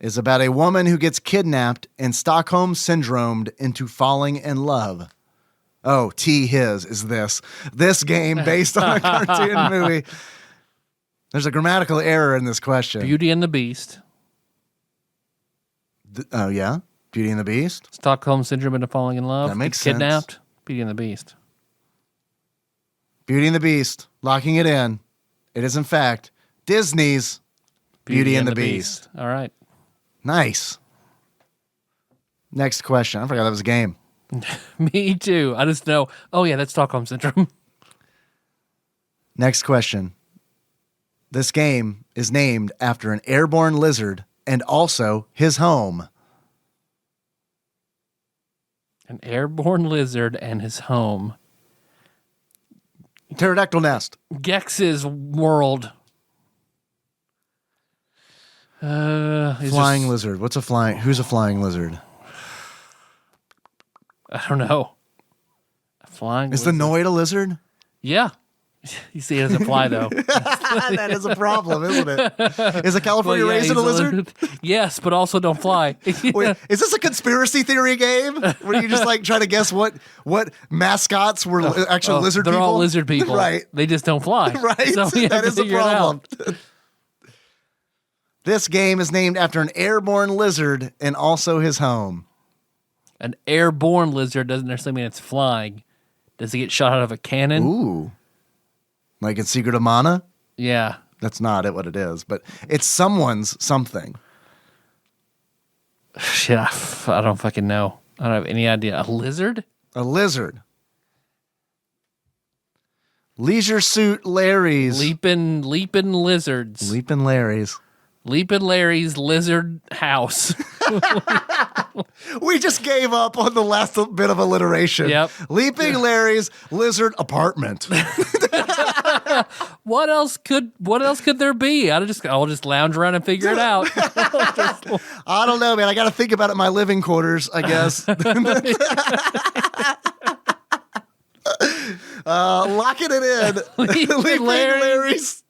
Speaker 3: is about a woman who gets kidnapped and Stockholm syndromed into falling in love. Oh, his is this. This game based on a cartoon movie. There's a grammatical error in this question.
Speaker 2: Beauty and the Beast.
Speaker 3: Oh, yeah? Beauty and the Beast?
Speaker 2: Stockholm Syndrome into falling in love.
Speaker 3: That makes
Speaker 2: Gets
Speaker 3: sense.
Speaker 2: Kidnapped. Beauty and the Beast.
Speaker 3: Beauty and the Beast. Locking it in. It is, in fact, Disney's Beauty and the Beast.
Speaker 2: All right.
Speaker 3: Nice. Next question. I forgot that was a game.
Speaker 2: Me too. I just know. Oh, yeah, that's Stockholm Syndrome.
Speaker 3: Next question. This game is named after an airborne lizard and also his home.
Speaker 2: An airborne lizard and his home.
Speaker 3: Pterodactyl nest.
Speaker 2: Gex's world.
Speaker 3: Flying lizard. Who's a flying lizard?
Speaker 2: I don't know. A flying
Speaker 3: Is the Noid a lizard?
Speaker 2: Yeah. You see, it doesn't fly, though.
Speaker 3: That is a problem, isn't it? Is a California raisin a lizard?
Speaker 2: Yes, but also don't fly.
Speaker 3: Wait, is this a conspiracy theory game where you just like try to guess what mascots were actual lizard
Speaker 2: they're
Speaker 3: people?
Speaker 2: all lizard people.
Speaker 3: Right.
Speaker 2: They just don't fly.
Speaker 3: Right.
Speaker 2: So we have
Speaker 3: That
Speaker 2: to
Speaker 3: is a
Speaker 2: figure it
Speaker 3: problem.
Speaker 2: out.
Speaker 3: This game is named after an airborne lizard and also his home.
Speaker 2: An airborne lizard doesn't necessarily mean it's flying. Does it get shot out of a cannon?
Speaker 3: Ooh. Like in Secret of Mana?
Speaker 2: Yeah.
Speaker 3: That's not what it is, but it's someone's something.
Speaker 2: Shit, I don't fucking know. I don't have any idea. A lizard?
Speaker 3: A lizard. Leisure Suit Larry's.
Speaker 2: Leaping lizards.
Speaker 3: Leaping Larry's.
Speaker 2: Leaping Larry's lizard house.
Speaker 3: We just gave up on the last bit of alliteration.
Speaker 2: Yep.
Speaker 3: Leaping Larry's lizard apartment.
Speaker 2: What else could there be? I'll just lounge around and figure it out.
Speaker 3: I don't know, man. I got to think about it in my living quarters, I guess. Locking it in. Leaping Larry's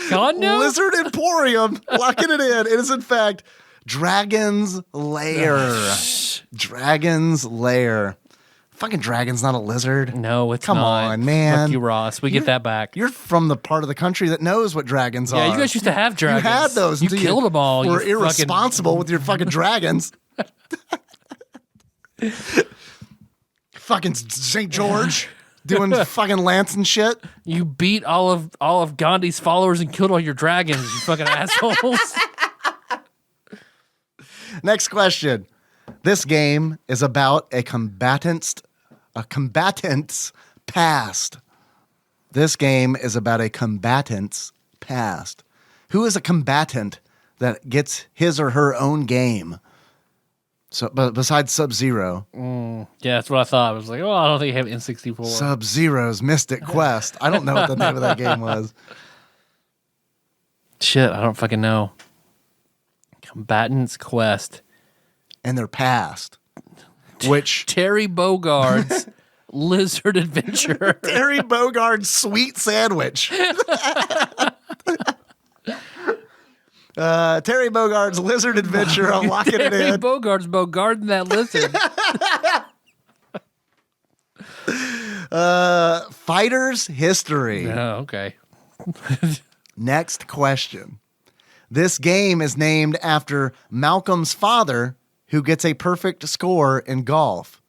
Speaker 2: Condo?
Speaker 3: Lizard Emporium. Locking it in. It is, in fact, Dragon's Lair. Dragon's Lair. Fucking dragon's not a lizard.
Speaker 2: No, it's
Speaker 3: Come
Speaker 2: not.
Speaker 3: on, man.
Speaker 2: Fuck you, Ross. We get that back.
Speaker 3: You're from the part of the country that knows what dragons are.
Speaker 2: Yeah, you guys used to have dragons.
Speaker 3: You had those.
Speaker 2: You
Speaker 3: until
Speaker 2: killed them all.
Speaker 3: Were
Speaker 2: You
Speaker 3: irresponsible with your fucking dragons. Fucking St. George. doing fucking Lance and shit.
Speaker 2: You beat all of Gandhi's followers and killed all your dragons, you fucking assholes.
Speaker 3: Next question. This game is about a combatant's past. This game is about a combatant's past. Who is a combatant that gets his or her own game? So, but besides Sub-Zero.
Speaker 2: Yeah, that's what I thought. I was like, oh, I don't think you have N64.
Speaker 3: Sub-Zero's Mystic Quest. I don't know what the name of that game was.
Speaker 2: Shit, I don't fucking know. Combatant's Quest.
Speaker 3: And their past. Which
Speaker 2: Terry Bogard's Lizard Adventure.
Speaker 3: Terry Bogard's Sweet Sandwich. Terry Bogard's Lizard Adventure. I'm locking it in.
Speaker 2: Terry Bogard's Bogarding that lizard.
Speaker 3: Fighter's history.
Speaker 2: Oh, okay.
Speaker 3: Next question. This game is named after Malcolm's father, who gets a perfect score in golf.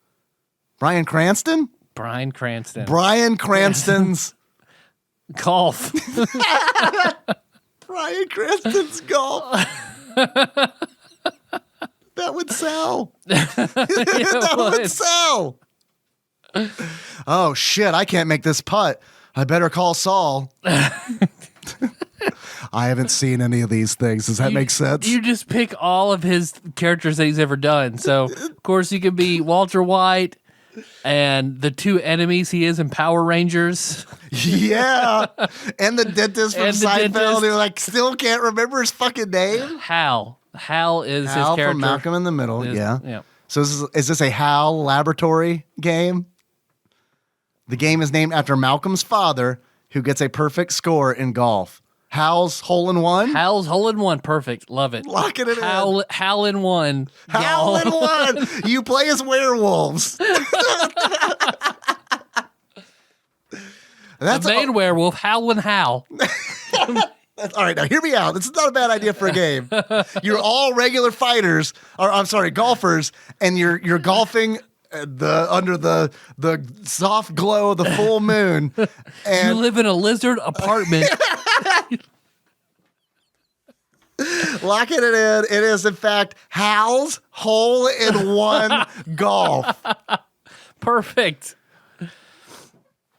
Speaker 3: Bryan Cranston?
Speaker 2: Bryan Cranston.
Speaker 3: Bryan Cranston's
Speaker 2: Golf.
Speaker 3: Bryan Cranston's golf. That would sell. That would sell. Oh, shit. I can't make this putt. I better call Saul. I haven't seen any of these things. Does that make sense?
Speaker 2: You just pick all of his characters that he's ever done. So, of course, you could be Walter White and the two enemies he is in Power Rangers.
Speaker 3: Yeah. And the dentist from Seinfeld who still can't remember his fucking name.
Speaker 2: Hal. Hal is his
Speaker 3: Hal
Speaker 2: character.
Speaker 3: from Malcolm in the Middle. Yeah.
Speaker 2: Yeah.
Speaker 3: So is this a Hal laboratory game? The game is named after Malcolm's father, who gets a perfect score in golf. Hal's hole-in-one?
Speaker 2: Hal's hole-in-one. Perfect. Love it.
Speaker 3: Locking it in.
Speaker 2: Hal-in-one.
Speaker 3: Hal-in-one. You play as werewolves.
Speaker 2: That's the main werewolf, Hal and Hal.
Speaker 3: All right, now hear me out. This is not a bad idea for a game. You're all regular fighters, or I'm sorry, golfers, and you're golfing under the soft glow of the full moon. And
Speaker 2: you live in a lizard apartment.
Speaker 3: Locking it in. It is, in fact, Hal's hole-in-one golf.
Speaker 2: Perfect.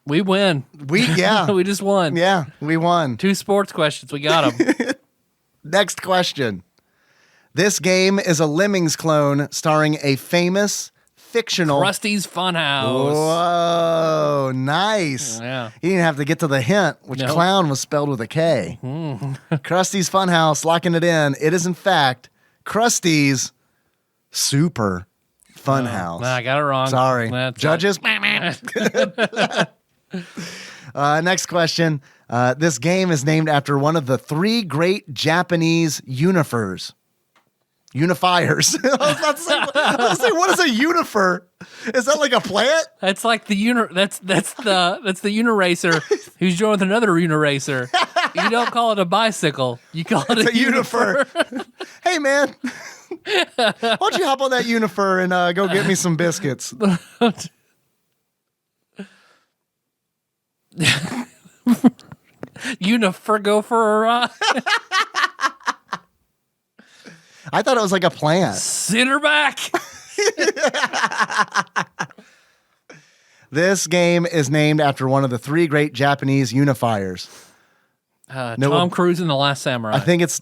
Speaker 2: We win.
Speaker 3: We
Speaker 2: just won.
Speaker 3: Yeah, we won.
Speaker 2: 2 sports questions. We got them.
Speaker 3: Next question. This game is a Lemmings clone starring a famous fictional
Speaker 2: Krusty's Funhouse.
Speaker 3: Whoa, nice.
Speaker 2: Yeah.
Speaker 3: You didn't have to get to the hint, which clown was spelled with a K. Krusty's Funhouse, locking it in. It is, in fact, Krusty's Super Funhouse.
Speaker 2: Nah, I got it wrong.
Speaker 3: Sorry.
Speaker 2: That's
Speaker 3: Judges? Next question. This game is named after one of the 3 great Japanese unifiers. Unifiers. I was about to say, what is a unifer? Is that like a plant?
Speaker 2: That's like the that's the Uniracer who's joined with another Uniracer. You don't call it a bicycle. You call it a unifer.
Speaker 3: Hey man, why don't you hop on that unifer and go get me some biscuits?
Speaker 2: Unifer go for a ride.
Speaker 3: I thought it was like a plant.
Speaker 2: Send her back.
Speaker 3: This game is named after one of the 3 great Japanese unifiers.
Speaker 2: Tom Cruise in The Last Samurai.
Speaker 3: I think it's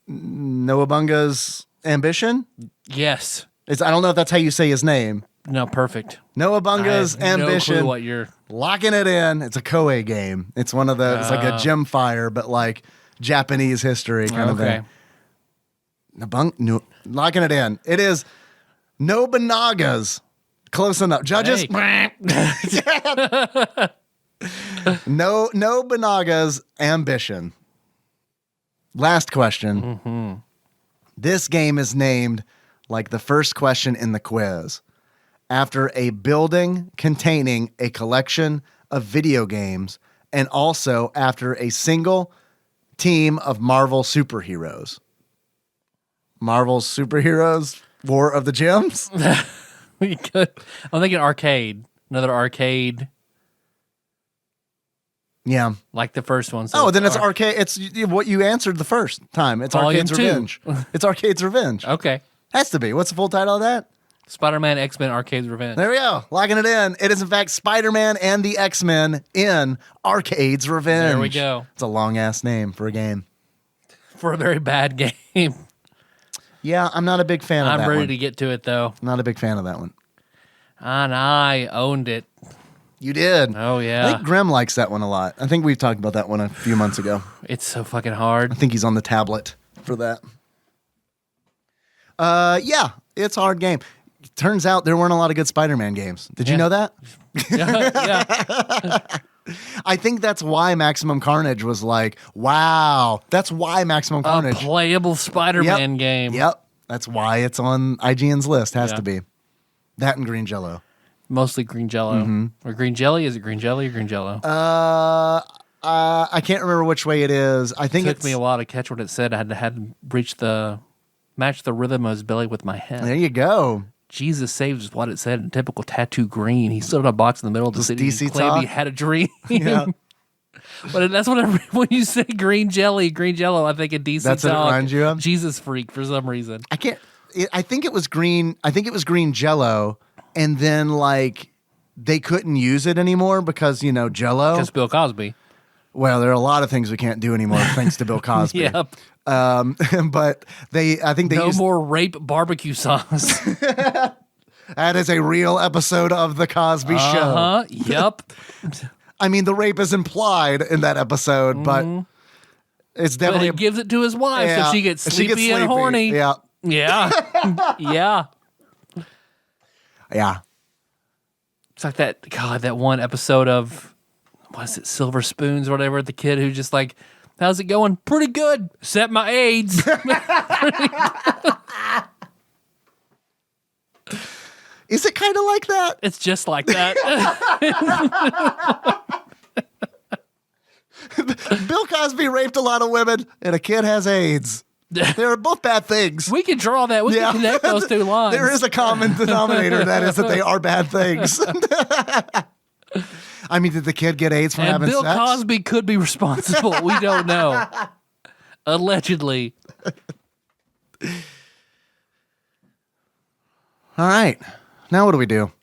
Speaker 3: Noabunga's Ambition?
Speaker 2: Yes.
Speaker 3: I don't know if that's how you say his name.
Speaker 2: No, perfect.
Speaker 3: Noabunga's Ambition.
Speaker 2: No clue what you're
Speaker 3: locking it in. It's a Koei game. It's one of the, it's like a gem fire, but like Japanese history kind of thing. Locking it in. It is Nobunaga's. Close enough. Judges.
Speaker 2: Hey.
Speaker 3: Nobunaga's Ambition. Last question.
Speaker 2: Mm-hmm.
Speaker 3: This game is named like the first question in the quiz, after a building containing a collection of video games, and also after a single team of Marvel superheroes. Marvel's superheroes, War of the Gems?
Speaker 2: We could. I'm thinking arcade. Another arcade.
Speaker 3: Yeah.
Speaker 2: like the first one. So
Speaker 3: then it's arcade. It's what you answered the first time. It's
Speaker 2: Volume
Speaker 3: Arcade's
Speaker 2: 2.
Speaker 3: Revenge. It's Arcade's Revenge.
Speaker 2: Okay.
Speaker 3: Has to be. What's the full title of that?
Speaker 2: Spider-Man X-Men Arcade's Revenge.
Speaker 3: There we go. Locking it in. It is, in fact, Spider-Man and the X-Men in Arcade's Revenge.
Speaker 2: There we go.
Speaker 3: It's a long-ass name for a game.
Speaker 2: For a very bad game.
Speaker 3: Yeah, I'm not a big fan of that one.
Speaker 2: I'm ready to get to it, though.
Speaker 3: Not a big fan of that one.
Speaker 2: And I owned it.
Speaker 3: You did.
Speaker 2: Oh, yeah.
Speaker 3: I think Graham likes that one a lot. I think we've talked about that one a few months ago.
Speaker 2: It's so fucking hard.
Speaker 3: I think he's on the tablet for that. Yeah, it's a hard game. Turns out there weren't a lot of good Spider-Man games. Did you know that?
Speaker 2: Yeah.
Speaker 3: I think that's why Maximum Carnage was like, wow. That's why Maximum Carnage.
Speaker 2: A playable Spider-Man game.
Speaker 3: Yep. That's why it's on IGN's list. Has to be. That and Green Jello.
Speaker 2: Mostly green jello. Or green jelly? Is it green jelly or green jello?
Speaker 3: I can't remember which way it is. I think
Speaker 2: It took me a while to catch what it said. I had to match the rhythm of his belly with my head.
Speaker 3: There you go.
Speaker 2: Jesus saves is what it said in typical tattoo green. He stood on a box in the middle of the city
Speaker 3: DC
Speaker 2: and claimed
Speaker 3: talk?
Speaker 2: he had a dream.
Speaker 3: Yeah.
Speaker 2: But that's what when you say green jello, I think of DC
Speaker 3: That's what it
Speaker 2: talk.
Speaker 3: reminds you of?
Speaker 2: Jesus freak for some reason.
Speaker 3: I think it was green. I think it was green Jello, and then like they couldn't use it anymore because Jello.
Speaker 2: Because Bill Cosby.
Speaker 3: Well, there are a lot of things we can't do anymore thanks to Bill Cosby.
Speaker 2: Yep.
Speaker 3: But I think they
Speaker 2: No
Speaker 3: used
Speaker 2: more rape barbecue sauce.
Speaker 3: that is a real episode of the Cosby Show.
Speaker 2: Yep.
Speaker 3: I mean, the rape is implied in that episode, but it's
Speaker 2: But
Speaker 3: definitely
Speaker 2: he gives it to his wife so she gets sleepy and horny.
Speaker 3: Yeah.
Speaker 2: Yeah. Yeah.
Speaker 3: Yeah.
Speaker 2: It's like that one episode of, what is it, Silver Spoons or whatever, the kid who just like, how's it going? Pretty good, except my AIDS.
Speaker 3: Is it kind of like that?
Speaker 2: It's just like that.
Speaker 3: Bill Cosby raped a lot of women, and a kid has AIDS. They're both bad things.
Speaker 2: We can draw that. We can connect those two lines.
Speaker 3: There is a common denominator, that is that they are bad things. I mean, did the kid get AIDS from having
Speaker 2: Bill
Speaker 3: sex?
Speaker 2: Cosby could be responsible. We don't know. Allegedly.
Speaker 3: All right. Now what do we do?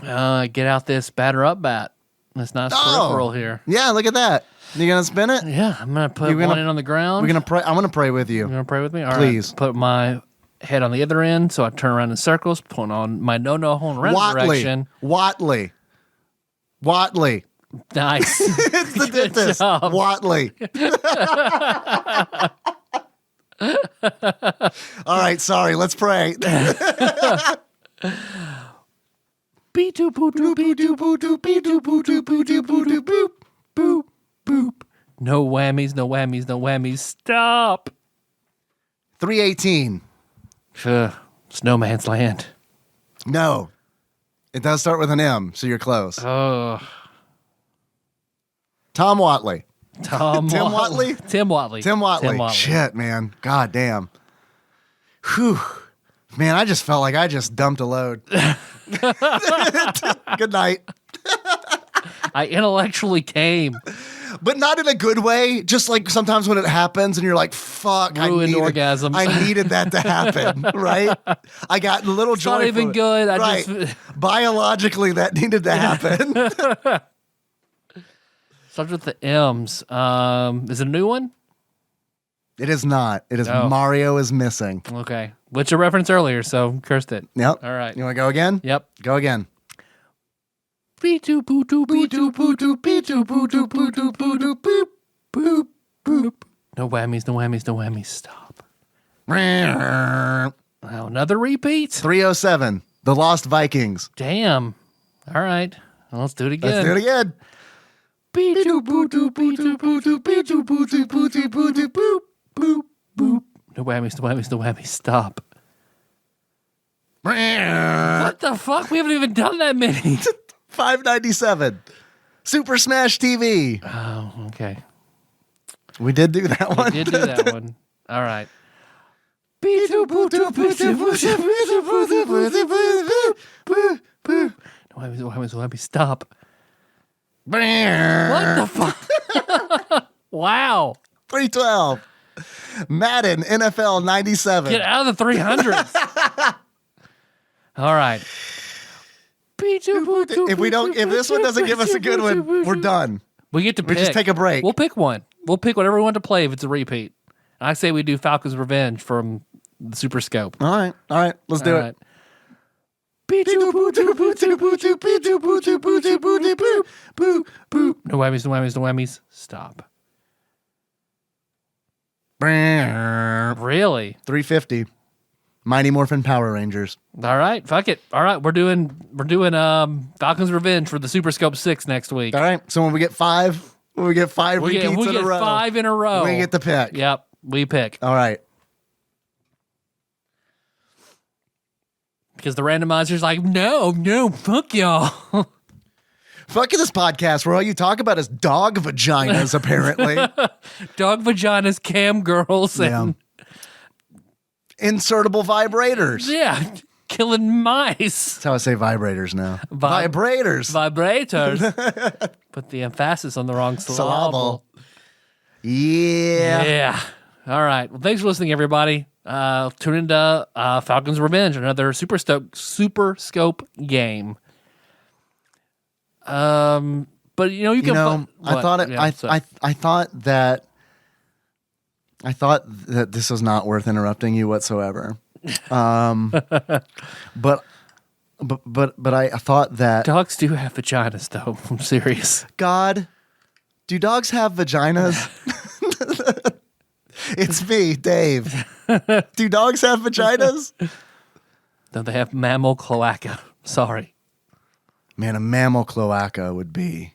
Speaker 2: Get out this batter up bat. That's nice peripheral here.
Speaker 3: Yeah, look at that. You gonna spin it?
Speaker 2: Yeah, I'm gonna put one in on the ground.
Speaker 3: We're gonna pray. I'm gonna pray with you.
Speaker 2: You gonna pray with me? All
Speaker 3: Please.
Speaker 2: right. Put my head on the other end, so I turn around in circles, put on my no hole in random direction.
Speaker 3: Watley.
Speaker 2: Nice.
Speaker 3: It's the dentist.
Speaker 2: job.
Speaker 3: Watley. All right, sorry. Let's pray.
Speaker 2: No whammies, no whammies, no whammies. Stop.
Speaker 3: 318.
Speaker 2: Snowman's land.
Speaker 3: No. It does start with an M, so you're close.
Speaker 2: Oh.
Speaker 3: Tom Watley.
Speaker 2: Tim
Speaker 3: Watley?
Speaker 2: Tim Watley.
Speaker 3: Shit, man. God damn. Whew. Man, I just felt like I just dumped a load. Good night.
Speaker 2: I intellectually came.
Speaker 3: But not in a good way. Just like sometimes when it happens and you're like, fuck.
Speaker 2: Ruined orgasms.
Speaker 3: I needed that to happen, right? I got a little joy.
Speaker 2: Not even good.
Speaker 3: Biologically, that needed to happen.
Speaker 2: Starts with the M's. Is it a new one?
Speaker 3: It is not. It is Mario is missing.
Speaker 2: Okay. Which I referenced earlier, so cursed it.
Speaker 3: Yep.
Speaker 2: All right.
Speaker 3: You want to go again?
Speaker 2: Yep.
Speaker 3: Go again.
Speaker 2: No whammies, no whammies, no whammies. Stop. Oh, another repeat?
Speaker 3: 307. The Lost Vikings.
Speaker 2: Damn. All right. Well, let's do it again.
Speaker 3: Let's do it again.
Speaker 2: No whammies, no whammies, no whammies. Stop. What the fuck? We haven't even done that many.
Speaker 3: 597. Super Smash TV.
Speaker 2: Oh, okay.
Speaker 3: We did do that one.
Speaker 2: We did do that one. All right. No whammies, no whammies, no whammies. Stop. What the fuck? Wow.
Speaker 3: 312. Madden NFL 97.
Speaker 2: Get out of the 300s. All right.
Speaker 3: If this one doesn't give us a good one, we're done.
Speaker 2: We get to pick.
Speaker 3: We just take a break.
Speaker 2: We'll pick one. We'll pick whatever we want to play if it's a repeat. I say we do Falcon's Revenge from the Super Scope.
Speaker 3: All right. Let's do it.
Speaker 2: No whammies. Stop. Really?
Speaker 3: 350. Mighty Morphin Power Rangers.
Speaker 2: All right, fuck it. All right, we're doing Falcon's Revenge for the Super Scope 6 next week.
Speaker 3: All right. So when we get five repeats in a row.
Speaker 2: 5 in a row.
Speaker 3: We get to pick.
Speaker 2: Yep, we pick.
Speaker 3: All right.
Speaker 2: Because the randomizer's like, no, fuck y'all.
Speaker 3: Fuck this podcast where all you talk about is dog vaginas, apparently.
Speaker 2: Dog vaginas, cam girls, and
Speaker 3: insertable vibrators.
Speaker 2: yeah, killing mice.
Speaker 3: That's how I say vibrators now. Vibrators.
Speaker 2: Vibrators. Put the emphasis on the wrong syllable.
Speaker 3: Yeah.
Speaker 2: All right. Well, thanks for listening, everybody. Tune into Falcon's Revenge, another Super Scope game. But you can.
Speaker 3: I thought that this was not worth interrupting you whatsoever. But I thought that
Speaker 2: Dogs do have vaginas, though. I'm serious.
Speaker 3: God, do dogs have vaginas? It's me, Dave. Do dogs have vaginas?
Speaker 2: No, they have mammal cloaca. Sorry.
Speaker 3: Man, a mammal cloaca would be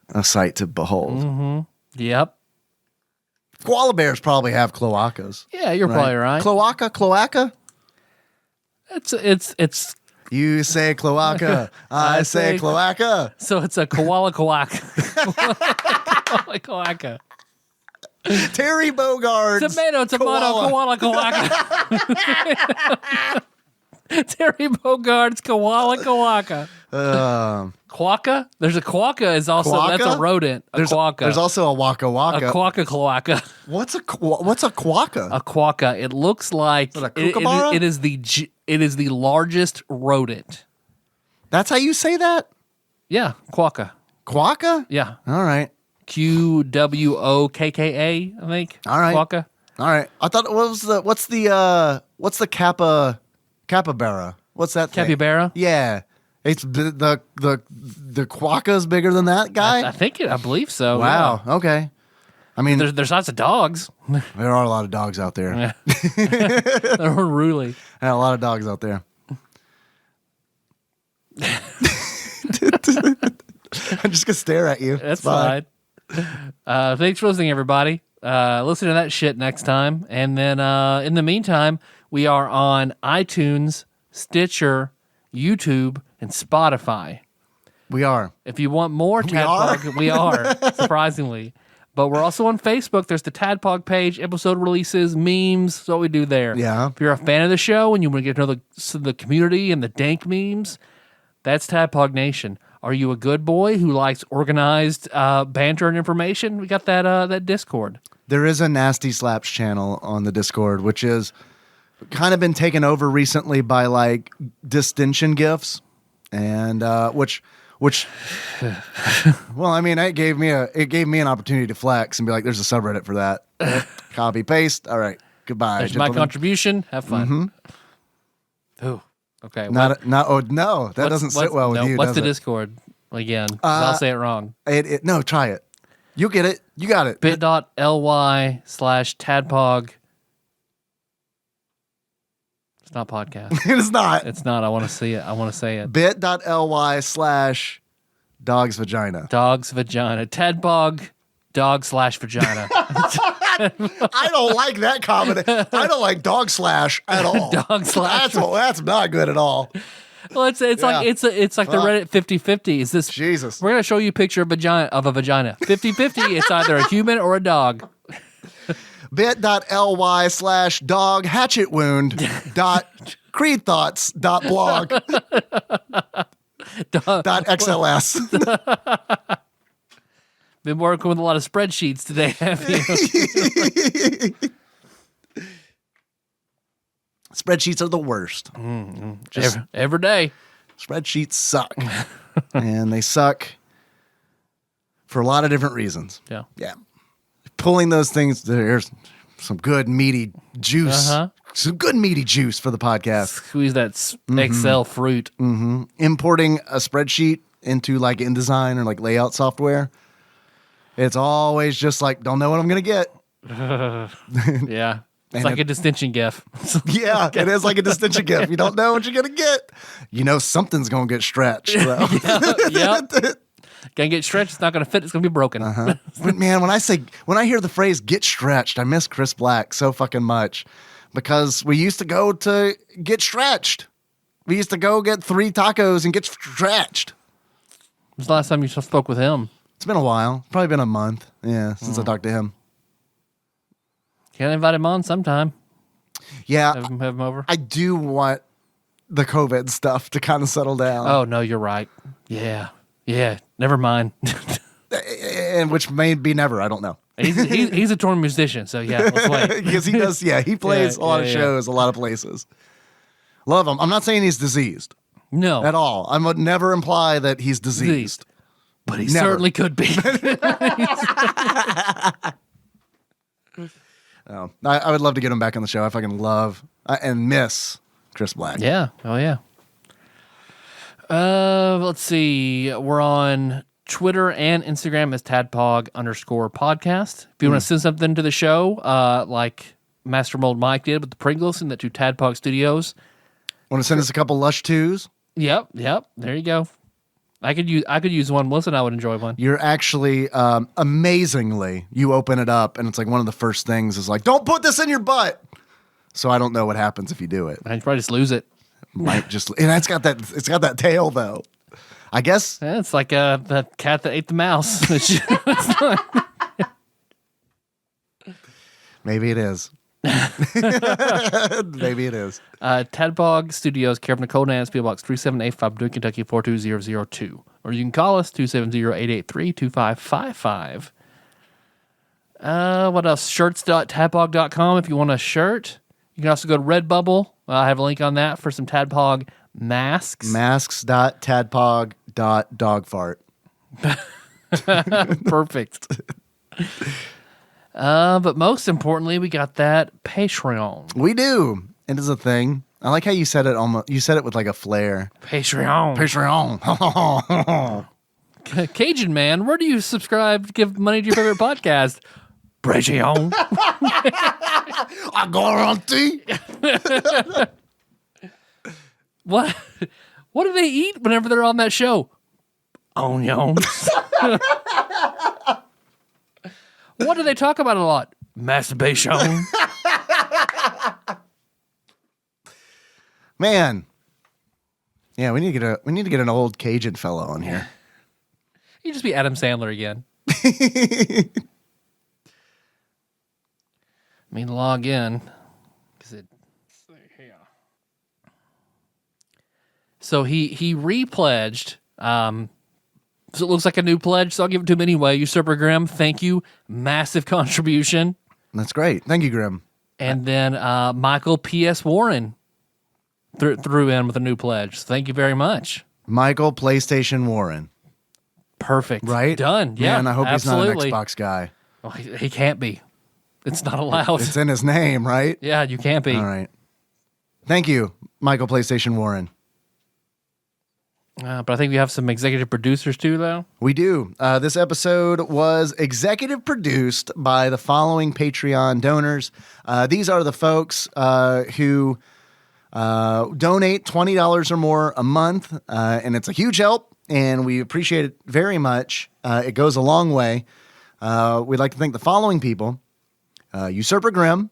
Speaker 3: a sight to behold.
Speaker 2: Mm-hmm. Yep.
Speaker 3: Koala bears probably have cloacas.
Speaker 2: Yeah, you're probably right.
Speaker 3: Cloaca?
Speaker 2: It's.
Speaker 3: You say cloaca, I say cloaca.
Speaker 2: So it's a koala cloaca. Koala cloaca.
Speaker 3: Terry Bogard's
Speaker 2: tomato, koala cloaca. Terry Bogard's koala cloaca. Quokka? There's a quokka is also
Speaker 3: quokka?
Speaker 2: That's a rodent.
Speaker 3: There's also a waka waka.
Speaker 2: A quokka cloaca.
Speaker 3: What's a quokka?
Speaker 2: A quokka. It looks like
Speaker 3: is it a kookaburra?
Speaker 2: it is the largest rodent.
Speaker 3: That's how you say that?
Speaker 2: Yeah, quokka.
Speaker 3: Quokka?
Speaker 2: Yeah.
Speaker 3: All right.
Speaker 2: QWOKKA, I think.
Speaker 3: All right.
Speaker 2: Quokka.
Speaker 3: All right. I thought what's the capybara? What's that thing?
Speaker 2: Capybara?
Speaker 3: Yeah. It's the quokka is bigger than that guy?
Speaker 2: I believe so.
Speaker 3: Wow.
Speaker 2: Yeah.
Speaker 3: Okay. I mean,
Speaker 2: there's lots of dogs.
Speaker 3: There are a lot of dogs out there.
Speaker 2: Yeah. They're unruly.
Speaker 3: A lot of dogs out there. I'm just gonna stare at you.
Speaker 2: That's fine. Thanks for listening, everybody. Listen to that shit next time. And then in the meantime, we are on iTunes, Stitcher, YouTube, and Spotify.
Speaker 3: We are.
Speaker 2: If you want more TADPOG, we are, surprisingly. But we're also on Facebook. There's the TADPOG page, episode releases, memes. That's what we do there.
Speaker 3: Yeah.
Speaker 2: If you're a fan of the show and you want to get to know the community and the dank memes, that's TADPOG Nation. Are you a good boy who likes organized banter and information? We got that Discord. There
Speaker 3: is a Nasty Slaps channel on the Discord, which is kind of been taken over recently by like distension gifs, and which well, I mean, it gave me an opportunity to flex and be like, "There's a subreddit for that." Copy paste. All right, goodbye.
Speaker 2: There's my contribution. Have fun. Mm-hmm. Ooh. Okay.
Speaker 3: That doesn't sit well with you.
Speaker 2: What's the Discord again? I'll say it wrong.
Speaker 3: No, try it. You get it. You got it.
Speaker 2: bit.ly/TADPOG. It's not podcast.
Speaker 3: It is not.
Speaker 2: It's not. I want to see it. I want to say it.
Speaker 3: bit.ly/dog's vagina.
Speaker 2: Dog's vagina. TADPOG dog/vagina.
Speaker 3: I don't like that comment. I don't like dog slash at all.
Speaker 2: Dog slash.
Speaker 3: That's not good at all.
Speaker 2: Well, it's like the Reddit 50-50. Is this
Speaker 3: Jesus?
Speaker 2: We're gonna show you a picture of a vagina. 50-50. It's either a human or a dog.
Speaker 3: bit.ly/dog hatchet wound creedthoughts.blog .xls
Speaker 2: Been working with a lot of spreadsheets today, have you?
Speaker 3: Spreadsheets are the worst.
Speaker 2: Just every day.
Speaker 3: Spreadsheets suck. And they suck for a lot of different reasons.
Speaker 2: Yeah.
Speaker 3: Yeah. Pulling those things, there's some good meaty juice. Some good meaty juice for the podcast.
Speaker 2: Squeeze that Excel fruit.
Speaker 3: Importing a spreadsheet into like InDesign or like layout software. It's always just like, don't know what I'm going to get.
Speaker 2: Yeah. It's like a distension gif.
Speaker 3: Yeah, it is like a distension gif. You don't know what you're going to get. You know something's going to get stretched. Bro.
Speaker 2: Yep. Gonna get stretched. It's not gonna fit. It's gonna be broken.
Speaker 3: But man, when I hear the phrase "get stretched," I miss Chris Black so fucking much because we used to go to get stretched. We used to go get 3 tacos and get stretched.
Speaker 2: When was the last time you spoke with him?
Speaker 3: It's been a while. Probably been a month. Yeah, since I talked to him.
Speaker 2: Can't invite him on sometime.
Speaker 3: Yeah,
Speaker 2: Have him over.
Speaker 3: I do want the COVID stuff to kind of settle down.
Speaker 2: Oh no, you're right. Yeah. Never mind.
Speaker 3: And which may be never. I don't know.
Speaker 2: He's a touring musician, so yeah, let's wait.
Speaker 3: Because he does. Yeah, he plays a lot of shows, a lot of places. Love him. I'm not saying he's diseased.
Speaker 2: No,
Speaker 3: At all. I would never imply that he's diseased.
Speaker 2: but he
Speaker 3: Never.
Speaker 2: certainly could be.
Speaker 3: Oh, I would love to get him back on the show. I fucking love and miss Chris Black.
Speaker 2: Yeah. Oh yeah. Let's see. We're on Twitter and Instagram as TADPOG_podcast. If you want to send something to the show, like Master Mold Mike did with the Pringles and that to TADPOG Studios.
Speaker 3: Want to send us a couple Lush 2s?
Speaker 2: Yep. There you go. I could use one. Melissa and I would enjoy one.
Speaker 3: You're actually, amazingly, you open it up and it's like one of the first things is like, don't put this in your butt. So I don't know what happens if you do it.
Speaker 2: I'd probably just lose it.
Speaker 3: Might just, and it's got that tail though. I guess.
Speaker 2: Yeah, it's like the cat that ate the mouse.
Speaker 3: Maybe it is. Maybe it is.
Speaker 2: TADPOG Studios, care of Nicole, Nance, PO Box 3785, Paducah, Kentucky 42002. Or you can call us 270-883-2555. What else? Shirts.tadpog.com if you want a shirt. You can also go to Redbubble. I have a link on that for some TADPOG masks.
Speaker 3: Masks.tadpog.dogfart.
Speaker 2: Perfect. But most importantly, we got that Patreon.
Speaker 3: We do. It is a thing. I like how you said it almost. You said it with like a flair.
Speaker 2: Patreon. Cajun man, where do you subscribe to give money to your favorite podcast? Patreon.
Speaker 3: I guarantee.
Speaker 2: What do they eat whenever they're on that show? Onions. What do they talk about a lot? Masturbation.
Speaker 3: Man. Yeah, we need to get an old Cajun fellow on here.
Speaker 2: You just be Adam Sandler again. Let me log in. So he repledged. So it looks like a new pledge, so I'll give it to him anyway. Usurper Grimm, thank you. Massive contribution.
Speaker 3: That's great. Thank you, Grimm.
Speaker 2: And then Michael P.S. Warren threw in with a new pledge. So thank you very much.
Speaker 3: Michael PlayStation Warren.
Speaker 2: Perfect.
Speaker 3: Right?
Speaker 2: Done. Yeah.
Speaker 3: Man, I hope
Speaker 2: absolutely.
Speaker 3: he's not an Xbox guy.
Speaker 2: Well, he can't be. It's not allowed.
Speaker 3: It's in his name, right?
Speaker 2: Yeah, you can't be.
Speaker 3: All right. Thank you, Michael PlayStation Warren.
Speaker 2: But I think we have some executive producers too, though.
Speaker 3: We do. This episode was executive produced by the following Patreon donors. These are the folks who donate $20 or more a month, and it's a huge help, and we appreciate it very much. It goes a long way. We'd like to thank the following people. Usurper Grimm,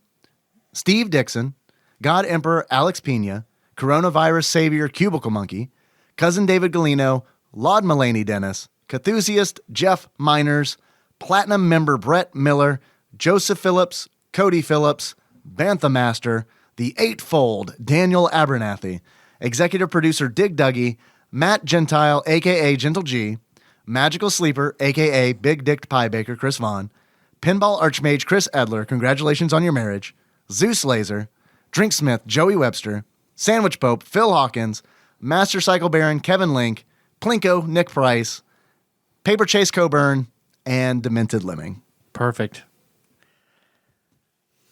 Speaker 3: Steve Dixon, God Emperor Alex Pena, Coronavirus Savior Cubicle Monkey, Cousin David Galino, Laud Mulaney Dennis, Cthusiast Jeff Miners, Platinum member Brett Miller, Joseph Phillips, Cody Phillips, Bantha Master, The Eightfold Daniel Abernathy, Executive Producer Dig Dougie, Matt Gentile, a.k.a. Gentle G, Magical Sleeper, a.k.a. Big Dicked Pie Baker, Chris Vaughn, Pinball Archmage, Chris Edler, congratulations on your marriage, Zeus Laser, Drinksmith, Joey Webster, Sandwich Pope, Phil Hawkins, Master Cycle Baron, Kevin Link, Plinko, Nick Price, Paper Chase Coburn, and Demented Lemming.
Speaker 2: Perfect.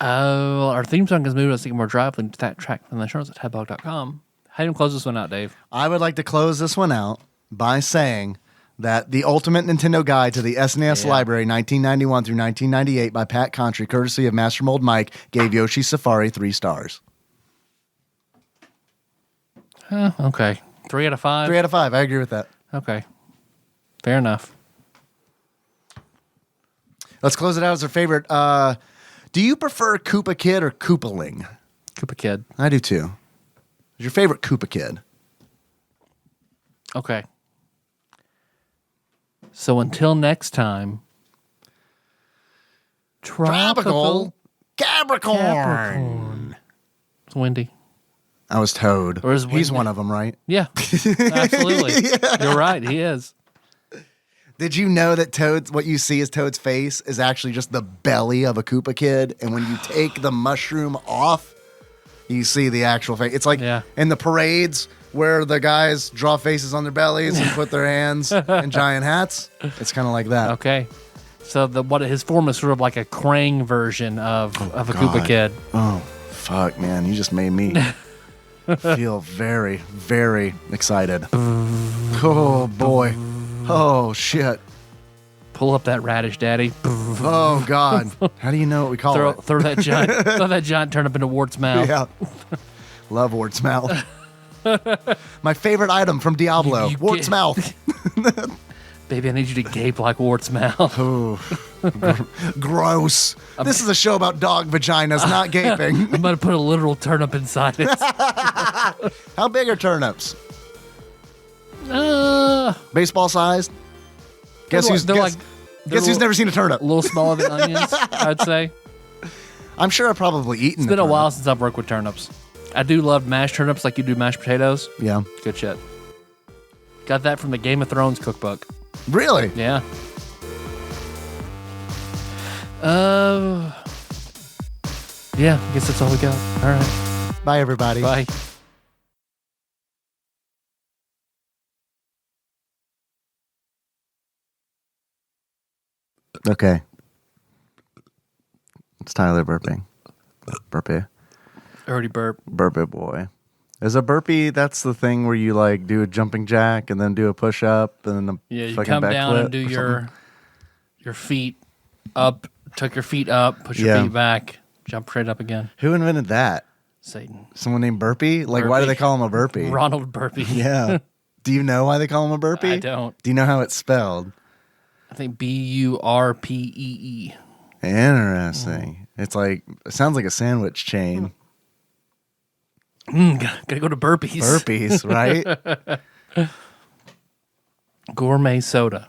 Speaker 2: Our theme song is moved. Let's take more drive. Link to that track from the show notes at TADPOG.com. How do you close this one out, Dave?
Speaker 3: I would like to close this one out by saying that the Ultimate Nintendo Guide to the SNES Library 1991 through 1998 by Pat Contry, courtesy of Master Mold Mike, gave Yoshi's Safari 3 stars.
Speaker 2: Okay. 3 out of 5?
Speaker 3: 3 out of 5. I agree with that.
Speaker 2: Okay. Fair enough.
Speaker 3: Let's close it out as our favorite. Do you prefer Koopa Kid or Koopaling?
Speaker 2: Koopa Kid.
Speaker 3: I do too. Who's your favorite Koopa Kid?
Speaker 2: Okay. So until next time,
Speaker 3: Tropical Capricorn.
Speaker 2: It's windy.
Speaker 3: I was Toad.
Speaker 2: Or is
Speaker 3: He's
Speaker 2: windy?
Speaker 3: one of them, right?
Speaker 2: Yeah, absolutely. You're right. He is.
Speaker 3: Did you know that Toad's, what you see as Toad's face is actually just the belly of a Koopa Kid? And when you take the mushroom off, you see the actual face. It's like in the parades where the guys draw faces on their bellies and put their hands in giant hats. It's kind of like that.
Speaker 2: Okay. So his form is sort of like a Krang version of a Koopa Kid.
Speaker 3: Oh, fuck, man. You just made me feel very, very excited. Oh, boy. Oh, shit.
Speaker 2: Pull up that radish, Daddy.
Speaker 3: Oh, God. How do you know what we call it?
Speaker 2: Throw that giant turnip into Wart's mouth.
Speaker 3: Yeah. Love Wart's mouth. My favorite item from Diablo. Wart's mouth.
Speaker 2: Baby, I need you to gape like Wart's mouth.
Speaker 3: Oh, gross. This is a show about dog vaginas, not gaping.
Speaker 2: I'm going to put a literal turnip inside it.
Speaker 3: How big are turnips? Baseball sized? Guess who's never seen a turnip?
Speaker 2: A little smaller than onions, I'd say.
Speaker 3: I'm sure I've probably eaten.
Speaker 2: It's been a while since I've worked with turnips. I do love mashed turnips like you do mashed potatoes.
Speaker 3: Yeah.
Speaker 2: Good shit. Got that from the Game of Thrones cookbook.
Speaker 3: Really?
Speaker 2: Yeah. Yeah, I guess that's all we got. All right.
Speaker 3: Bye, everybody.
Speaker 2: Bye.
Speaker 3: Okay. It's Tyler burping. Burpee.
Speaker 2: Already burp.
Speaker 3: Burpee boy. Is a burpee, that's the thing where you like do a jumping jack and then do a push up and then
Speaker 2: you
Speaker 3: fucking
Speaker 2: come
Speaker 3: back
Speaker 2: down and do your feet up, tuck your feet up, push your feet back, jump straight up again.
Speaker 3: Who invented that?
Speaker 2: Satan.
Speaker 3: Someone named Burpee? Like, why do they call him a burpee?
Speaker 2: Ronald Burpee.
Speaker 3: Yeah. Do you know why they call him a burpee?
Speaker 2: I don't.
Speaker 3: Do you know how it's spelled?
Speaker 2: I think Burpee.
Speaker 3: Interesting. It's like, it sounds like a sandwich chain.
Speaker 2: Gotta go to Burpees.
Speaker 3: Burpees, right?
Speaker 2: Gourmet soda.